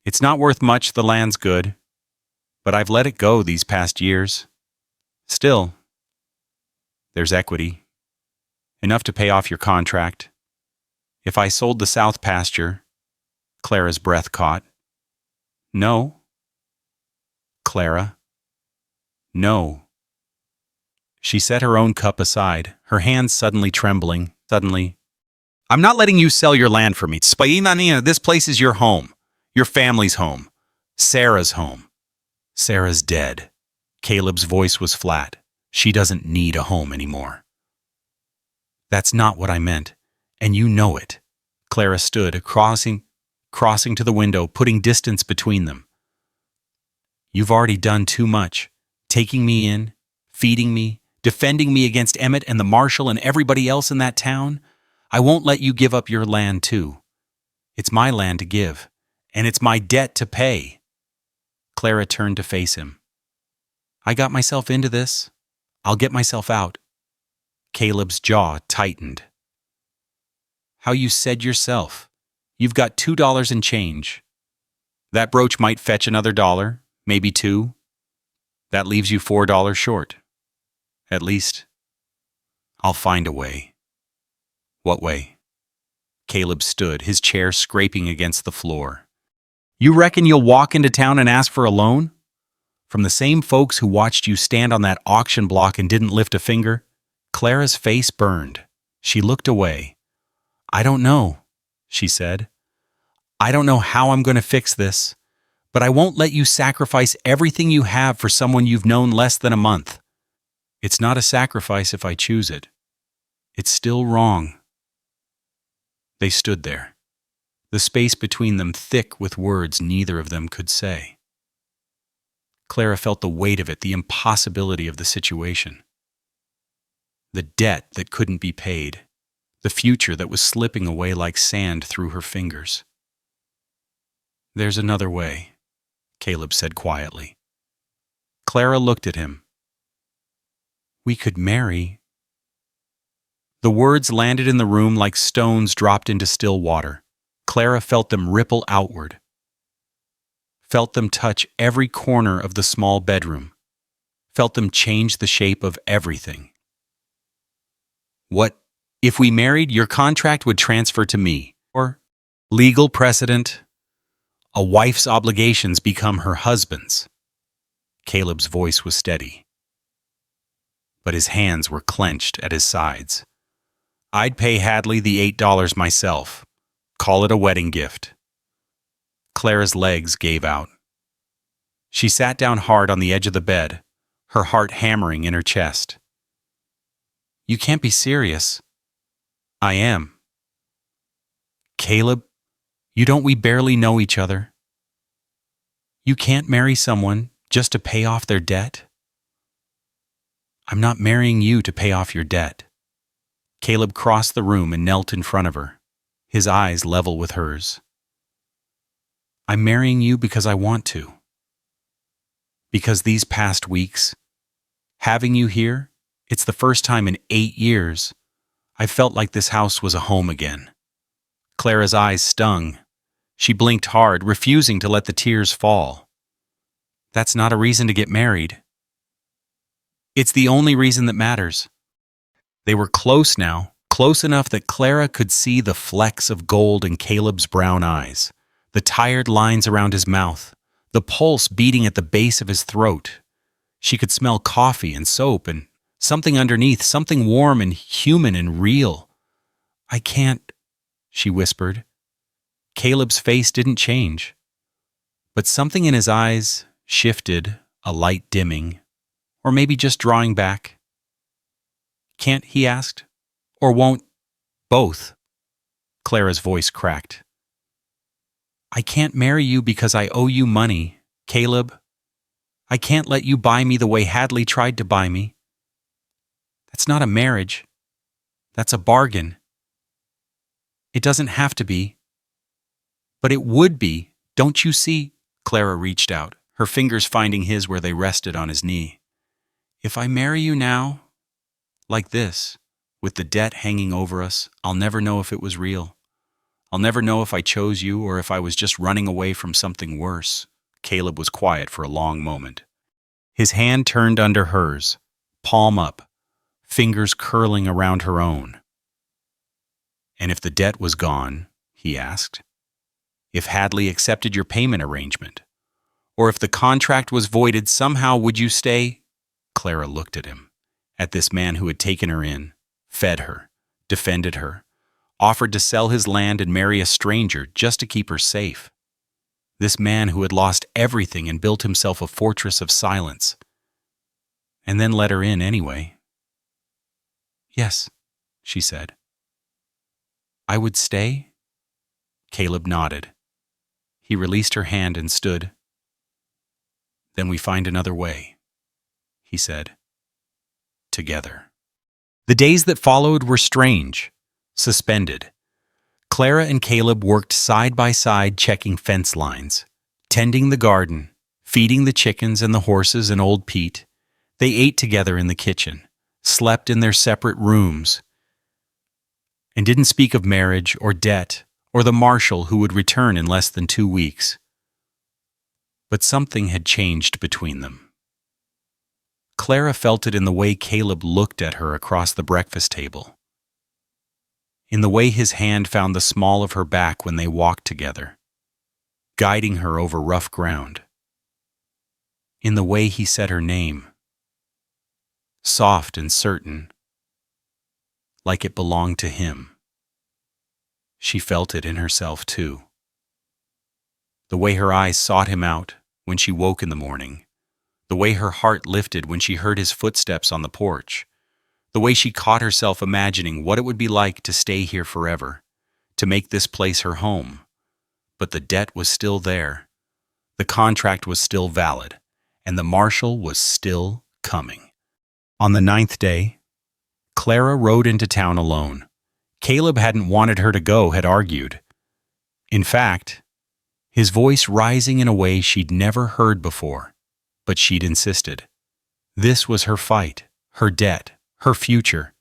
"It's not worth much, the land's good, but I've let it go these past years. Still, there's equity, enough to pay off your contract. If I sold the south pasture," Clara's breath caught. "No." "Clara." "No." She set her own cup aside, her hands suddenly trembling. "I'm not letting you sell your land for me. This place is your home, your family's home, Sarah's home. Sarah's dead." Caleb's voice was flat. "She doesn't need a home anymore." "That's not what I meant, and you know it." Clara stood, crossing to the window, putting distance between them. "You've already done too much, taking me in, feeding me, defending me against Emmett and the marshal and everybody else in that town. I won't let you give up your land, too. It's my land to give, and it's my debt to pay. Clara turned to face him. I got myself into this. I'll get myself out. Caleb's jaw tightened. How you said yourself. You've got $2 in change. That brooch might fetch another $1, maybe $2. That leaves you $4 short. At least. I'll find a way. What way? Caleb stood, his chair scraping against the floor. You reckon you'll walk into town and ask for a loan? From the same folks who watched you stand on that auction block and didn't lift a finger? Clara's face burned. She looked away. I don't know, she said. I don't know how I'm going to fix this, but I won't let you sacrifice everything you have for someone you've known less than a month. It's not a sacrifice if I choose it. It's still wrong. They stood there, the space between them thick with words neither of them could say. Clara felt the weight of it, the impossibility of the situation. The debt that couldn't be paid, the future that was slipping away like sand through her fingers. There's another way, Caleb said quietly. Clara looked at him. We could marry. The words landed in the room like stones dropped into still water. Clara felt them ripple outward, felt them touch every corner of the small bedroom, felt them change the shape of everything. What, if we married, your contract would transfer to me, or legal precedent? A wife's obligations become her husband's. Caleb's voice was steady, but his hands were clenched at his sides. I'd pay Hadley the $8 myself. Call it a wedding gift. Clara's legs gave out. She sat down hard on the edge of the bed, her heart hammering in her chest. You can't be serious. I am. Caleb, we barely know each other. You can't marry someone just to pay off their debt? I'm not marrying you to pay off your debt. Caleb crossed the room and knelt in front of her, his eyes level with hers. I'm marrying you because I want to. Because these past weeks, having you here, it's the first time in 8 years I felt like this house was a home again. Clara's eyes stung. She blinked hard, refusing to let the tears fall. That's not a reason to get married. It's the only reason that matters. They were close now, close enough that Clara could see the flecks of gold in Caleb's brown eyes, the tired lines around his mouth, the pulse beating at the base of his throat. She could smell coffee and soap and something underneath, something warm and human and real. I can't, she whispered. Caleb's face didn't change, but something in his eyes shifted, a light dimming, or maybe just drawing back. Can't, he asked, or won't? Both. Clara's voice cracked. I can't marry you because I owe you money, Caleb. I can't let you buy me the way Hadley tried to buy me. That's not a marriage. That's a bargain. It doesn't have to be. But it would be, don't you see? Clara reached out, her fingers finding his where they rested on his knee. If I marry you now, like this, with the debt hanging over us, I'll never know if it was real. I'll never know if I chose you or if I was just running away from something worse. Caleb was quiet for a long moment. His hand turned under hers, palm up, fingers curling around her own. And if the debt was gone, he asked, if Hadley accepted your payment arrangement, or if the contract was voided, somehow would you stay? Clara looked at him, at this man who had taken her in, fed her, defended her, offered to sell his land and marry a stranger just to keep her safe. This man who had lost everything and built himself a fortress of silence, and then let her in anyway. Yes, she said. I would stay? Caleb nodded. He released her hand and stood. Then we find another way, he said. together. The days that followed were strange, suspended. Clara and Caleb worked side by side checking fence lines, tending the garden, feeding the chickens and the horses and old Pete. They ate together in the kitchen, slept in their separate rooms, and didn't speak of marriage or debt or the marshal who would return in less than 2 weeks. But something had changed between them. Clara felt it in the way Caleb looked at her across the breakfast table, in the way his hand found the small of her back when they walked together, guiding her over rough ground, in the way he said her name, soft and certain, like it belonged to him. She felt it in herself, too. The way her eyes sought him out when she woke in the morning, the way her heart lifted when she heard his footsteps on the porch, the way she caught herself imagining what it would be like to stay here forever, to make this place her home. But the debt was still there, the contract was still valid, and the marshal was still coming. On the 9th day, Clara rode into town alone. Caleb hadn't wanted her to go, had argued. In fact, his voice rising in a way she'd never heard before, but she'd insisted. This was her fight, her debt, her future.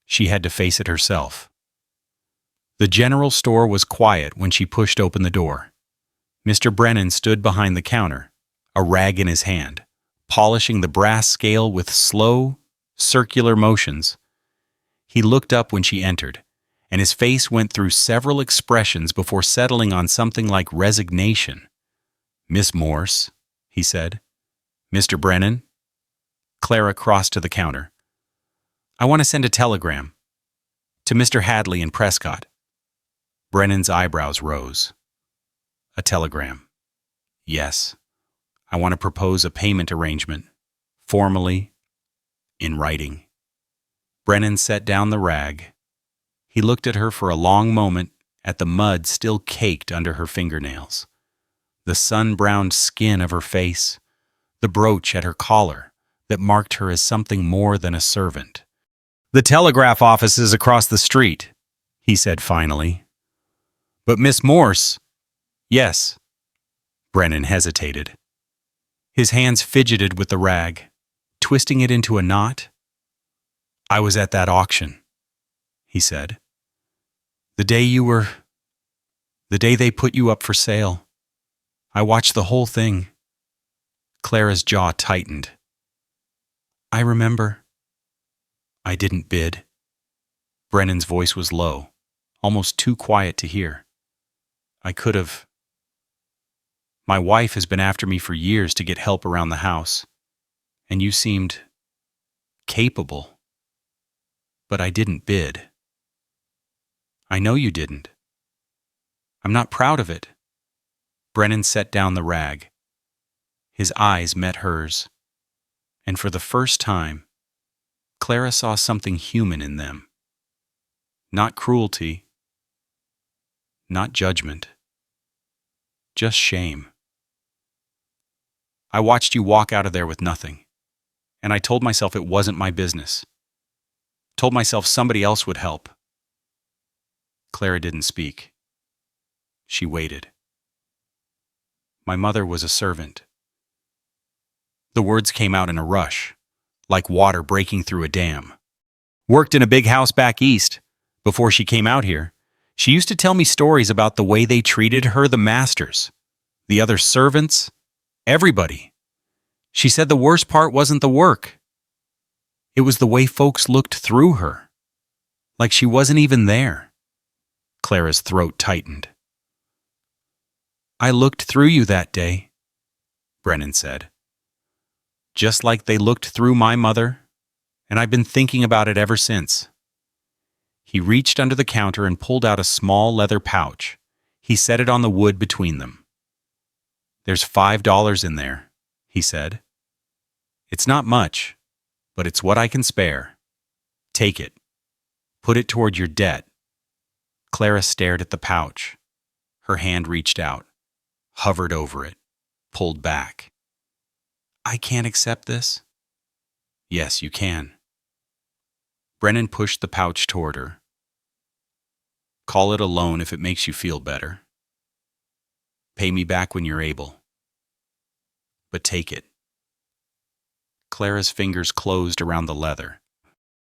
She had to face it herself. The general store was quiet when she pushed open the door. Mr. Brennan stood behind the counter, a rag in his hand, polishing the brass scale with slow, circular motions. He looked up when she entered, and his face went through several expressions before settling on something like resignation. "Miss Morse," he said. "Mr. Brennan?" Clara crossed to the counter. "I want to send a telegram. To Mr. Hadley in Prescott." Brennan's eyebrows rose. "A telegram. Yes. I want to propose a payment arrangement. Formally, in writing." Brennan set down the rag. He looked at her for a long moment, at the mud still caked under her fingernails, the sun-browned skin of her face, the brooch at her collar that marked her as something more than a servant. "The telegraph office is across the street," he said finally. "But Miss Morse—" "Yes." Brennan hesitated. His hands fidgeted with the rag, twisting it into a knot. "I was at that auction," he said. The day they put you up for sale. I watched the whole thing." Clara's jaw tightened. "I remember." "I didn't bid." Brennan's voice was low, almost too quiet to hear. "I could have. My wife has been after me for years to get help around the house, and you seemed capable. But I didn't bid." "I know you didn't. I'm not proud of it." Brennan set down the rag. His eyes met hers, and for the first time, Clara saw something human in them. Not cruelty, not judgment, just shame. "I watched you walk out of there with nothing, and I told myself it wasn't my business. Told myself somebody else would help." Clara didn't speak. She waited. "My mother was a servant." The words came out in a rush, like water breaking through a dam. "Worked in a big house back east, before she came out here. She used to tell me stories about the way they treated her, the masters, the other servants, everybody. She said the worst part wasn't the work. It was the way folks looked through her, like she wasn't even there." Clara's throat tightened. "I looked through you that day," Brennan said. "Just like they looked through my mother, and I've been thinking about it ever since." He reached under the counter and pulled out a small leather pouch. He set it on the wood between them. "There's $5 in there," he said. "It's not much, but it's what I can spare. Take it. Put it toward your debt." Clara stared at the pouch. Her hand reached out, hovered over it, pulled back. "I can't accept this." "Yes, you can. Brennan pushed the pouch toward her. Call it a loan if it makes you feel better. Pay me back when you're able. But take it. Clara's fingers closed around the leather.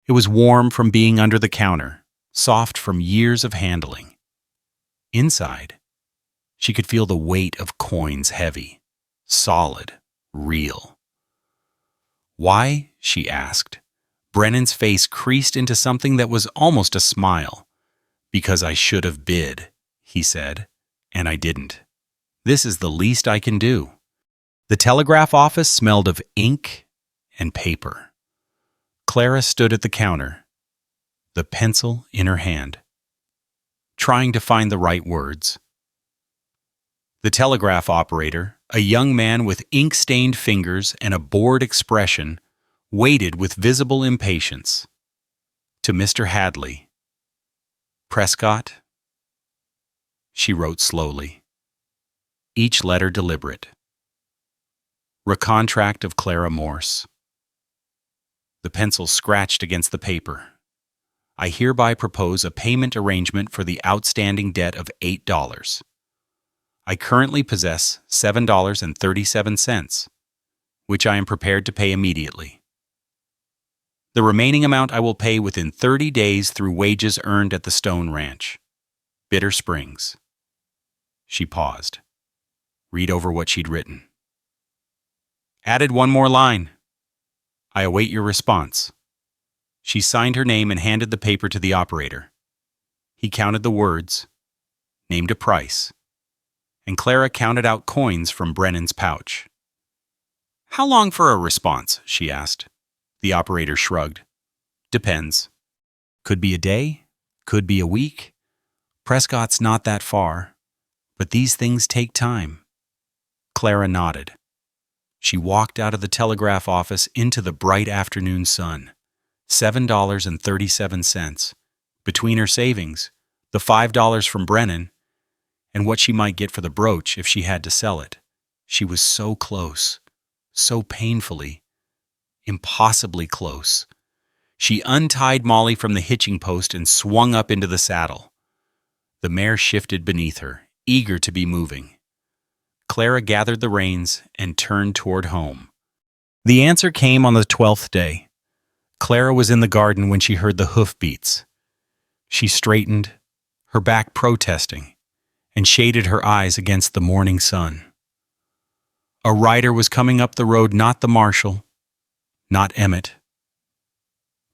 It was warm from being under the counter, soft from years of handling. Inside, she could feel the weight of coins heavy, solid, real. Why? She asked. Brennan's face creased into something that was almost a smile. Because I should have bid, he said, and I didn't. This is the least I can do. The telegraph office smelled of ink and paper. Clara stood at the counter, the pencil in her hand, trying to find the right words. The telegraph operator, a young man with ink-stained fingers and a bored expression, waited with visible impatience. To Mr. Hadley. Prescott? She wrote slowly, each letter deliberate. Recontract of Clara Morse. The pencil scratched against the paper. I hereby propose a payment arrangement for the outstanding debt of $8. I currently possess $7.37, which I am prepared to pay immediately. The remaining amount I will pay within 30 days through wages earned at the Stone Ranch, Bitter Springs. She paused. Read over what she'd written. Added one more line. I await your response. She signed her name and handed the paper to the operator. He counted the words, named a price, and Clara counted out coins from Brennan's pouch. How long for a response? She asked. The operator shrugged. Depends. Could be a day, could be a week. Prescott's not that far, but these things take time. Clara nodded. She walked out of the telegraph office into the bright afternoon sun. $7.37. Between her savings, the $5 from Brennan, and what she might get for the brooch if she had to sell it. She was so close, so painfully, impossibly close. She untied Molly from the hitching post and swung up into the saddle. The mare shifted beneath her, eager to be moving. Clara gathered the reins and turned toward home. The answer came on the 12th day. Clara was in the garden when she heard the hoofbeats. She straightened, her back protesting, and shaded her eyes against the morning sun. A rider was coming up the road, not the marshal, not Emmett,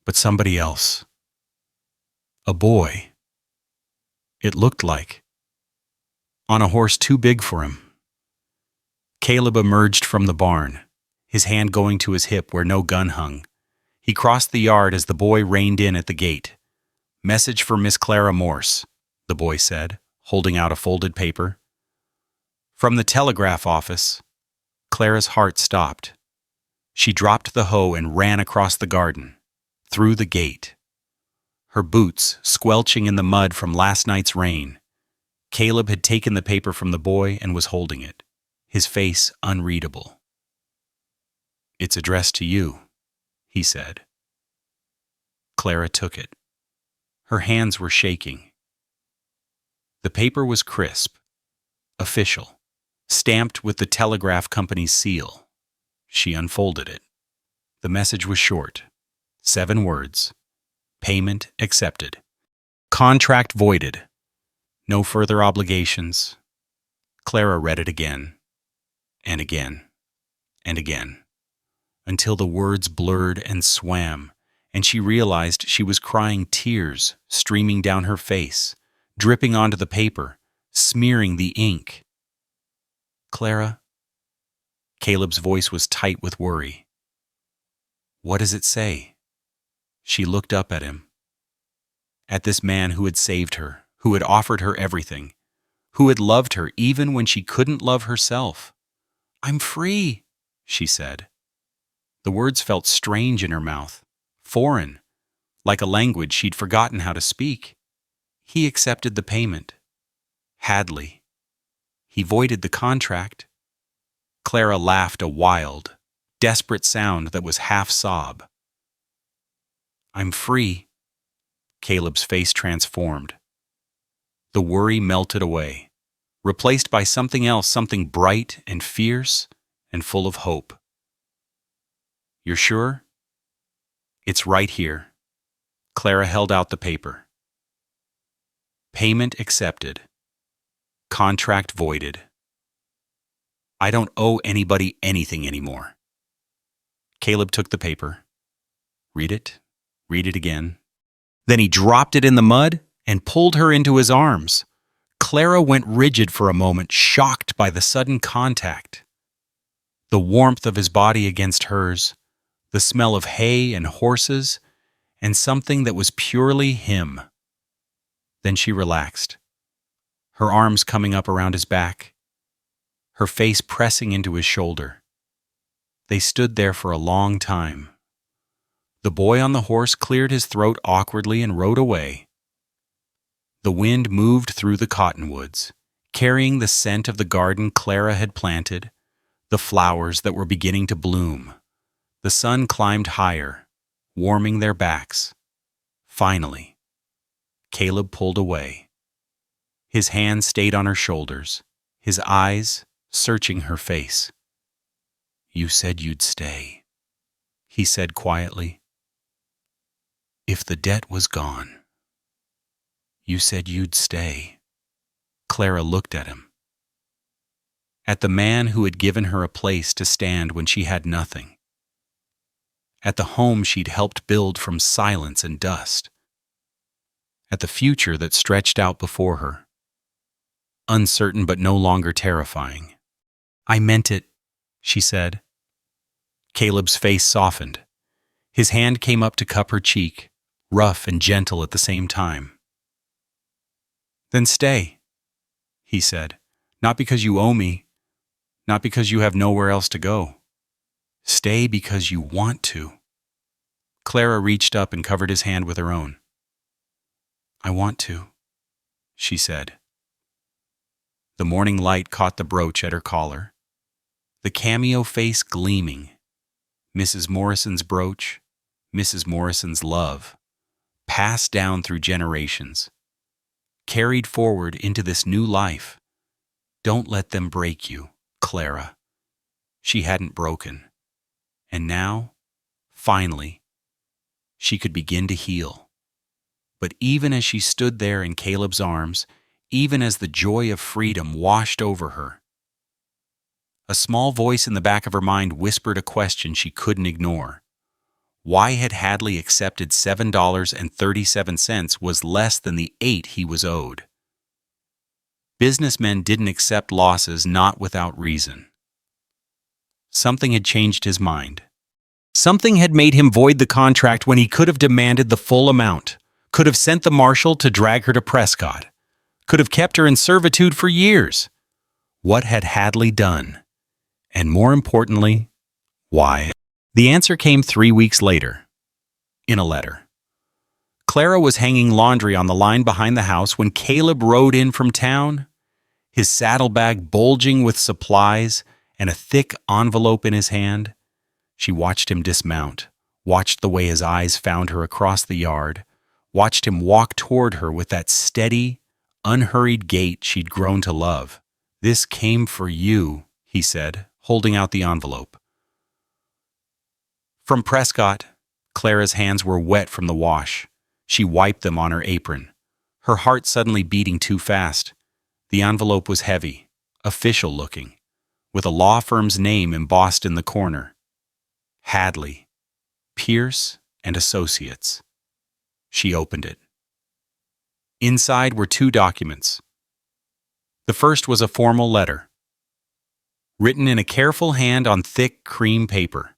but somebody else. A boy. It looked like. On a horse too big for him. Caleb emerged from the barn, his hand going to his hip where no gun hung. He crossed the yard as the boy reined in at the gate. Message for Miss Clara Morse, the boy said, holding out a folded paper. From the telegraph office. Clara's heart stopped. She dropped the hoe and ran across the garden, through the gate. Her boots squelching in the mud from last night's rain. Caleb had taken the paper from the boy and was holding it, his face unreadable. It's addressed to you, he said. Clara took it. Her hands were shaking. The paper was crisp, official, stamped with the telegraph company's seal. She unfolded it. The message was short. 7 words. Payment accepted. Contract voided. No further obligations. Clara read it again, and again, and again, until the words blurred and swam, and she realized she was crying, tears streaming down her face, dripping onto the paper, smearing the ink. Clara? Caleb's voice was tight with worry. What does it say? She looked up at him. At this man who had saved her, who had offered her everything, who had loved her even when she couldn't love herself. I'm free, she said. The words felt strange in her mouth, foreign, like a language she'd forgotten how to speak. He accepted the payment. Hadley. He voided the contract. Clara laughed a wild, desperate sound that was half sob. I'm free. Caleb's face transformed. The worry melted away, replaced by something else, something bright and fierce and full of hope. You're sure? It's right here. Clara held out the paper. Payment accepted. Contract voided. I don't owe anybody anything anymore. Caleb took the paper. Read it again. Then he dropped it in the mud and pulled her into his arms. Clara went rigid for a moment, shocked by the sudden contact. The warmth of his body against hers, the smell of hay and horses, and something that was purely him. Then she relaxed, her arms coming up around his back, her face pressing into his shoulder. They stood there for a long time. The boy on the horse cleared his throat awkwardly and rode away. The wind moved through the cottonwoods, carrying the scent of the garden Clara had planted, the flowers that were beginning to bloom. The sun climbed higher, warming their backs. Finally, Caleb pulled away. His hand stayed on her shoulders, his eyes searching her face. You said you'd stay, he said quietly. If the debt was gone. You said you'd stay. Clara looked at him. At the man who had given her a place to stand when she had nothing. At the home she'd helped build from silence and dust. At the future that stretched out before her. Uncertain but no longer terrifying. I meant it, she said. Caleb's face softened. His hand came up to cup her cheek, rough and gentle at the same time. Then stay, he said, not because you owe me, not because you have nowhere else to go. Stay because you want to. Clara reached up and covered his hand with her own. I want to, she said. The morning light caught the brooch at her collar, the cameo face gleaming. Mrs. Morrison's brooch, Mrs. Morrison's love, passed down through generations, carried forward into this new life. Don't let them break you, Clara. She hadn't broken. And now, finally, she could begin to heal. But even as she stood there in Caleb's arms, even as the joy of freedom washed over her, a small voice in the back of her mind whispered a question she couldn't ignore. Why had Hadley accepted $7.37 was less than the $8 he was owed? Businessmen didn't accept losses not without reason. Something had changed his mind. Something had made him void the contract when he could have demanded the full amount, could have sent the marshal to drag her to Prescott, could have kept her in servitude for years. What had Hadley done? And more importantly, why? The answer came 3 weeks later, in a letter. Clara was hanging laundry on the line behind the house when Caleb rode in from town, his saddlebag bulging with supplies and a thick envelope in his hand. She watched him dismount, watched the way his eyes found her across the yard, watched him walk toward her with that steady, unhurried gait she'd grown to love. This came for you, he said, holding out the envelope. From Prescott, Clara's hands were wet from the wash. She wiped them on her apron, her heart suddenly beating too fast. The envelope was heavy, official-looking, with a law firm's name embossed in the corner. Hadley, Pierce and Associates. She opened it. Inside were 2 documents. The first was a formal letter, written in a careful hand on thick cream paper,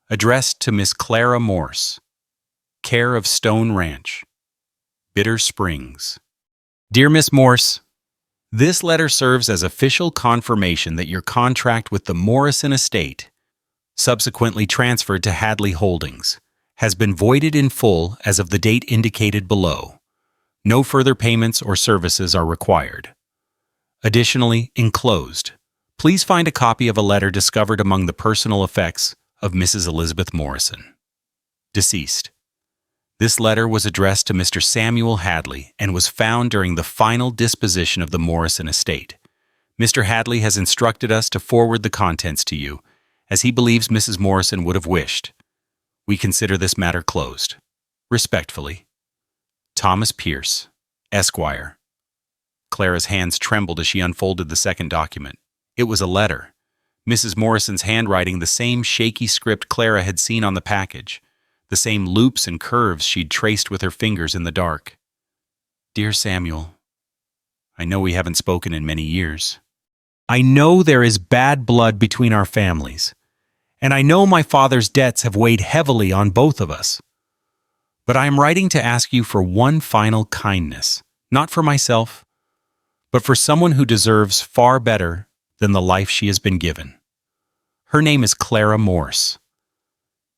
addressed to Miss Clara Morse, care of Stone Ranch, Bitter Springs. Dear Miss Morse, this letter serves as official confirmation that your contract with the Morrison estate, subsequently transferred to Hadley Holdings, has been voided in full as of the date indicated below. No further payments or services are required. Additionally, enclosed, please find a copy of a letter discovered among the personal effects of Mrs. Elizabeth Morrison, deceased. This letter was addressed to Mr. Samuel Hadley and was found during the final disposition of the Morrison estate. Mr. Hadley has instructed us to forward the contents to you, as he believes Mrs. Morrison would have wished. We consider this matter closed. Respectfully, Thomas Pierce, Esquire. Clara's hands trembled as she unfolded the second document. It was a letter. Mrs. Morrison's handwriting, the same shaky script Clara had seen on the package, the same loops and curves she'd traced with her fingers in the dark. Dear Samuel, I know we haven't spoken in many years. I know there is bad blood between our families, and I know my father's debts have weighed heavily on both of us. But I am writing to ask you for one final kindness, not for myself, but for someone who deserves far better than the life she has been given. Her name is Clara Morse.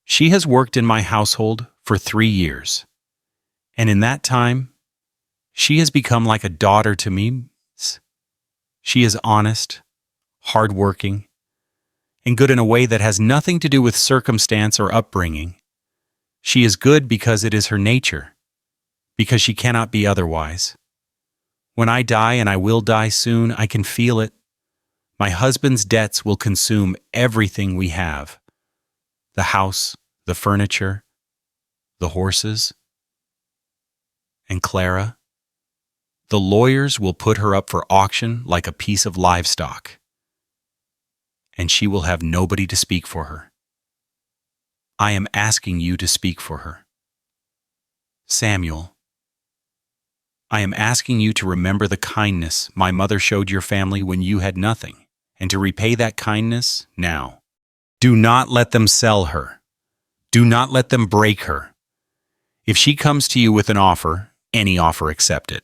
She has worked in my household for 3 years, and in that time, she has become like a daughter to me. She is honest, hardworking, and good in a way that has nothing to do with circumstance or upbringing. She is good because it is her nature, because she cannot be otherwise. When I die, and I will die soon, I can feel it. My husband's debts will consume everything we have. The house, the furniture, the horses. And Clara, the lawyers will put her up for auction like a piece of livestock, and she will have nobody to speak for her. I am asking you to speak for her. Samuel, I am asking you to remember the kindness my mother showed your family when you had nothing, and to repay that kindness now. Do not let them sell her. Do not let them break her. If she comes to you with an offer, any offer, accept it.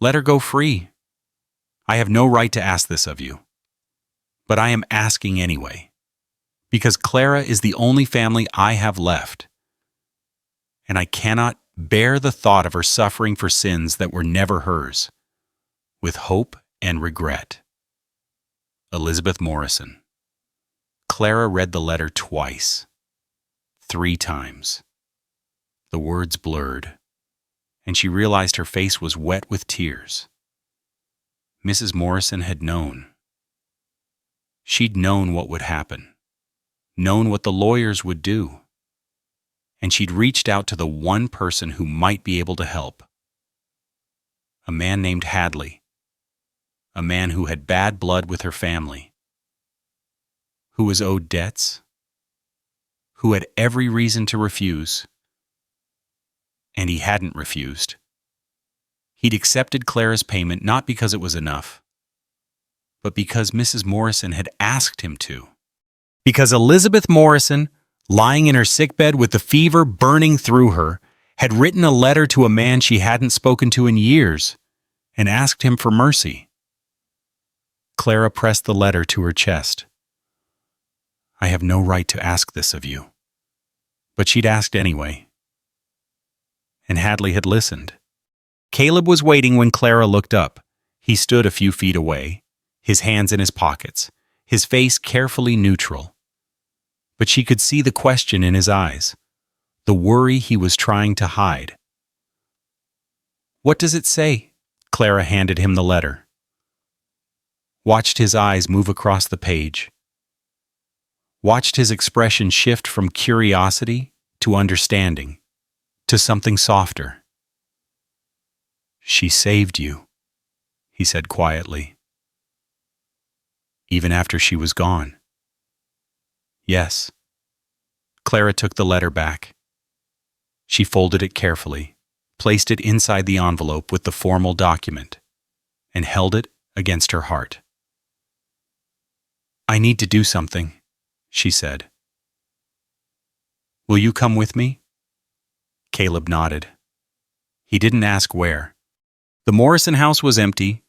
Let her go free. I have no right to ask this of you, but I am asking anyway, because Clara is the only family I have left, and I cannot bear the thought of her suffering for sins that were never hers, with hope and regret. Elizabeth Morrison. Clara read the letter twice, 3 times. The words blurred, and she realized her face was wet with tears. Mrs. Morrison had known. She'd known what would happen, known what the lawyers would do, and she'd reached out to the one person who might be able to help. A man named Hadley, a man who had bad blood with her family, who was owed debts, who had every reason to refuse. And he hadn't refused. He'd accepted Clara's payment not because it was enough, but because Mrs. Morrison had asked him to. Because Elizabeth Morrison, lying in her sickbed with the fever burning through her, had written a letter to a man she hadn't spoken to in years and asked him for mercy. Clara pressed the letter to her chest. I have no right to ask this of you, but she'd asked anyway. And Hadley had listened. Caleb was waiting when Clara looked up. He stood a few feet away, his hands in his pockets, his face carefully neutral. But she could see the question in his eyes, the worry he was trying to hide. What does it say? Clara handed him the letter. Watched his eyes move across the page. Watched his expression shift from curiosity to understanding, to something softer. She saved you, he said quietly. Even after she was gone. Yes. Clara took the letter back. She folded it carefully, placed it inside the envelope with the formal document, and held it against her heart. I need to do something, she said. Will you come with me? Caleb nodded. He didn't ask where. The Morrison house was empty.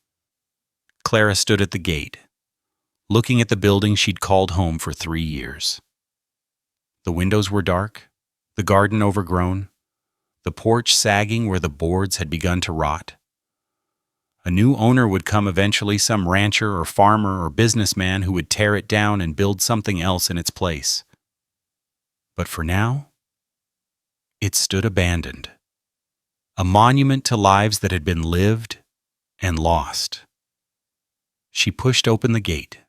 Clara stood at the gate, looking at the building she'd called home for 3 years. The windows were dark, the garden overgrown, the porch sagging where the boards had begun to rot. A new owner would come eventually, some rancher or farmer or businessman who would tear it down and build something else in its place. But for now, It stood abandoned, a monument to lives that had been lived and lost. She pushed open the gate.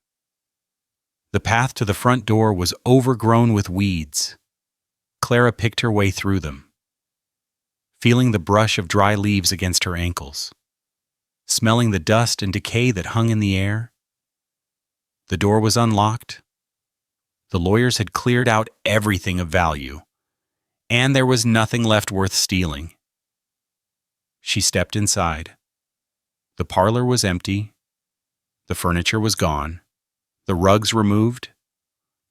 The path to the front door was overgrown with weeds. Clara picked her way through them, feeling the brush of dry leaves against her ankles, smelling the dust and decay that hung in the air. The door was unlocked. The lawyers had cleared out everything of value, and there was nothing left worth stealing. She stepped inside. The parlor was empty. The furniture was gone. The rugs removed.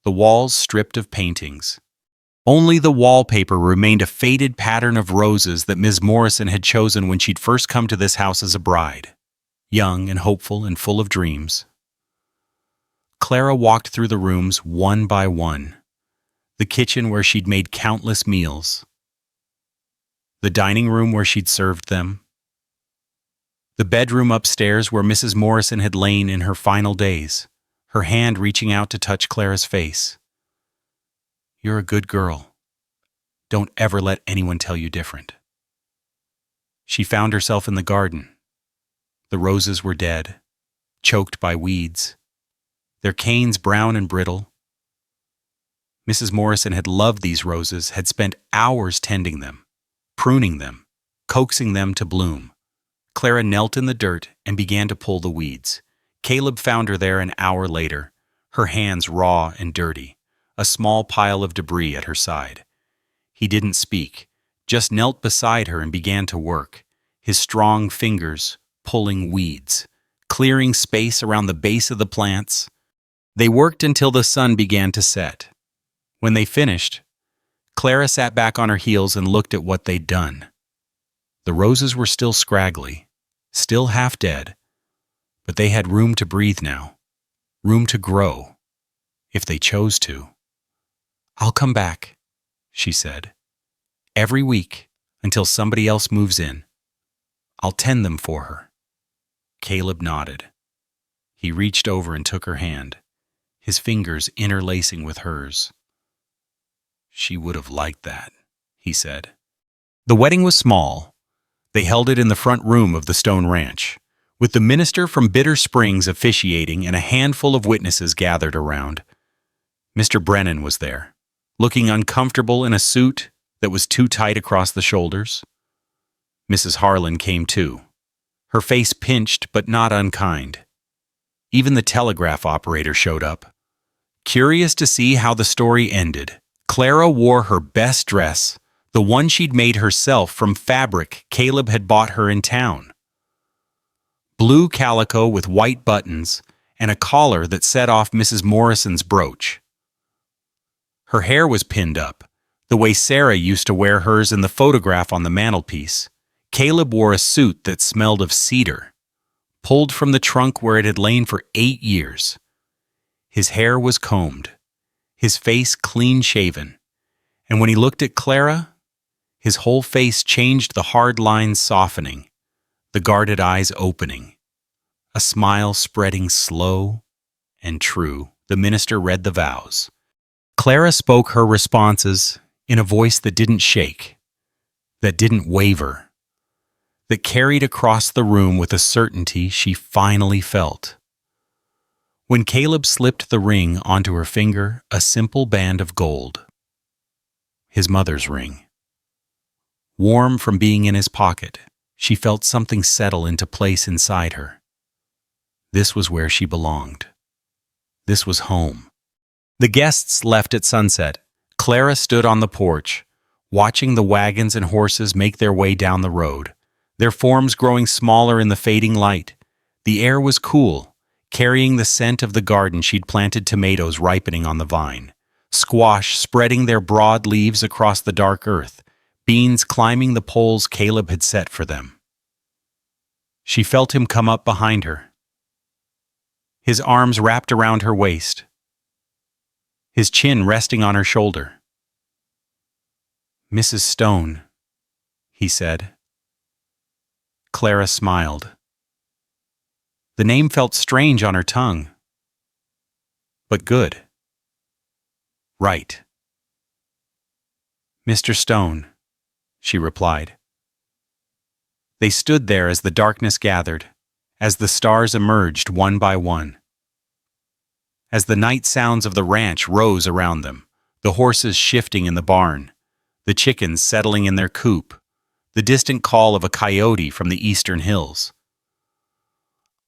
The walls stripped of paintings. Only the wallpaper remained, a faded pattern of roses that Ms. Morrison had chosen when she'd first come to this house as a bride, young and hopeful and full of dreams. Clara walked through the rooms one by one. The kitchen where she'd made countless meals. The dining room where she'd served them. The bedroom upstairs where Mrs. Morrison had lain in her final days, her hand reaching out to touch Clara's face. "You're a good girl. Don't ever let anyone tell you different." She found herself in the garden. The roses were dead, choked by weeds, their canes brown and brittle. Mrs. Morrison had loved these roses, had spent hours tending them, pruning them, coaxing them to bloom. Clara knelt in the dirt and began to pull the weeds. Caleb found her there an hour later, her hands raw and dirty, a small pile of debris at her side. He didn't speak, just knelt beside her and began to work, his strong fingers pulling weeds, clearing space around the base of the plants. They worked until the sun began to set. When they finished, Clara sat back on her heels and looked at what they'd done. The roses were still scraggly, still half dead, but they had room to breathe now, room to grow, if they chose to. "I'll come back," she said, "every week until somebody else moves in. I'll tend them for her." Caleb nodded. He reached over and took her hand, his fingers interlacing with hers. "She would have liked that," he said. The wedding was small. They held it in the front room of the Stone Ranch, with the minister from Bitter Springs officiating and a handful of witnesses gathered around. Mr. Brennan was there, looking uncomfortable in a suit that was too tight across the shoulders. Mrs. Harlan came too, her face pinched but not unkind. Even the telegraph operator showed up. Curious to see how the story ended, Clara wore her best dress, the one she'd made herself from fabric Caleb had bought her in town. Blue calico with white buttons and a collar that set off Mrs. Morrison's brooch. Her hair was pinned up, the way Sarah used to wear hers in the photograph on the mantelpiece. Caleb wore a suit that smelled of cedar, pulled from the trunk where it had lain for 8 years. His hair was combed, his face clean-shaven, and when he looked at Clara, his whole face changed, the hard lines softening, the guarded eyes opening, a smile spreading slow and true. The minister read the vows. Clara spoke her responses in a voice that didn't shake, that didn't waver, that carried across the room with a certainty she finally felt. When Caleb slipped the ring onto her finger, a simple band of gold. His mother's ring. Warm from being in his pocket, she felt something settle into place inside her. This was where she belonged. This was home. The guests left at sunset. Clara stood on the porch, watching the wagons and horses make their way down the road, their forms growing smaller in the fading light. The air was cool, carrying the scent of the garden she'd planted, tomatoes ripening on the vine, squash spreading their broad leaves across the dark earth, beans climbing the poles Caleb had set for them. She felt him come up behind her, his arms wrapped around her waist, his chin resting on her shoulder. "Mrs. Stone," he said. Clara smiled. The name felt strange on her tongue, but good. Right. "Mr. Stone," she replied. They stood there as the darkness gathered, as the stars emerged one by one. As the night sounds of the ranch rose around them, the horses shifting in the barn, the chickens settling in their coop, the distant call of a coyote from the eastern hills.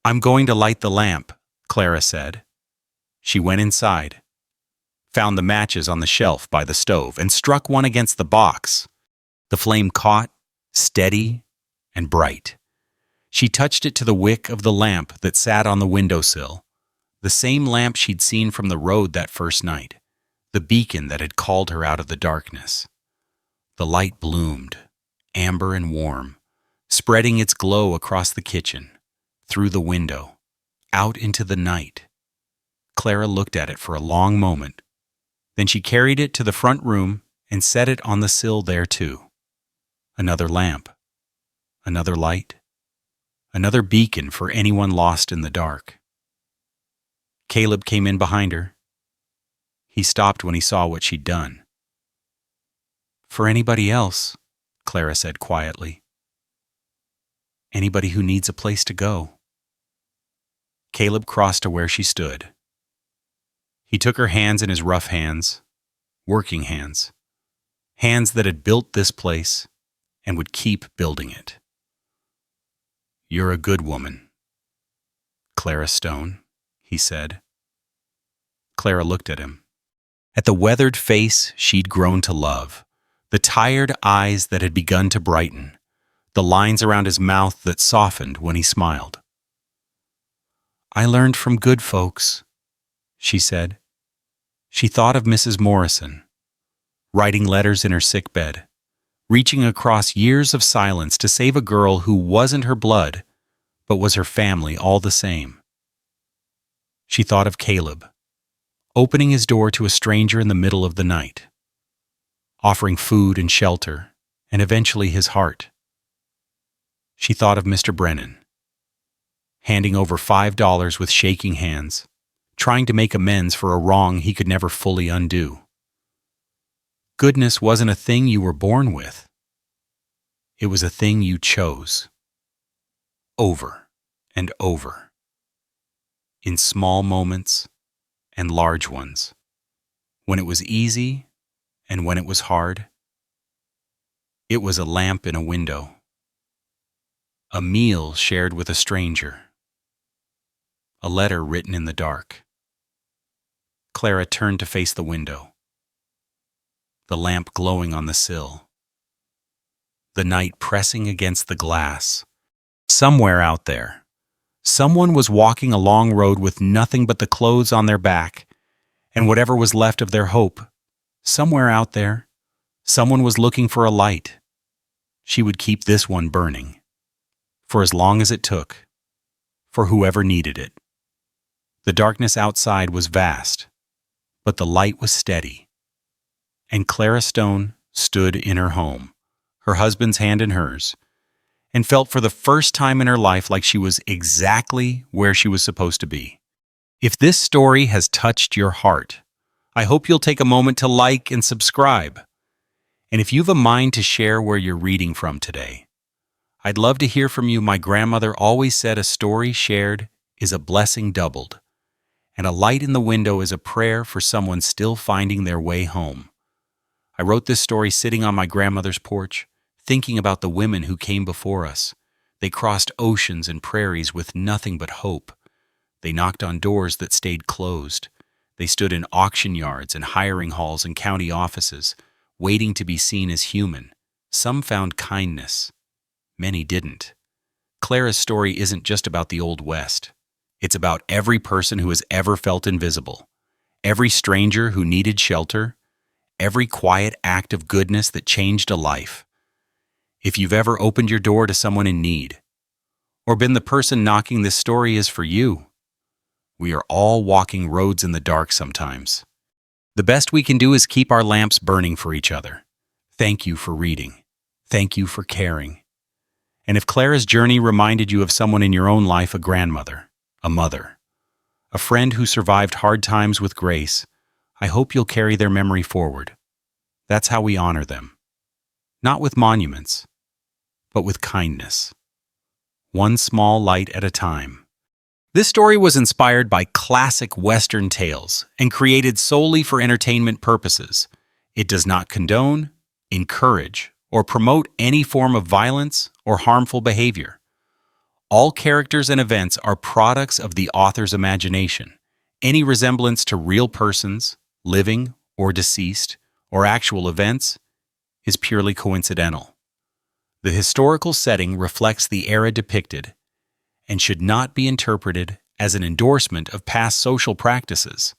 "I'm going to light the lamp," Clara said. She went inside, found the matches on the shelf by the stove, and struck one against the box. The flame caught, steady and bright. She touched it to the wick of the lamp that sat on the windowsill, the same lamp she'd seen from the road that first night, the beacon that had called her out of the darkness. The light bloomed, amber and warm, spreading its glow across the kitchen, through the window, out into the night. Clara looked at it for a long moment. Then she carried it to the front room and set it on the sill there too. Another lamp, another light, another beacon for anyone lost in the dark. Caleb came in behind her. He stopped when he saw what she'd done. "For anybody else," Clara said quietly. "Anybody who needs a place to go." Caleb crossed to where she stood. He took her hands in his rough hands, working hands, hands that had built this place and would keep building it. "You're a good woman, Clara Stone," he said. Clara looked at him, at the weathered face she'd grown to love, the tired eyes that had begun to brighten, the lines around his mouth that softened when he smiled. "I learned from good folks," she said. She thought of Mrs. Morrison, writing letters in her sickbed, reaching across years of silence to save a girl who wasn't her blood, but was her family all the same. She thought of Caleb, opening his door to a stranger in the middle of the night, offering food and shelter, and eventually his heart. She thought of Mr. Brennan, handing over $5 with shaking hands, trying to make amends for a wrong he could never fully undo. Goodness wasn't a thing you were born with. It was a thing you chose. Over and over. In small moments and large ones. When it was easy and when it was hard. It was a lamp in a window. A meal shared with a stranger. A letter written in the dark. Clara turned to face the window. The lamp glowing on the sill. The night pressing against the glass. Somewhere out there, someone was walking a long road with nothing but the clothes on their back and whatever was left of their hope. Somewhere out there, someone was looking for a light. She would keep this one burning, for as long as it took, for whoever needed it. The darkness outside was vast, but the light was steady. And Clara Stone stood in her home, her husband's hand in hers, and felt for the first time in her life like she was exactly where she was supposed to be. If this story has touched your heart, I hope you'll take a moment to like and subscribe. And if you've a mind to share where you're reading from today, I'd love to hear from you. My grandmother always said a story shared is a blessing doubled, and a light in the window is a prayer for someone still finding their way home. I wrote this story sitting on my grandmother's porch, thinking about the women who came before us. They crossed oceans and prairies with nothing but hope. They knocked on doors that stayed closed. They stood in auction yards and hiring halls and county offices, waiting to be seen as human. Some found kindness. Many didn't. Clara's story isn't just about the Old West. It's about every person who has ever felt invisible, every stranger who needed shelter, every quiet act of goodness that changed a life. If you've ever opened your door to someone in need, or been the person knocking, this story is for you. We are all walking roads in the dark sometimes. The best we can do is keep our lamps burning for each other. Thank you for reading. Thank you for caring. And if Clara's journey reminded you of someone in your own life, a grandmother, a mother, a friend who survived hard times with grace, I hope you'll carry their memory forward. That's how we honor them. not with monuments, but with kindness, one small light at a time. This story was inspired by classic Western tales and created solely for entertainment purposes. It does not condone, encourage, or promote any form of violence or harmful behavior. All characters and events are products of the author's imagination. Any resemblance to real persons, living or deceased, or actual events is purely coincidental. The historical setting reflects the era depicted and should not be interpreted as an endorsement of past social practices.